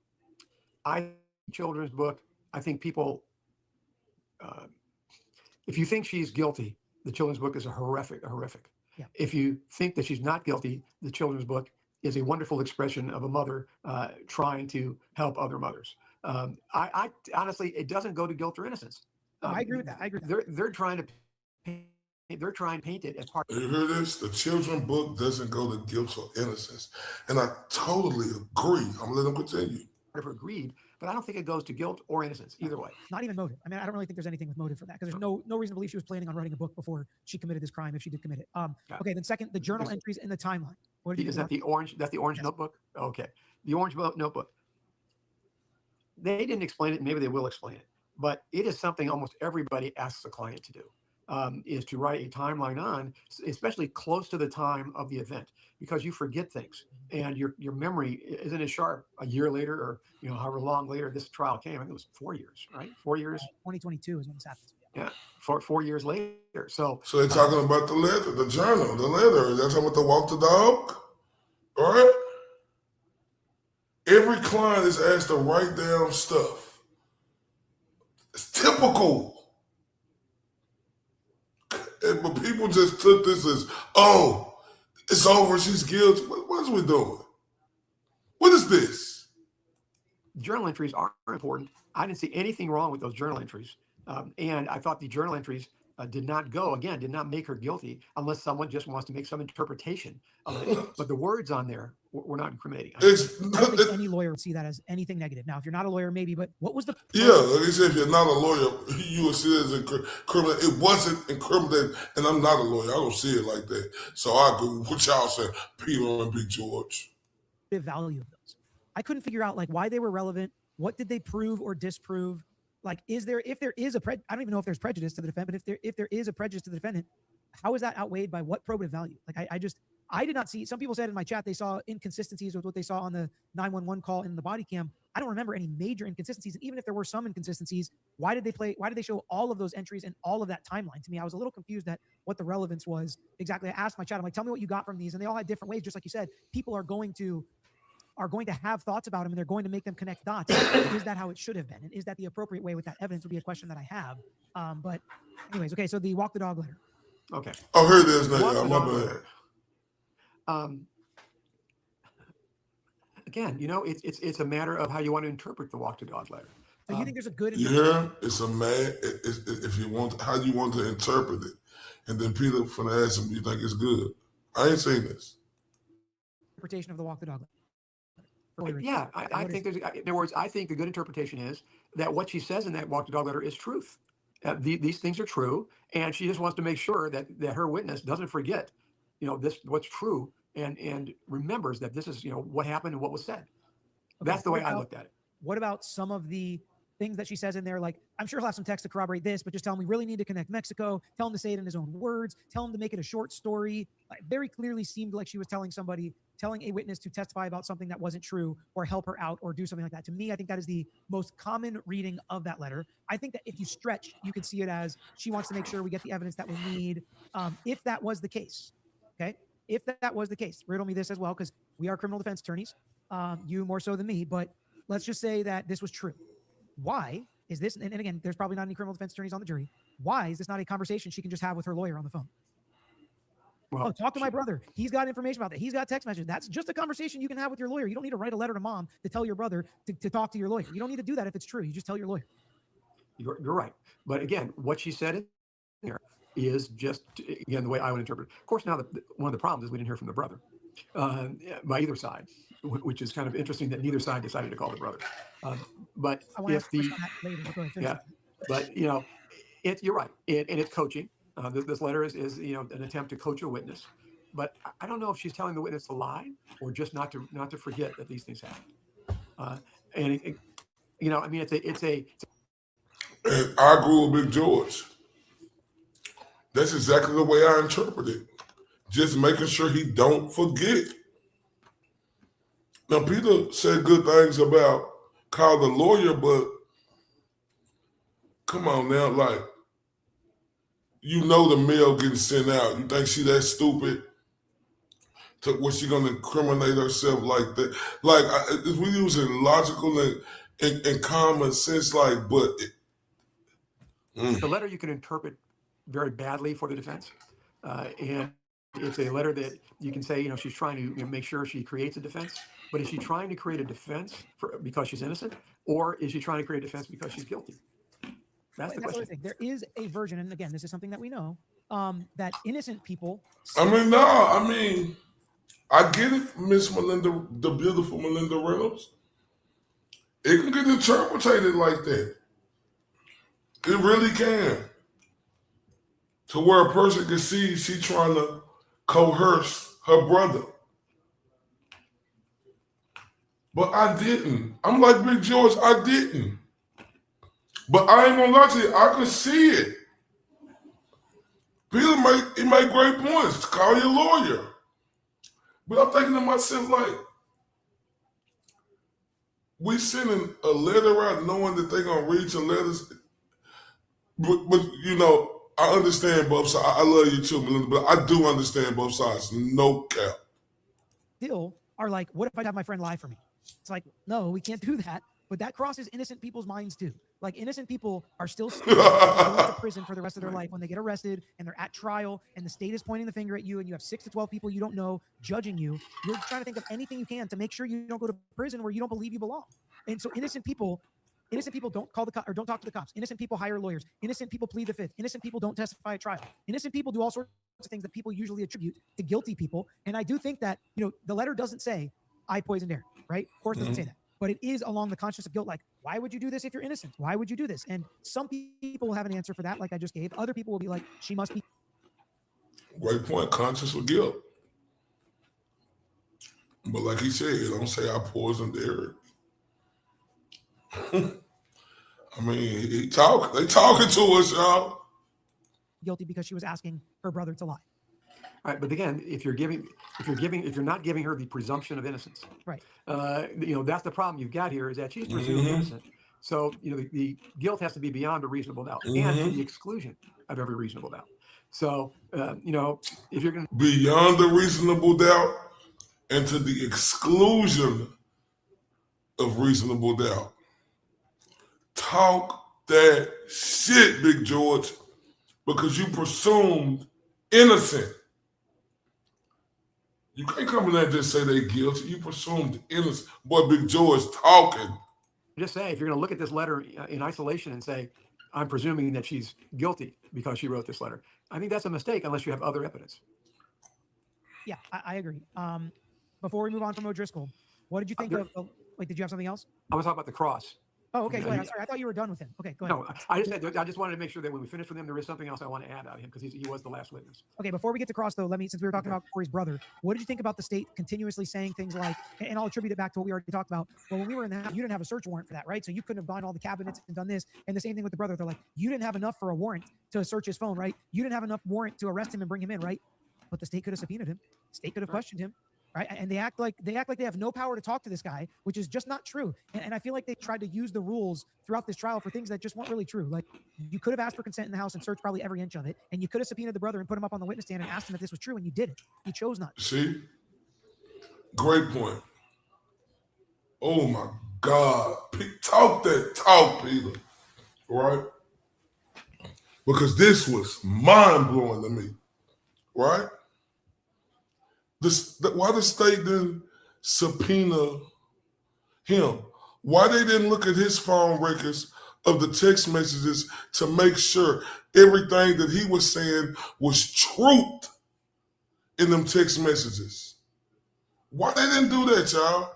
Children's book. I think people, if you think she's guilty, the children's book is horrific. Yeah. If you think that she's not guilty, the children's book is a wonderful expression of a mother trying to help other mothers. I honestly, it doesn't go to guilt or innocence. I agree with that. They're trying to paint it as part. You hear this? The children's book doesn't go to guilt or innocence, and I totally agree. I'm gonna let them continue. Agreed, but I don't think it goes to guilt or innocence either way. Not even motive. I mean, I don't really think there's anything with motive for that because there's no reason to believe she was planning on writing a book before she committed this crime if she did commit it. Okay, then second, the journal entries in the timeline. What did you Is that the orange? That's the orange notebook. Okay, the orange notebook. They didn't explain it. Maybe they will explain it, but it is something almost everybody asks a client to do. Is to write a timeline on, especially close to the time of the event, because you forget things and your memory isn't as sharp a year later or however long later this trial came. I think it was 4 years, right? 4 years. 2022 is when this happens. Yeah, 4 years later. So they're talking about the letter, the journal, the letter. They're talking about the walk the dog, all right? Every client is asked to write down stuff. It's typical. But people just took this as, oh, it's over, she's guilty. What is we doing? What is this? Journal entries are important. I didn't see anything wrong with those journal entries. And I thought the journal entries did not make her guilty unless someone just wants to make some interpretation of it. But the words on there were not incriminating. I don't think any lawyer would see that as anything negative. Now, if you're not a lawyer, maybe, but what was the... Yeah, like I said, if you're not a lawyer, you would see it as incriminating. It wasn't incriminating, and I'm not a lawyer. I don't see it like that. So I agree with what y'all said, Peter and Big George. value of those. I couldn't figure out like why they were relevant. What did they prove or disprove? Like, if there is I don't even know if there's prejudice to the defendant, but if there is a prejudice to the defendant, how is that outweighed by what probative value? Like, I did not see. Some people said in my chat they saw inconsistencies with what they saw on the 911 call in the body cam. I don't remember any major inconsistencies. And even if there were some inconsistencies, why did they show all of those entries and all of that timeline? To me, I was a little confused at what the relevance was exactly. I asked my chat, I'm like, tell me what you got from these. And they all had different ways. Just like you said, people are going to have thoughts about them and they're going to make them connect dots. Is that how it should have been? And is that the appropriate way with that evidence would be a question that I have. But anyways, okay. So the walk the dog letter. Okay. Oh, here it is now. My bad. Again, it's a matter of how you want to interpret the walk the dog letter. So you think there's a good It's a man. If you want, how you want to interpret it, and then Peter finna ask him, you think it's good? I ain't seen this interpretation of the walk the dog letter. Yeah, I think in other words, I think the good interpretation is that what she says in that walk the dog letter is truth. These things are true, and she just wants to make sure that her witness doesn't forget, what's true, and remembers that this is, what happened and what was said. That's the way I looked at it. What about some of the things that she says in there? Like, I'm sure he'll have some text to corroborate this, but just tell him we really need to connect Mexico. Tell him to say it in his own words. Tell him to make it a short story. Very clearly seemed like she was telling a witness to testify about something that wasn't true or help her out or do something like that. To me, I think that is the most common reading of that letter. I think that if you stretch, you could see it as she wants to make sure we get the evidence that we need. If that was the case, okay? If that was the case, riddle me this as well, because we are criminal defense attorneys, you more so than me, but let's just say that this was true. Why is this, and again, there's probably not any criminal defense attorneys on the jury. Why is this not a conversation she can just have with her lawyer on the phone? Well, talk to my brother. He's got information about that. He's got text messages. That's just a conversation you can have with your lawyer. You don't need to write a letter to mom to tell your brother to talk to your lawyer. You don't need to do that if it's true. You just tell your lawyer. You're right. But again, what she said in there is just, again, the way I would interpret it. Of course, now one of the problems is we didn't hear from the brother by either side, which is kind of interesting that neither side decided to call the brother. But I want to ask a question on that later. But go ahead, yeah, but you're right, and it's coaching. This letter is an attempt to coach a witness, but I don't know if she's telling the witness to lie or just not to forget that these things happen. And it's a. And I agree with Big George. That's exactly the way I interpret it. Just making sure he don't forget. Now, Peter said good things about call the lawyer, but come on now, like, the mail getting sent out. You think she that stupid? Was she going to incriminate herself like that? Like, if we using logical and common sense, like, but the letter you can interpret very badly for the defense, and it's a letter that you can say, she's trying to make sure she creates a defense. But is she trying to create a defense because she's innocent, or is she trying to create a defense because she's guilty? That's the question. There is a version, and again, this is something that we know, that innocent people. I get it, Miss Melinda, the beautiful Melinda Reynolds. It can get interpreted like that. It really can. To where a person can see she trying to coerce her brother. But I didn't. I'm like Big George, I didn't. But I ain't gonna lie to you, I could see it. Peter made great points. Call your lawyer. But I'm thinking to myself, like, we sending a letter out knowing that they're gonna read your letters. But I understand both sides. I love you too, Melinda, but I do understand both sides. No cap. Still are like, what if I have my friend lie for me? It's like, no, we can't do that. But that crosses innocent people's minds too. Like, innocent people are still going to prison for the rest of their life when they get arrested and they're at trial and the state is pointing the finger at you and you have 6 to 12 people you don't know judging you. You're trying to think of anything you can to make sure you don't go to prison where you don't believe you belong. And so innocent people don't call the cops or don't talk to the cops. Innocent people hire lawyers. Innocent people plead the fifth. Innocent people don't testify at trial. Innocent people do all sorts of things that people usually attribute to guilty people. And I do think that, the letter doesn't say, I poisoned Eric, right? Of course it doesn't say that. But it is along the conscience of guilt. Like, why would you do this if you're innocent? Why would you do this? And some people will have an answer for that, like I just gave. Other people will be like, she must be. Great point. Conscience of guilt. But like he said, don't say I poisoned Eric. I mean, they talking to us, y'all. Guilty because she was asking her brother to lie. Right, but again, if you're not giving her the presumption of innocence, right? That's the problem you've got here is that she's presumed innocent. So the guilt has to be beyond a reasonable doubt and to the exclusion of every reasonable doubt. So if you're going to beyond a reasonable doubt and to the exclusion of reasonable doubt, talk that shit, Big George, because you presumed innocent. You can't come in there and just say they guilty. You presumed innocent. Boy, Big George talking. Just say, if you're going to look at this letter in isolation and say, I'm presuming that she's guilty because she wrote this letter, I think that's a mistake unless you have other evidence. Yeah, I agree. Before we move on from O'Driscoll, what did you think of, did you have something else? I was talking about the cross. Oh, okay. Go ahead. I'm sorry. I thought you were done with him. Okay, go ahead. No, I just wanted to make sure that when we finish with him, there is something else I want to add out of him because he was the last witness. Okay, before we get to Cross, though, since we were talking about Kouri's brother, what did you think about the state continuously saying things like, and I'll attribute it back to what we already talked about, well, when we were in the house, you didn't have a search warrant for that, right? So you couldn't have gone all the cabinets and done this. And the same thing with the brother. They're like, you didn't have enough for a warrant to search his phone, right? You didn't have enough warrant to arrest him and bring him in, right? But the state could have subpoenaed him. State could have questioned him. Right. And they act like they have no power to talk to this guy, which is just not true. And I feel like they tried to use the rules throughout this trial for things that just weren't really true. Like you could have asked for consent in the house and searched probably every inch of it. And you could have subpoenaed the brother and put him up on the witness stand and asked him if this was true. And you did it. You chose not to. See? Great point. Oh my God. Talk that talk, Peter. Right? Because this was mind-blowing to me. Right? Why the state didn't subpoena him? Why they didn't look at his phone records of the text messages to make sure everything that he was saying was truth in them text messages? Why they didn't do that, y'all?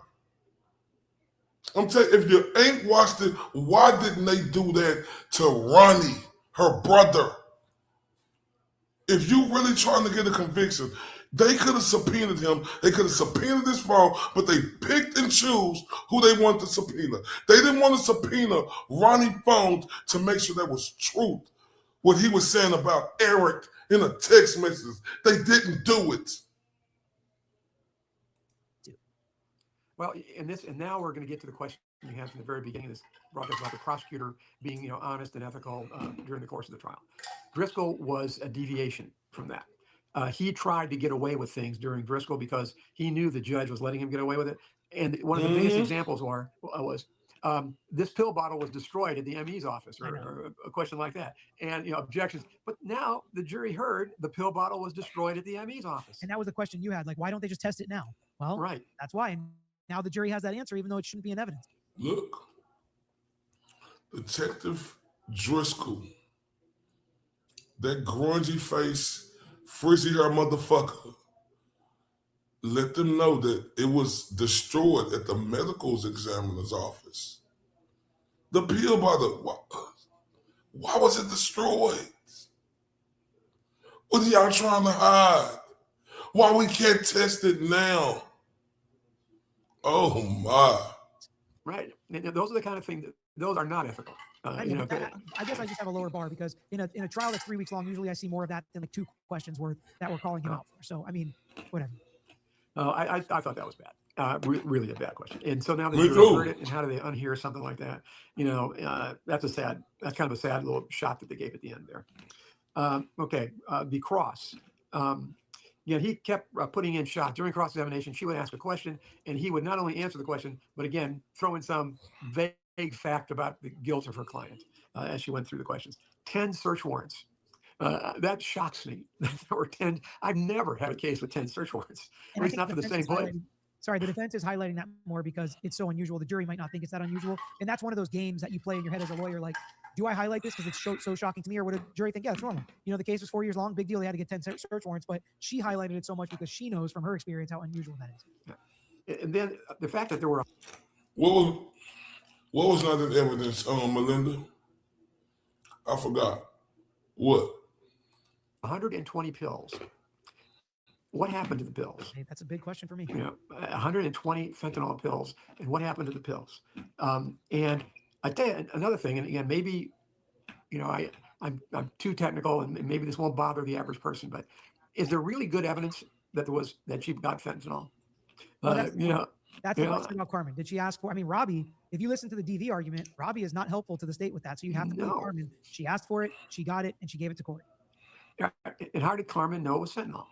I'm telling you, if you ain't watched it, why didn't they do that to Ronnie, her brother? If you really trying to get a conviction, they could have subpoenaed him. They could have subpoenaed his phone, but they picked and chose who they wanted to subpoena. They didn't want to subpoena Ronnie's phone to make sure that was truth, what he was saying about Eric in a text message. They didn't do it. Well, and now we're going to get to the question you had from the very beginning of this broadcast about the prosecutor being, honest and ethical during the course of the trial. Driscoll was a deviation from that. He tried to get away with things during Driscoll because he knew the judge was letting him get away with it. And one of the biggest examples was this pill bottle was destroyed at the ME's office, or a question like that. And objections. But now the jury heard the pill bottle was destroyed at the ME's office. And that was the question you had. Like, why don't they just test it now? Well, right. That's why. And now the jury has that answer, even though it shouldn't be in evidence. Look, Detective Driscoll, that grungy face, frizzy hair motherfucker, let them know that it was destroyed at the medical examiner's office. The pill bottle, why was it destroyed? What are y'all trying to hide? Why we can't test it now? Oh my. Right. And those are the kind of things those are not ethical. I guess I just have a lower bar because in a trial that's 3 weeks long, usually I see more of that than like 2 questions worth that we're calling him out for. So, I mean, whatever. I thought that was bad. Really a bad question. And so now that you've heard it, and how do they unhear something like that? That's kind of a sad little shot that they gave at the end there. The cross. He kept putting in shots during cross-examination. She would ask a question, and he would not only answer the question, but again, throw in some vague fact about the guilt of her client as she went through the questions. 10 search warrants. That shocks me. There were 10. I've never had a case with 10 search warrants, at least not for the same place. Sorry, the defense is highlighting that more because it's so unusual. The jury might not think it's that unusual. And that's one of those games that you play in your head as a lawyer. Like, do I highlight this because it's so shocking to me, or would a jury think, yeah, it's normal? The case was 4 years long, big deal. They had to get 10 search warrants, but she highlighted it so much because she knows from her experience how unusual that is. Yeah. And then the fact that there were... What was not in evidence, Melinda? I forgot. What? 120 pills what happened to the pills? Hey, that's a big question for me. 120 fentanyl pills, and what happened to the pills? And I tell you another thing, and again, maybe, I'm too technical, and maybe this won't bother the average person, but is there really good evidence that she got fentanyl? Well, that's the question about Carmen. Did she ask for? I mean, Robbie, if you listen to the DV argument, Robbie is not helpful to the state with that. So you have to believe Carmen. She asked for it, she got it, and she gave it to Kouri. Yeah, and how did Carmen know it was fentanyl?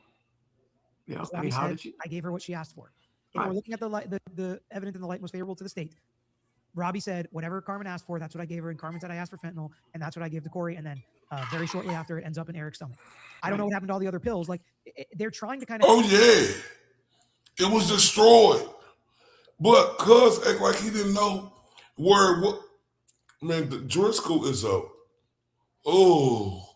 I mean, how did she? I gave her what she asked for. If we're looking at the evidence in the light most favorable to the state, Robbie said, whatever Carmen asked for, that's what I gave her. And Carmen said, I asked for fentanyl, and that's what I gave to Kouri. And then very shortly after, it ends up in Eric's stomach. I don't know what happened to all the other pills. Like, they're trying to kind of. Oh, yeah. It was destroyed. But Cuz act like he didn't know where what. Man, the Driscoll is up. Oh.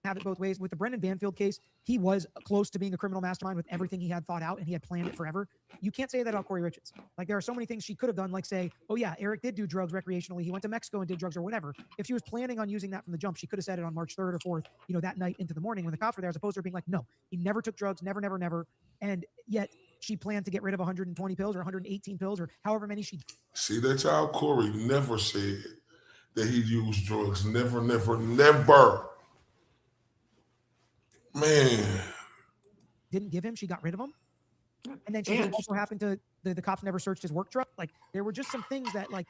Have it both ways. With the Brendan Banfield case, he was close to being a criminal mastermind with everything he had thought out, and he had planned it forever. You can't say that about Kouri Richins. Like, there are so many things she could have done, like say, oh yeah, Eric did do drugs recreationally. He went to Mexico and did drugs or whatever. If she was planning on using that from the jump, she could have said it on March 3rd or 4th, that night into the morning when the cops were there, as opposed to her being like, no, he never took drugs, never. And yet she planned to get rid of 120 pills or 118 pills or however many she. See, that child Kouri never said that he used drugs. Never. Man. Didn't give him, she got rid of him. And then she also happened to, the cops never searched his work truck. Like, there were just some things that, like,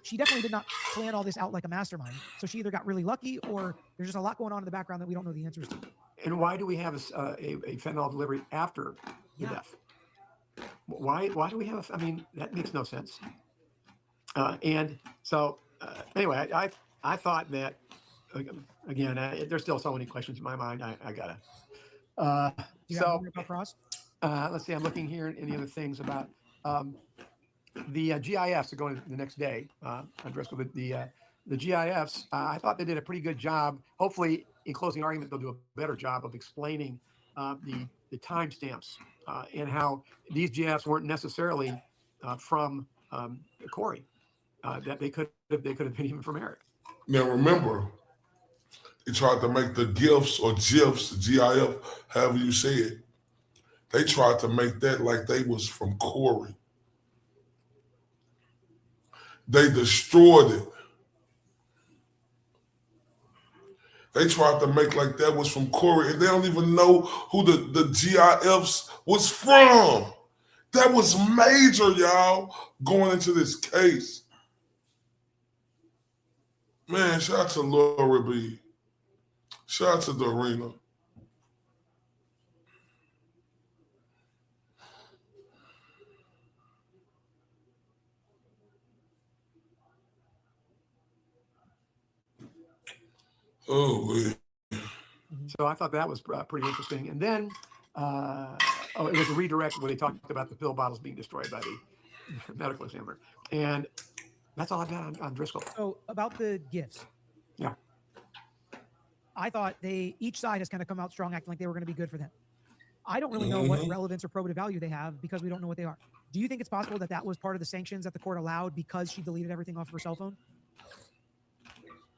she definitely did not plan all this out like a mastermind. So she either got really lucky or there's just a lot going on in the background that we don't know the answers to. And why do we have a fentanyl delivery after the death? Why do we have, I mean, that makes no sense. And so, anyway, I thought that, again, there's still so many questions in my mind. I gotta. Let's see. I'm looking here at any other things about the GIFs are going the next day. Driscoll, the GIFs. I thought they did a pretty good job. Hopefully, in closing argument, they'll do a better job of explaining the timestamps and how these GIFs weren't necessarily from Kouri. That they could have been even from Eric. Now remember, they tried to make the GIFs or GIFs, GIF, however you say it. They tried to make that like they was from Kouri. They destroyed it. They tried to make like that was from Kouri, and they don't even know who the GIFs was from. That was major, y'all, going into this case. Man, shout out to Laura B. Shout out to Dorina. Oh, wait. So I thought that was pretty interesting. And then, it was a redirect where they talked about the pill bottles being destroyed by the medical examiner. And that's all I've got on Driscoll. So about the gifts. Yeah. I thought each side has kind of come out strong, acting like they were going to be good for them. I don't really know what relevance or probative value they have because we don't know what they are. Do you think it's possible that was part of the sanctions that the court allowed because she deleted everything off of her cell phone?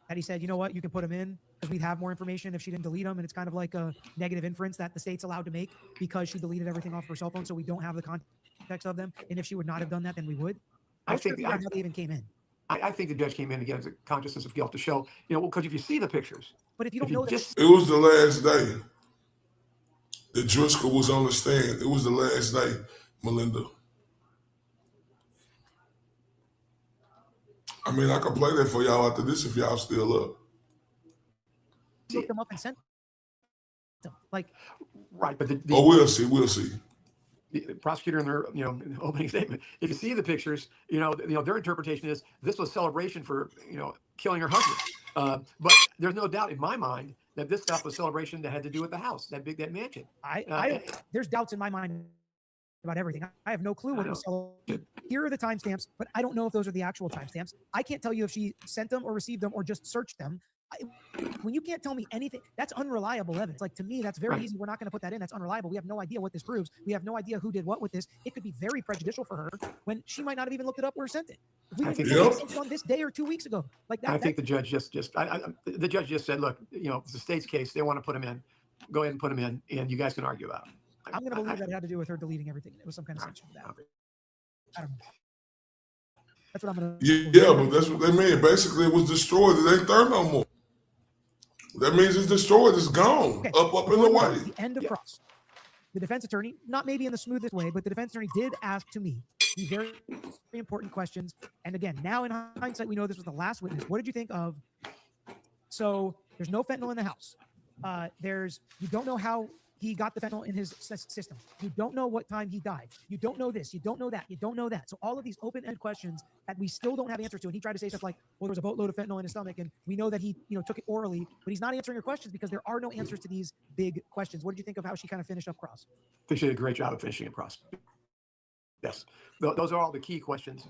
That he said, you know what, you can put them in because we'd have more information if she didn't delete them. And it's kind of like a negative inference that the state's allowed to make because she deleted everything off of her cell phone. So we don't have the context of them. And if she would not have done that, then we would. I think how they even came in. I think the judge came in again as a consciousness of guilt to show, because if you see the pictures. But if you don't know it was the last day that Driscoll was on the stand. It was the last day, Melinda. I mean, I can play that for y'all after this if y'all still up. Look them up and send them. Right, but we'll see. The prosecutor in their opening statement, if you see the pictures, their interpretation is this was celebration for killing her husband. But there's no doubt in my mind that this stuff was celebration that had to do with the house, that mansion. There's doubts in my mind about everything. I have no clue what it was. Here are the timestamps, but I don't know if those are the actual timestamps. I can't tell you if she sent them or received them or just searched them. When you can't tell me anything, that's unreliable evidence. Like, to me, that's very easy. We're not going to put that in. That's unreliable. We have no idea what this proves. We have no idea who did what with this. It could be very prejudicial for her when she might not have even looked it up or sent it. We didn't know it on this day or 2 weeks ago. Like that. I think the judge the judge just said, look, it's the state's case. They want to put him in. go ahead and put them in, and you guys can argue about them. I'm going to believe that had to do with her deleting everything. It was some kind of censure for that. I don't know. That's what I'm going to. Yeah, but that's what they mean. Basically, it was destroyed. It ain't there no more. That means it's destroyed. It's gone. Okay. Up in the way. The end of cross. The defense attorney, not maybe in the smoothest way, but the defense attorney did ask to me the very, very important questions. And again, now in hindsight, we know this was the last witness. What did you think of? So there's no fentanyl in the house. You don't know how he got the fentanyl in his system. You don't know what time he died. You don't know this. You don't know that. You don't know that. So all of these open-ended questions that we still don't have answers to. And he tried to say stuff like, well, there was a boatload of fentanyl in his stomach, and we know that he, took it orally, but he's not answering your questions because there are no answers to these big questions. What did you think of how she kind of finished up cross? I think she did a great job of finishing it cross. Yes, those are all the key questions.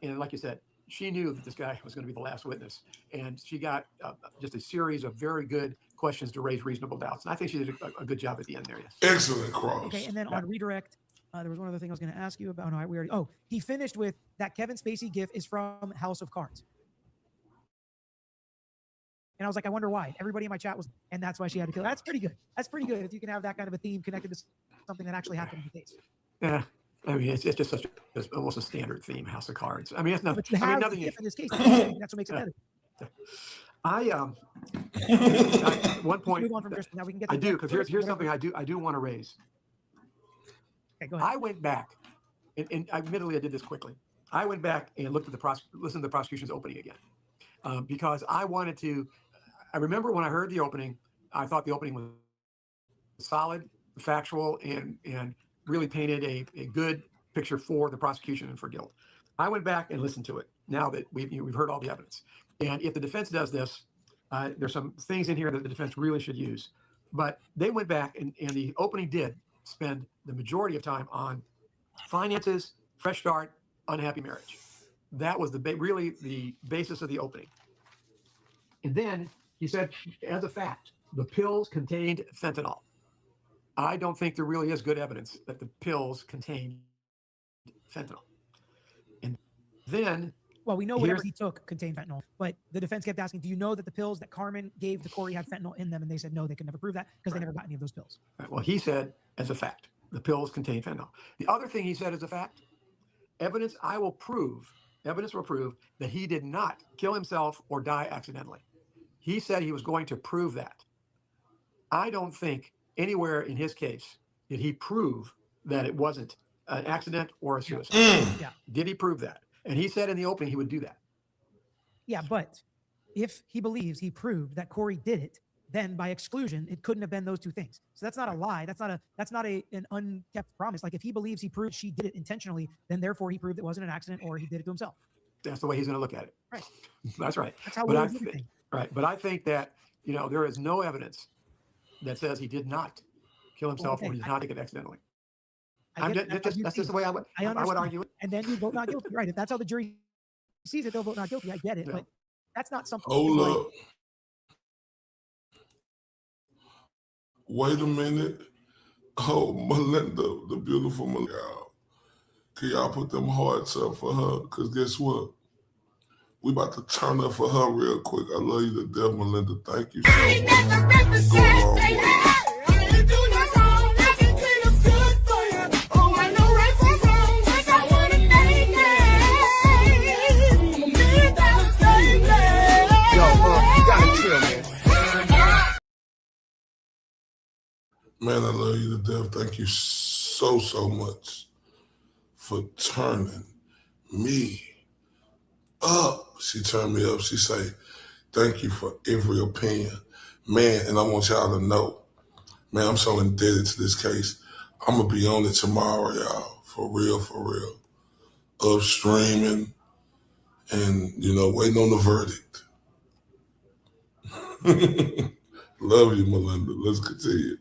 And like you said, she knew that this guy was going to be the last witness, and she got just a series of very good questions to raise reasonable doubts. And I think she did a good job at the end there. Yes. Excellent cross. Okay, and then on redirect, there was one other thing I was going to ask you about. No, he finished with that Kevin Spacey gif is from House of Cards. And I was like, I wonder why. Everybody in my chat was, and that's why she had to kill. That's pretty good. That's pretty good if you can have that kind of a theme connected to something that actually happened in the case. Yeah. I mean, it's just almost a standard theme, House of Cards. I mean, it's nothing. But you have nothing. in this case. That's what makes it better. At one point, move on from now we can get. I do, because here's something I do want to raise. Okay, go ahead. I went back, and admittedly I did this quickly. I went back and listened to the prosecution's opening again, because I wanted to. I remember when I heard the opening, I thought the opening was solid, factual, and really painted a good picture for the prosecution and for guilt. I went back and listened to it now that we've heard all the evidence. And if the defense does this, there's some things in here that the defense really should use. But they went back, and the opening did spend the majority of time on finances, fresh start, unhappy marriage. That was really the basis of the opening. And then he said, as a fact, the pills contained fentanyl. I don't think there really is good evidence that the pills contained fentanyl. And then, well, we know whatever he took contained fentanyl, but the defense kept asking, do you know that the pills that Carmen gave to Kouri had fentanyl in them? And they said, no, they could never prove that because they never got any of those pills. Right. Well, he said, as a fact, the pills contained fentanyl. The other thing he said as a fact, evidence will prove that he did not kill himself or die accidentally. He said he was going to prove that. I don't think anywhere in his case did he prove that it wasn't an accident or a suicide. Yeah. Did he prove that? And he said in the opening he would do that. Yeah, but if he believes he proved that Kouri did it, then by exclusion, it couldn't have been those two things. So that's not a lie. That's not an unkept promise. Like if he believes he proved she did it intentionally, then therefore he proved it wasn't an accident or he did it to himself. That's the way he's going to look at it. Right. That's right. That's how but we do everything. Right. But I think that, there is no evidence that says he did not kill himself or he did not take it accidentally. That's just the way I would argue it. And then you vote not guilty. Right. If that's how the jury sees it, they'll vote not guilty. I get it. Yeah. But that's not something. Hold up. Wait a minute. Oh, Melinda, the beautiful Melinda. Can y'all put them hearts up for her? Because guess what? We about to turn up for her real quick. I love you to death, Melinda. Thank you so much. Go a long way. Man, I love you to death. Thank you so much for turning me up. She turned me up. She say, thank you for every opinion. Man, and I want y'all to know, man, I'm so indebted to this case. I'm going to be on it tomorrow, y'all. For real. Up streaming and, waiting on the verdict. Love you, Melinda. Let's continue.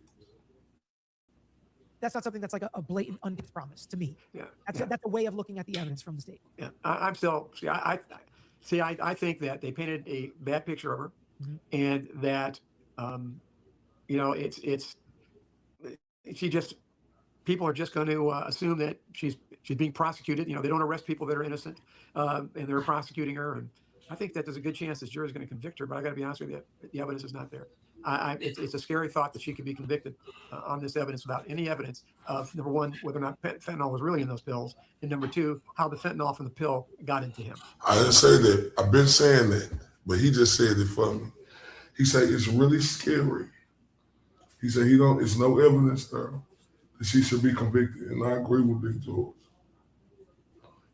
That's not something that's like a blatant unkept promise to me. Yeah, that's a way of looking at the evidence from the state. Yeah, I'm still I think that they painted a bad picture of her, and that people are just going to assume that she's being prosecuted. They don't arrest people that are innocent, and they're prosecuting her. And I think that there's a good chance this jury is going to convict her. But I got to be honest with you, the evidence is not there. It's a scary thought that she could be convicted on this evidence without any evidence of, number one, whether or not fentanyl was really in those pills, and number two, how the fentanyl from the pill got into him. I didn't say that. I've been saying that, but he just said it for me. He said it's really scary. He said it's no evidence there that she should be convicted, and I agree with Big George.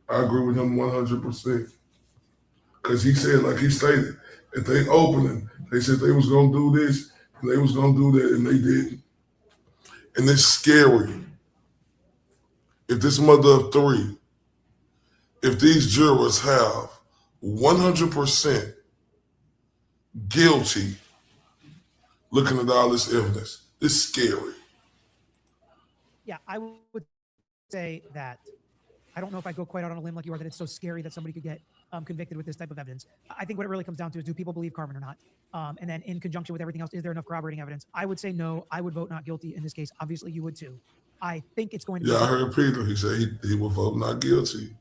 I agree with him 100%. Because he said, like he stated, if they opening, they said they was gonna do this and they was gonna do that, and they didn't. And it's scary. If this mother of three, if these jurors have 100% guilty looking at all this evidence, it's scary. Yeah, I would say that I don't know if I go quite out on a limb like you are, that it's so scary that somebody could get convicted with this type of evidence. I think what it really comes down to is, do people believe Carmen or not? And then in conjunction with everything else, is there enough corroborating evidence? I would say no. I would vote not guilty in this case. Obviously, you would too. I think it's going to be... Yeah, I heard Peter. He said he would vote not guilty,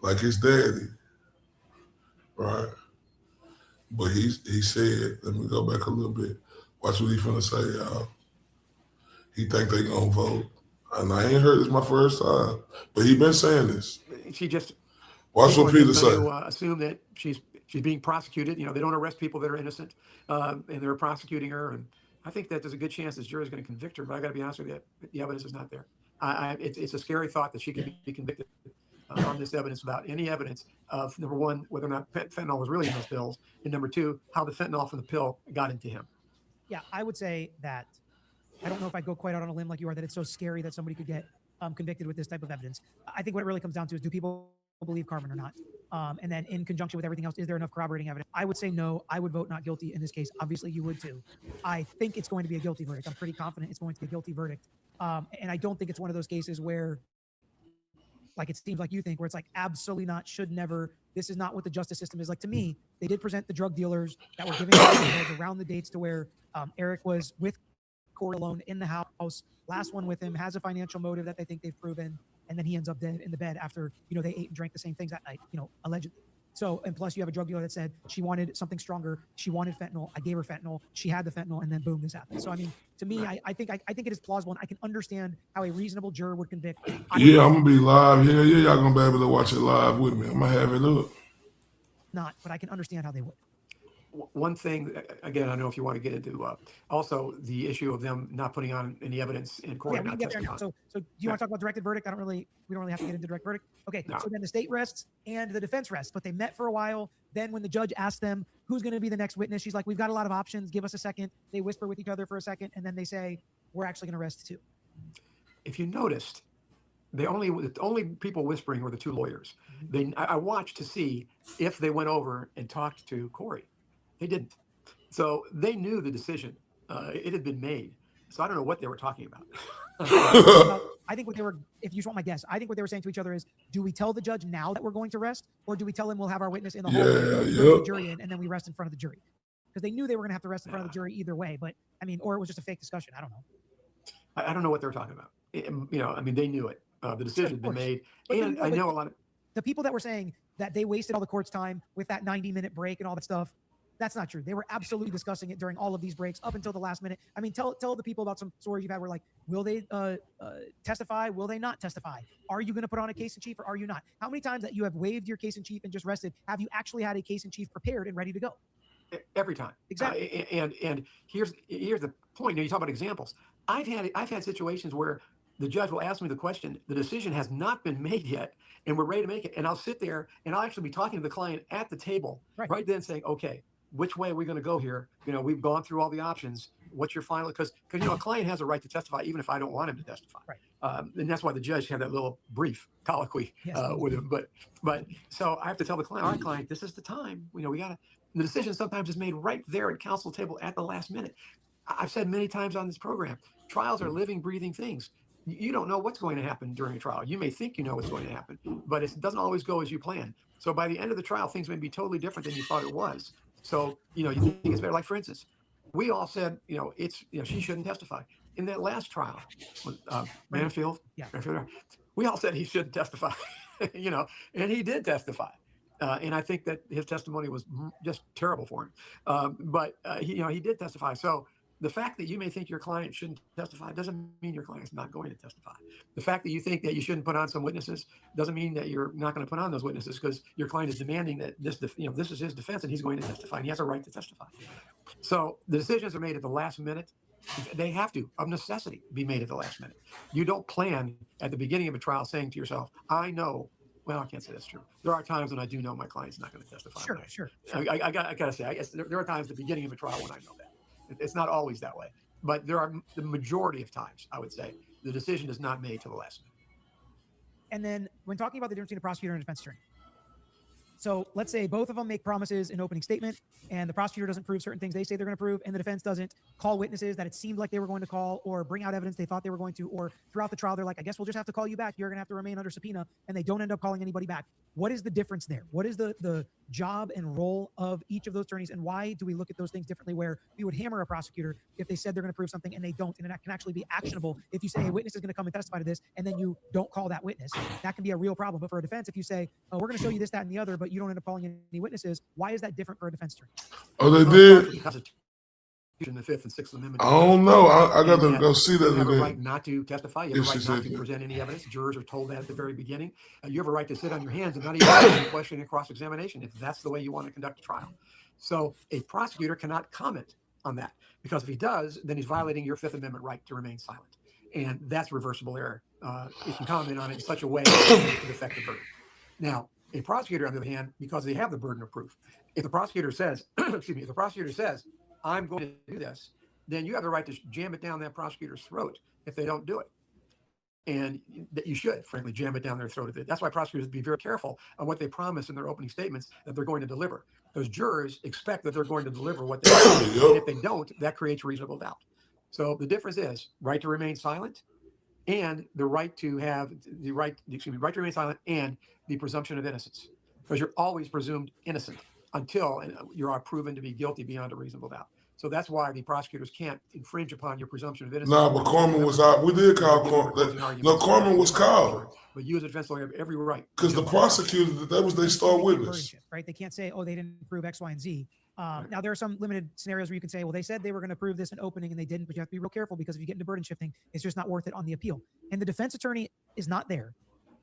like his daddy, right? But he said, let me go back a little bit. Watch what he finna say, y'all. He think they gonna vote. And I ain't heard this my first time, but he been saying this. She just... Watch what Peter say. Assume that she's being prosecuted. They don't arrest people that are innocent, and they're prosecuting her. And I think that there's a good chance this jury is going to convict her. But I got to be honest with you, the evidence is not there. It's a scary thought that she could be convicted on this evidence without any evidence of, number one, whether or not fentanyl was really in those pills, and number two, how the fentanyl from the pill got into him. Yeah, I would say that I don't know if I go quite out on a limb like you are, that it's so scary that somebody could get convicted with this type of evidence. I think what it really comes down to is, do people believe Carmen or not? And then in conjunction with everything else, is there enough corroborating evidence? I would say no. I would vote not guilty in this case. Obviously, you would too. I think it's going to be a guilty verdict. I'm pretty confident it's going to be a guilty verdict. And I don't think it's one of those cases where, like it seems like you think, where it's like absolutely not, should never. This is not what the justice system is. Like, to me, they did present the drug dealers that were giving around the dates to where Eric was with Kouri alone in the house. Last one with him has a financial motive that they think they've proven. And then he ends up dead in the bed after, they ate and drank the same things that night, allegedly. So, and plus you have a drug dealer that said she wanted something stronger. She wanted fentanyl. I gave her fentanyl. She had the fentanyl, and then boom, this happened. So, I mean, to me, I think it is plausible, and I can understand how a reasonable juror would convict. Yeah, I'm gonna be live here. Yeah, y'all gonna be able to watch it live with me. I'm gonna have it up. Not, but I can understand how they would. One thing, again, I don't know if you want to get into also the issue of them not putting on any evidence in court. Yeah, we can get there now. So do you want to talk about directed verdict? We don't really have to get into direct verdict. Okay, no. So then the state rests and the defense rests, but they met for a while. Then when the judge asked them who's going to be the next witness, she's like, we've got a lot of options. Give us a second. They whisper with each other for a second, and then they say, we're actually going to rest too. If you noticed, the only people whispering were the two lawyers. I watched to see if they went over and talked to Kouri. They didn't. So they knew the decision. It had been made. So I don't know what they were talking about. I think what they were, if you just want my guess, I think what they were saying to each other is, do we tell the judge now that we're going to rest? Or do we tell him we'll have our witness in the hallway, the jury in, and then we rest in front of the jury? Because they knew they were going to have to rest in front of the jury either way. But I mean, or it was just a fake discussion. I don't know. I don't know what they were talking about. I mean, they knew it. The decision had been made. And I know a lot of the people that were saying that they wasted all the court's time with that 90-minute break and all that stuff. That's not true. They were absolutely discussing it during all of these breaks up until the last minute. I mean, tell the people about some stories you've had where, like, will they testify? Will they not testify? Are you going to put on a case in chief or are you not? How many times that you have waived your case in chief and just rested have you actually had a case in chief prepared and ready to go? Every time. Exactly. And here's the point. You talk about examples. I've had situations where the judge will ask me the question, the decision has not been made yet, and we're ready to make it. And I'll sit there and I'll actually be talking to the client at the table right then saying, okay, which way are we going to go here? We've gone through all the options. What's your final? Because a client has a right to testify even if I don't want him to testify. Right. And that's why the judge had that little brief colloquy with him. But so I have to tell the client, all right, client, this is the time. We got to. The decision sometimes is made right there at counsel table at the last minute. I've said many times on this program, trials are living, breathing things. You don't know what's going to happen during a trial. You may think you know what's going to happen, but it doesn't always go as you plan. So by the end of the trial, things may be totally different than you thought it was. So, you think it's better. Like, for instance, we all said, she shouldn't testify. In that last trial, Manfield, we all said he shouldn't testify, and he did testify. And I think that his testimony was just terrible for him. But he did testify. So the fact that you may think your client shouldn't testify doesn't mean your client's not going to testify. The fact that you think that you shouldn't put on some witnesses doesn't mean that you're not going to put on those witnesses, because your client is demanding that this is his defense and he's going to testify and he has a right to testify. So the decisions are made at the last minute. They have to, of necessity, be made at the last minute. You don't plan at the beginning of a trial saying to yourself, I know. Well, I can't say that's true. There are times when I do know my client's not going to testify. Sure. I got to say, I guess there are times at the beginning of a trial when I know that. It's not always that way. But there are the majority of times, I would say, the decision is not made till the last minute. And then when talking about the difference between a prosecutor and a defense attorney, so let's say both of them make promises in opening statement and the prosecutor doesn't prove certain things they say they're going to prove, and the defense doesn't call witnesses that it seemed like they were going to call or bring out evidence they thought they were going to, or throughout the trial, they're like, I guess we'll just have to call you back. You're going to have to remain under subpoena, and they don't end up calling anybody back. What is the difference there? What is the job and role of each of those attorneys, and why do we look at those things differently, where we would hammer a prosecutor if they said they're going to prove something and they don't, and it can actually be actionable if you say a witness is going to come and testify to this and then you don't call that witness? That can be a real problem. But for a defense, if you say, oh, we're going to show you this, that, and the other, but you don't end up calling any witnesses, why is that different for a defense attorney? Oh, they did? In the Fifth and Sixth Amendment. I don't know. I got to go see that you have again. a right not to testify. You have a right not to present any evidence. Jurors are told that at the very beginning. You have a right to sit on your hands and not even ask any question in cross-examination if that's the way you want to conduct a trial. So a prosecutor cannot comment on that, because if he does, then he's violating your Fifth Amendment right to remain silent. And that's reversible error. You can comment on it in such a way that it could affect the verdict. Now, a prosecutor, on the other hand, because they have the burden of proof, if the prosecutor says, if the prosecutor says, I'm going to do this, then you have the right to jam it down that prosecutor's throat if they don't do it. And that you should, frankly, jam it down their throat. That's why prosecutors be very careful on what they promise in their opening statements that they're going to deliver. Those jurors expect that they're going to deliver what they say. And if they don't, that creates reasonable doubt. So the difference is right to remain silent and the right to have right to remain silent and the presumption of innocence, because you're always presumed innocent until you are proven to be guilty beyond a reasonable doubt. So that's why the prosecutors can't infringe upon your presumption of innocence. No, but Corman was out. We did call Corman. No, Corman was called. But you as a defense lawyer have every right. Because the prosecutor, that was their star witness. Right? They can't say, oh, they didn't prove X, Y, and Z. Now, there are some limited scenarios where you can say, well, they said they were going to prove this in opening and they didn't, but you have to be real careful, because if you get into burden shifting, it's just not worth it on the appeal. And the defense attorney is not there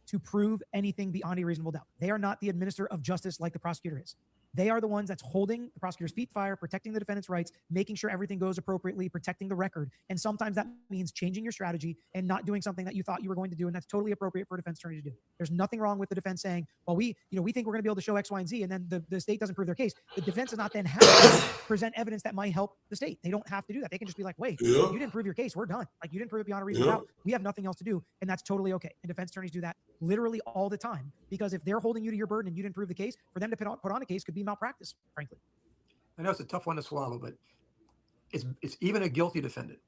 to prove anything beyond a reasonable doubt. They are not the administrator of justice like the prosecutor is. They are the ones that's holding the prosecutor's feet to fire, protecting the defendant's rights, making sure everything goes appropriately, protecting the record. And sometimes that means changing your strategy and not doing something that you thought you were going to do. And that's totally appropriate for a defense attorney to do. There's nothing wrong with the defense saying, well, we think we're going to be able to show X, Y, and Z, and then the state doesn't prove their case. The defense does not then have to present evidence that might help the state. They don't have to do that. They can just be like, wait, you didn't prove your case. We're done. Like, you didn't prove it beyond a reasonable doubt. We have nothing else to do. And that's totally okay. And defense attorneys do that literally all the time, because if they're holding you to your burden and you didn't prove the case, for them to put on a case could be malpractice, frankly. I know it's a tough one to swallow, but it's even a guilty defendant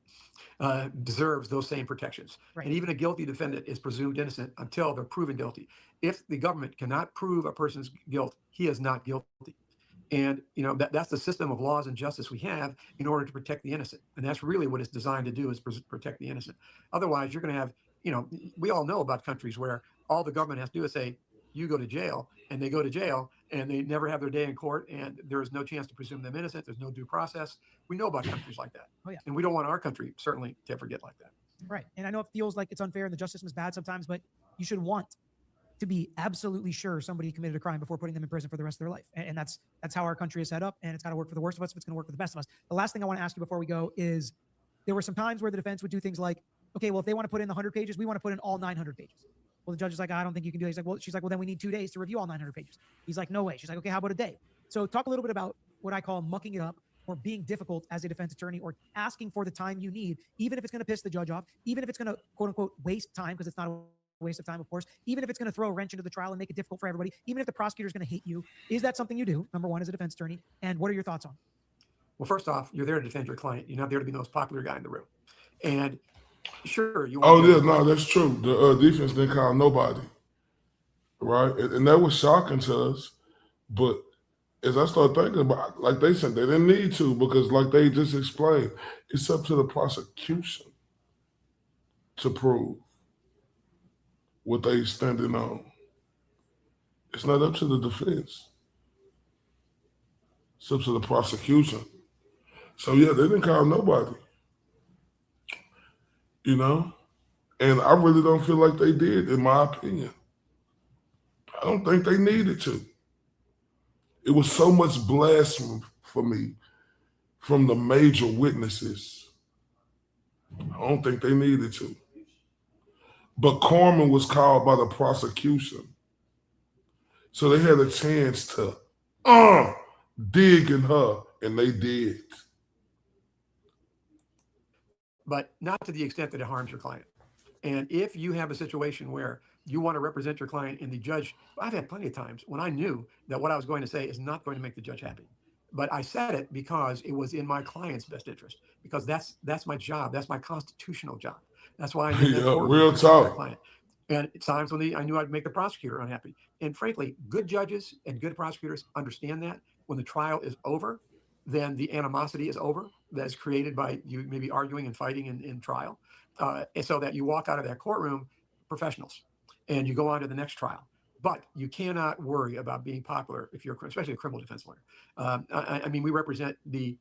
deserves those same protections. Right. And even a guilty defendant is presumed innocent until they're proven guilty. If the government cannot prove a person's guilt, he is not guilty. And that's the system of laws and justice we have in order to protect the innocent. And that's really what it's designed to do, is protect the innocent. Otherwise, you're going to have, we all know about countries where all the government has to do is say, you go to jail, and they go to jail, and they never have their day in court, and there is no chance to presume them innocent. There's no due process. We know about countries like that. Oh, yeah. And we don't want our country, certainly, to ever get like that. Right. And I know it feels like it's unfair and the justice system is bad sometimes, but you should want to be absolutely sure somebody committed a crime before putting them in prison for the rest of their life. And that's how our country is set up, and it's got to work for the worst of us if it's going to work for the best of us. The last thing I want to ask you before we go is, there were some times where the defense would do things like, okay, well, if they want to put in the 100 pages, we want to put in all 900 pages. Well, the judge is like, I don't think you can do it. She's like, well, then we need 2 days to review all 900 pages. He's like, no way. She's like, okay, how about a day? So talk a little bit about what I call mucking it up, or being difficult as a defense attorney, or asking for the time you need, even if it's going to piss the judge off, even if it's going to, quote unquote, waste time, because it's not a waste of time, of course, even if it's going to throw a wrench into the trial and make it difficult for everybody, even if the prosecutor is going to hate you. Is that something you do, number one, as a defense attorney? And what are your thoughts on? Well, first off, you're there to defend your client. You're not there to be the most popular guy in the room. And sure, you want that's true. The defense didn't call nobody, right? And that was shocking to us. But as I started thinking about, like they said, they didn't need to, because like they just explained, it's up to the prosecution to prove what they standing on. It's not up to the defense. It's up to the prosecution. So yeah, they didn't call nobody. You know? And I really don't feel like they did, in my opinion. I don't think they needed to. It was so much blasphemy for me from the major witnesses. I don't think they needed to. But Corman was called by the prosecution. So they had a chance to dig in her, and they did. But not to the extent that it harms your client. And if you have a situation where you want to represent your client and the judge, I've had plenty of times when I knew that what I was going to say is not going to make the judge happy. But I said it because it was in my client's best interest, because that's my job. That's my constitutional job. That's why I'm in that courtroom real to talk. protect my client. And at times when I knew I'd make the prosecutor unhappy. And frankly, good judges and good prosecutors understand that when the trial is over, then the animosity is over that's created by you maybe arguing and fighting in trial. And so that you walk out of that courtroom professionals and you go on to the next trial. But you cannot worry about being popular if you're, especially a criminal defense lawyer. I mean, we represent the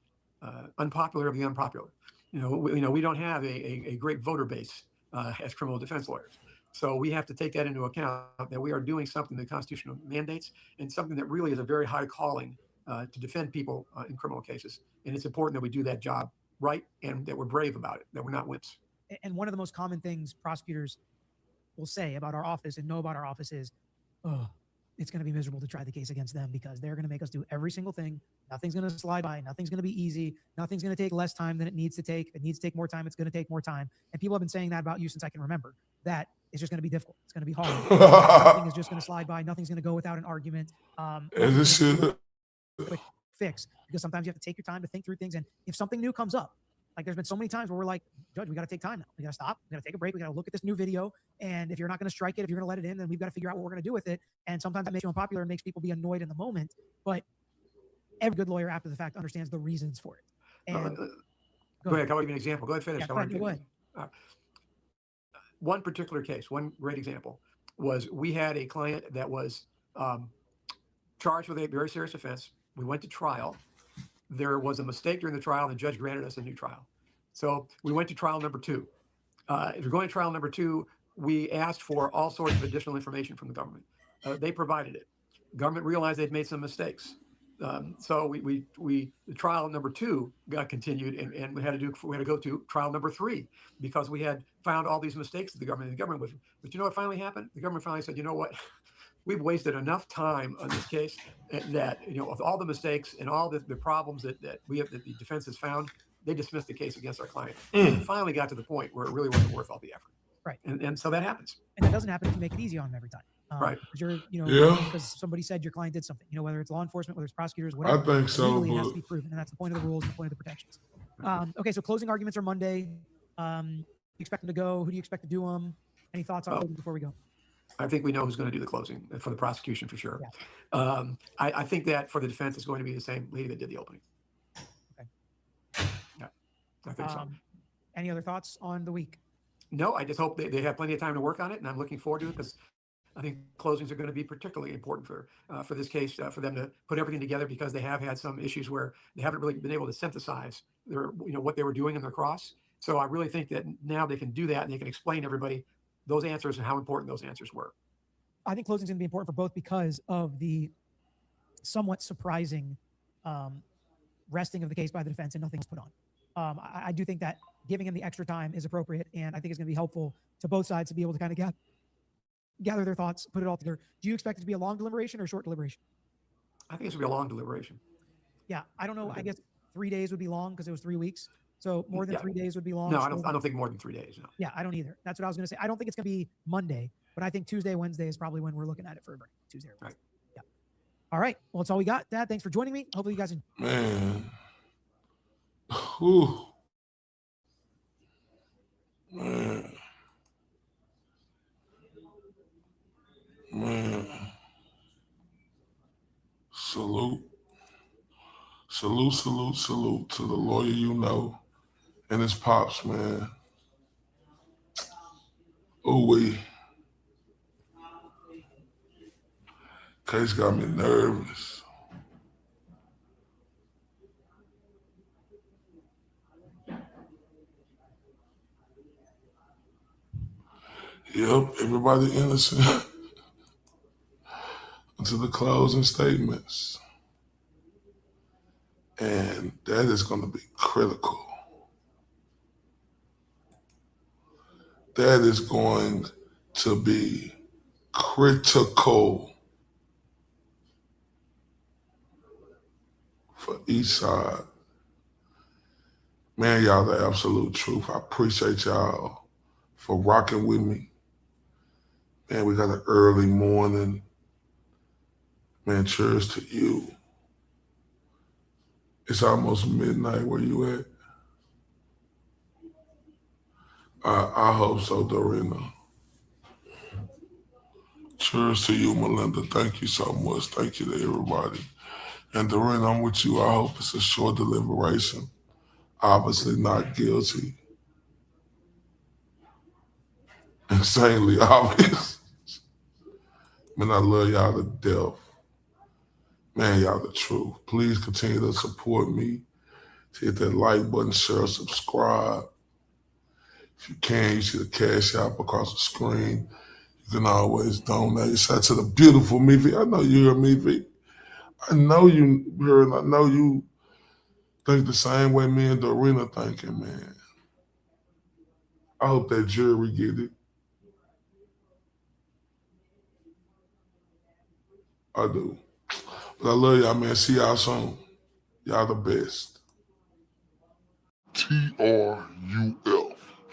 unpopular of the unpopular. We don't have a great voter base as criminal defense lawyers. So we have to take that into account, that we are doing something the Constitution mandates and something that really is a very high calling to defend people in criminal cases. And it's important that we do that job right and that we're brave about it, that we're not wimps. And one of the most common things prosecutors will say about our office and know about our office is, oh, it's going to be miserable to try the case against them because they're going to make us do every single thing. Nothing's going to slide by. Nothing's going to be easy. Nothing's going to take less time than it needs to take. If it needs to take more time, it's going to take more time. And people have been saying that about you since I can remember, that it's just going to be difficult. It's going to be hard. Nothing is just going to slide by. Nothing's going to go without an argument. As it should. Quick fix, because sometimes you have to take your time to think through things. And if something new comes up, like there's been so many times where we're like, Judge, we got to take time now. We got to stop. We got to take a break. We got to look at this new video. And if you're not going to strike it, if you're going to let it in, then we've got to figure out what we're going to do with it. And sometimes that makes you unpopular and makes people be annoyed in the moment. But every good lawyer after the fact understands the reasons for it. And go ahead. I'll give you an example. Go ahead, finish. Yeah, go ahead. One particular case, one great example was we had a client that was charged with a very serious offense. We went to trial. There was a mistake during the trial. The judge granted us a new trial. So we went to trial number 2. If we're going to trial number 2, we asked for all sorts of additional information from the government. They provided it. Government realized they'd made some mistakes. So the trial number 2 got continued, and we had to go to trial number 3 because we had found all these mistakes that the government was. But you know what finally happened? The government finally said, you know what? We've wasted enough time on this case that, of all the mistakes and all the problems that the defense has found, they dismissed the case against our client. And it finally got to the point where it really wasn't worth all the effort. Right. And so that happens. And that doesn't happen if you make it easy on them every time. Right. Because because somebody said your client did something, whether it's law enforcement, whether it's prosecutors, whatever. I think so. Legally, it has to be proven. And that's the point of the rules and the point of the protections. Okay, so closing arguments are Monday. You expect them to go? Who do you expect to do them? Any thoughts on closing before we go? I think we know who's going to do the closing for the prosecution for sure. Yeah. I think that for the defense, it's going to be the same lady that did the opening. Okay. Yeah, I think so. Any other thoughts on the week? No, I just hope they have plenty of time to work on it, and I'm looking forward to it because I think closings are going to be particularly important for this case, for them to put everything together, because they have had some issues where they haven't really been able to synthesize what they were doing in their cross. So I really think that now they can do that and they can explain to everybody those answers and how important those answers were. I think closing is going to be important for both because of the somewhat surprising resting of the case by the defense and nothing was put on. I do think that giving him the extra time is appropriate, and I think it's going to be helpful to both sides to be able to kind of gather their thoughts, put it all together. Do you expect it to be a long deliberation or a short deliberation? I think it's going to be a long deliberation. Yeah, I don't know. I guess 3 days would be long because it was 3 weeks. So more than 3 days would be long. No, I don't think more than 3 days. No. Yeah, I don't either. That's what I was going to say. I don't think it's going to be Monday, but I think Tuesday, Wednesday is probably when we're looking at it for a break. Tuesday or Wednesday. Right. Yeah. All right. Well, that's all we got. Dad, thanks for joining me. Hopefully you guys Man. Whew. Man. Salute to the lawyer and his pops, man. Ooh-wee. Case got me nervous. Yep, everybody innocent until the closing statements. And that is going to be critical. That is going to be critical for each side. Man, y'all the absolute truth. I appreciate y'all for rocking with me. Man, we got an early morning. Man, cheers to you. It's almost midnight. Where you at? I hope so, Dorina. Cheers to you, Melinda. Thank you so much. Thank you to everybody. And Dorina, I'm with you. I hope it's a short deliberation. Obviously not guilty. Insanely obvious. Man, I love y'all to death. Man, y'all the truth. Please continue to support me. Hit that like button, share, subscribe. If you can, you see the cash app across the screen. You can always donate. Shout out to the beautiful Mevi. I know you hear Mevi. I know you hear, and I know you think the same way me and Dorina thinking, man. I hope that jury get it. I do. But I love y'all, man. See y'all soon. Y'all the best. TRUF.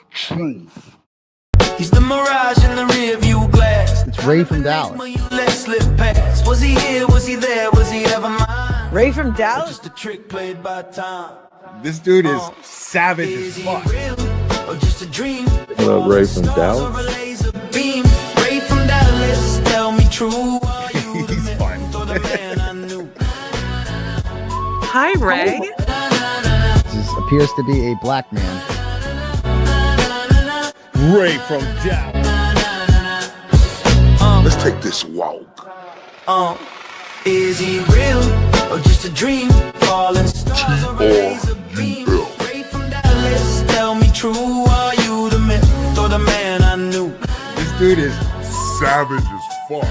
Truth. He's the mirage in the rear view glass. It's Ray from Dallas. Was he here? Was he there? Was he ever mine? Ray from Dallas? Just a trick played by time. This dude is savage Is as he fuck. real or just a dream? What up, Ray from Dallas? Ray from Dallas, tell me true. Are you the He's myth fun. or the man I knew? Hi, Ray. This appears to be a black man. Ray from Dallas. Let's take this walk. Is he real or just a dream? Falling stars or a laser beam? Ray from Dallas, tell me true. Are you the myth or the man I knew? This dude is Savage as fuck.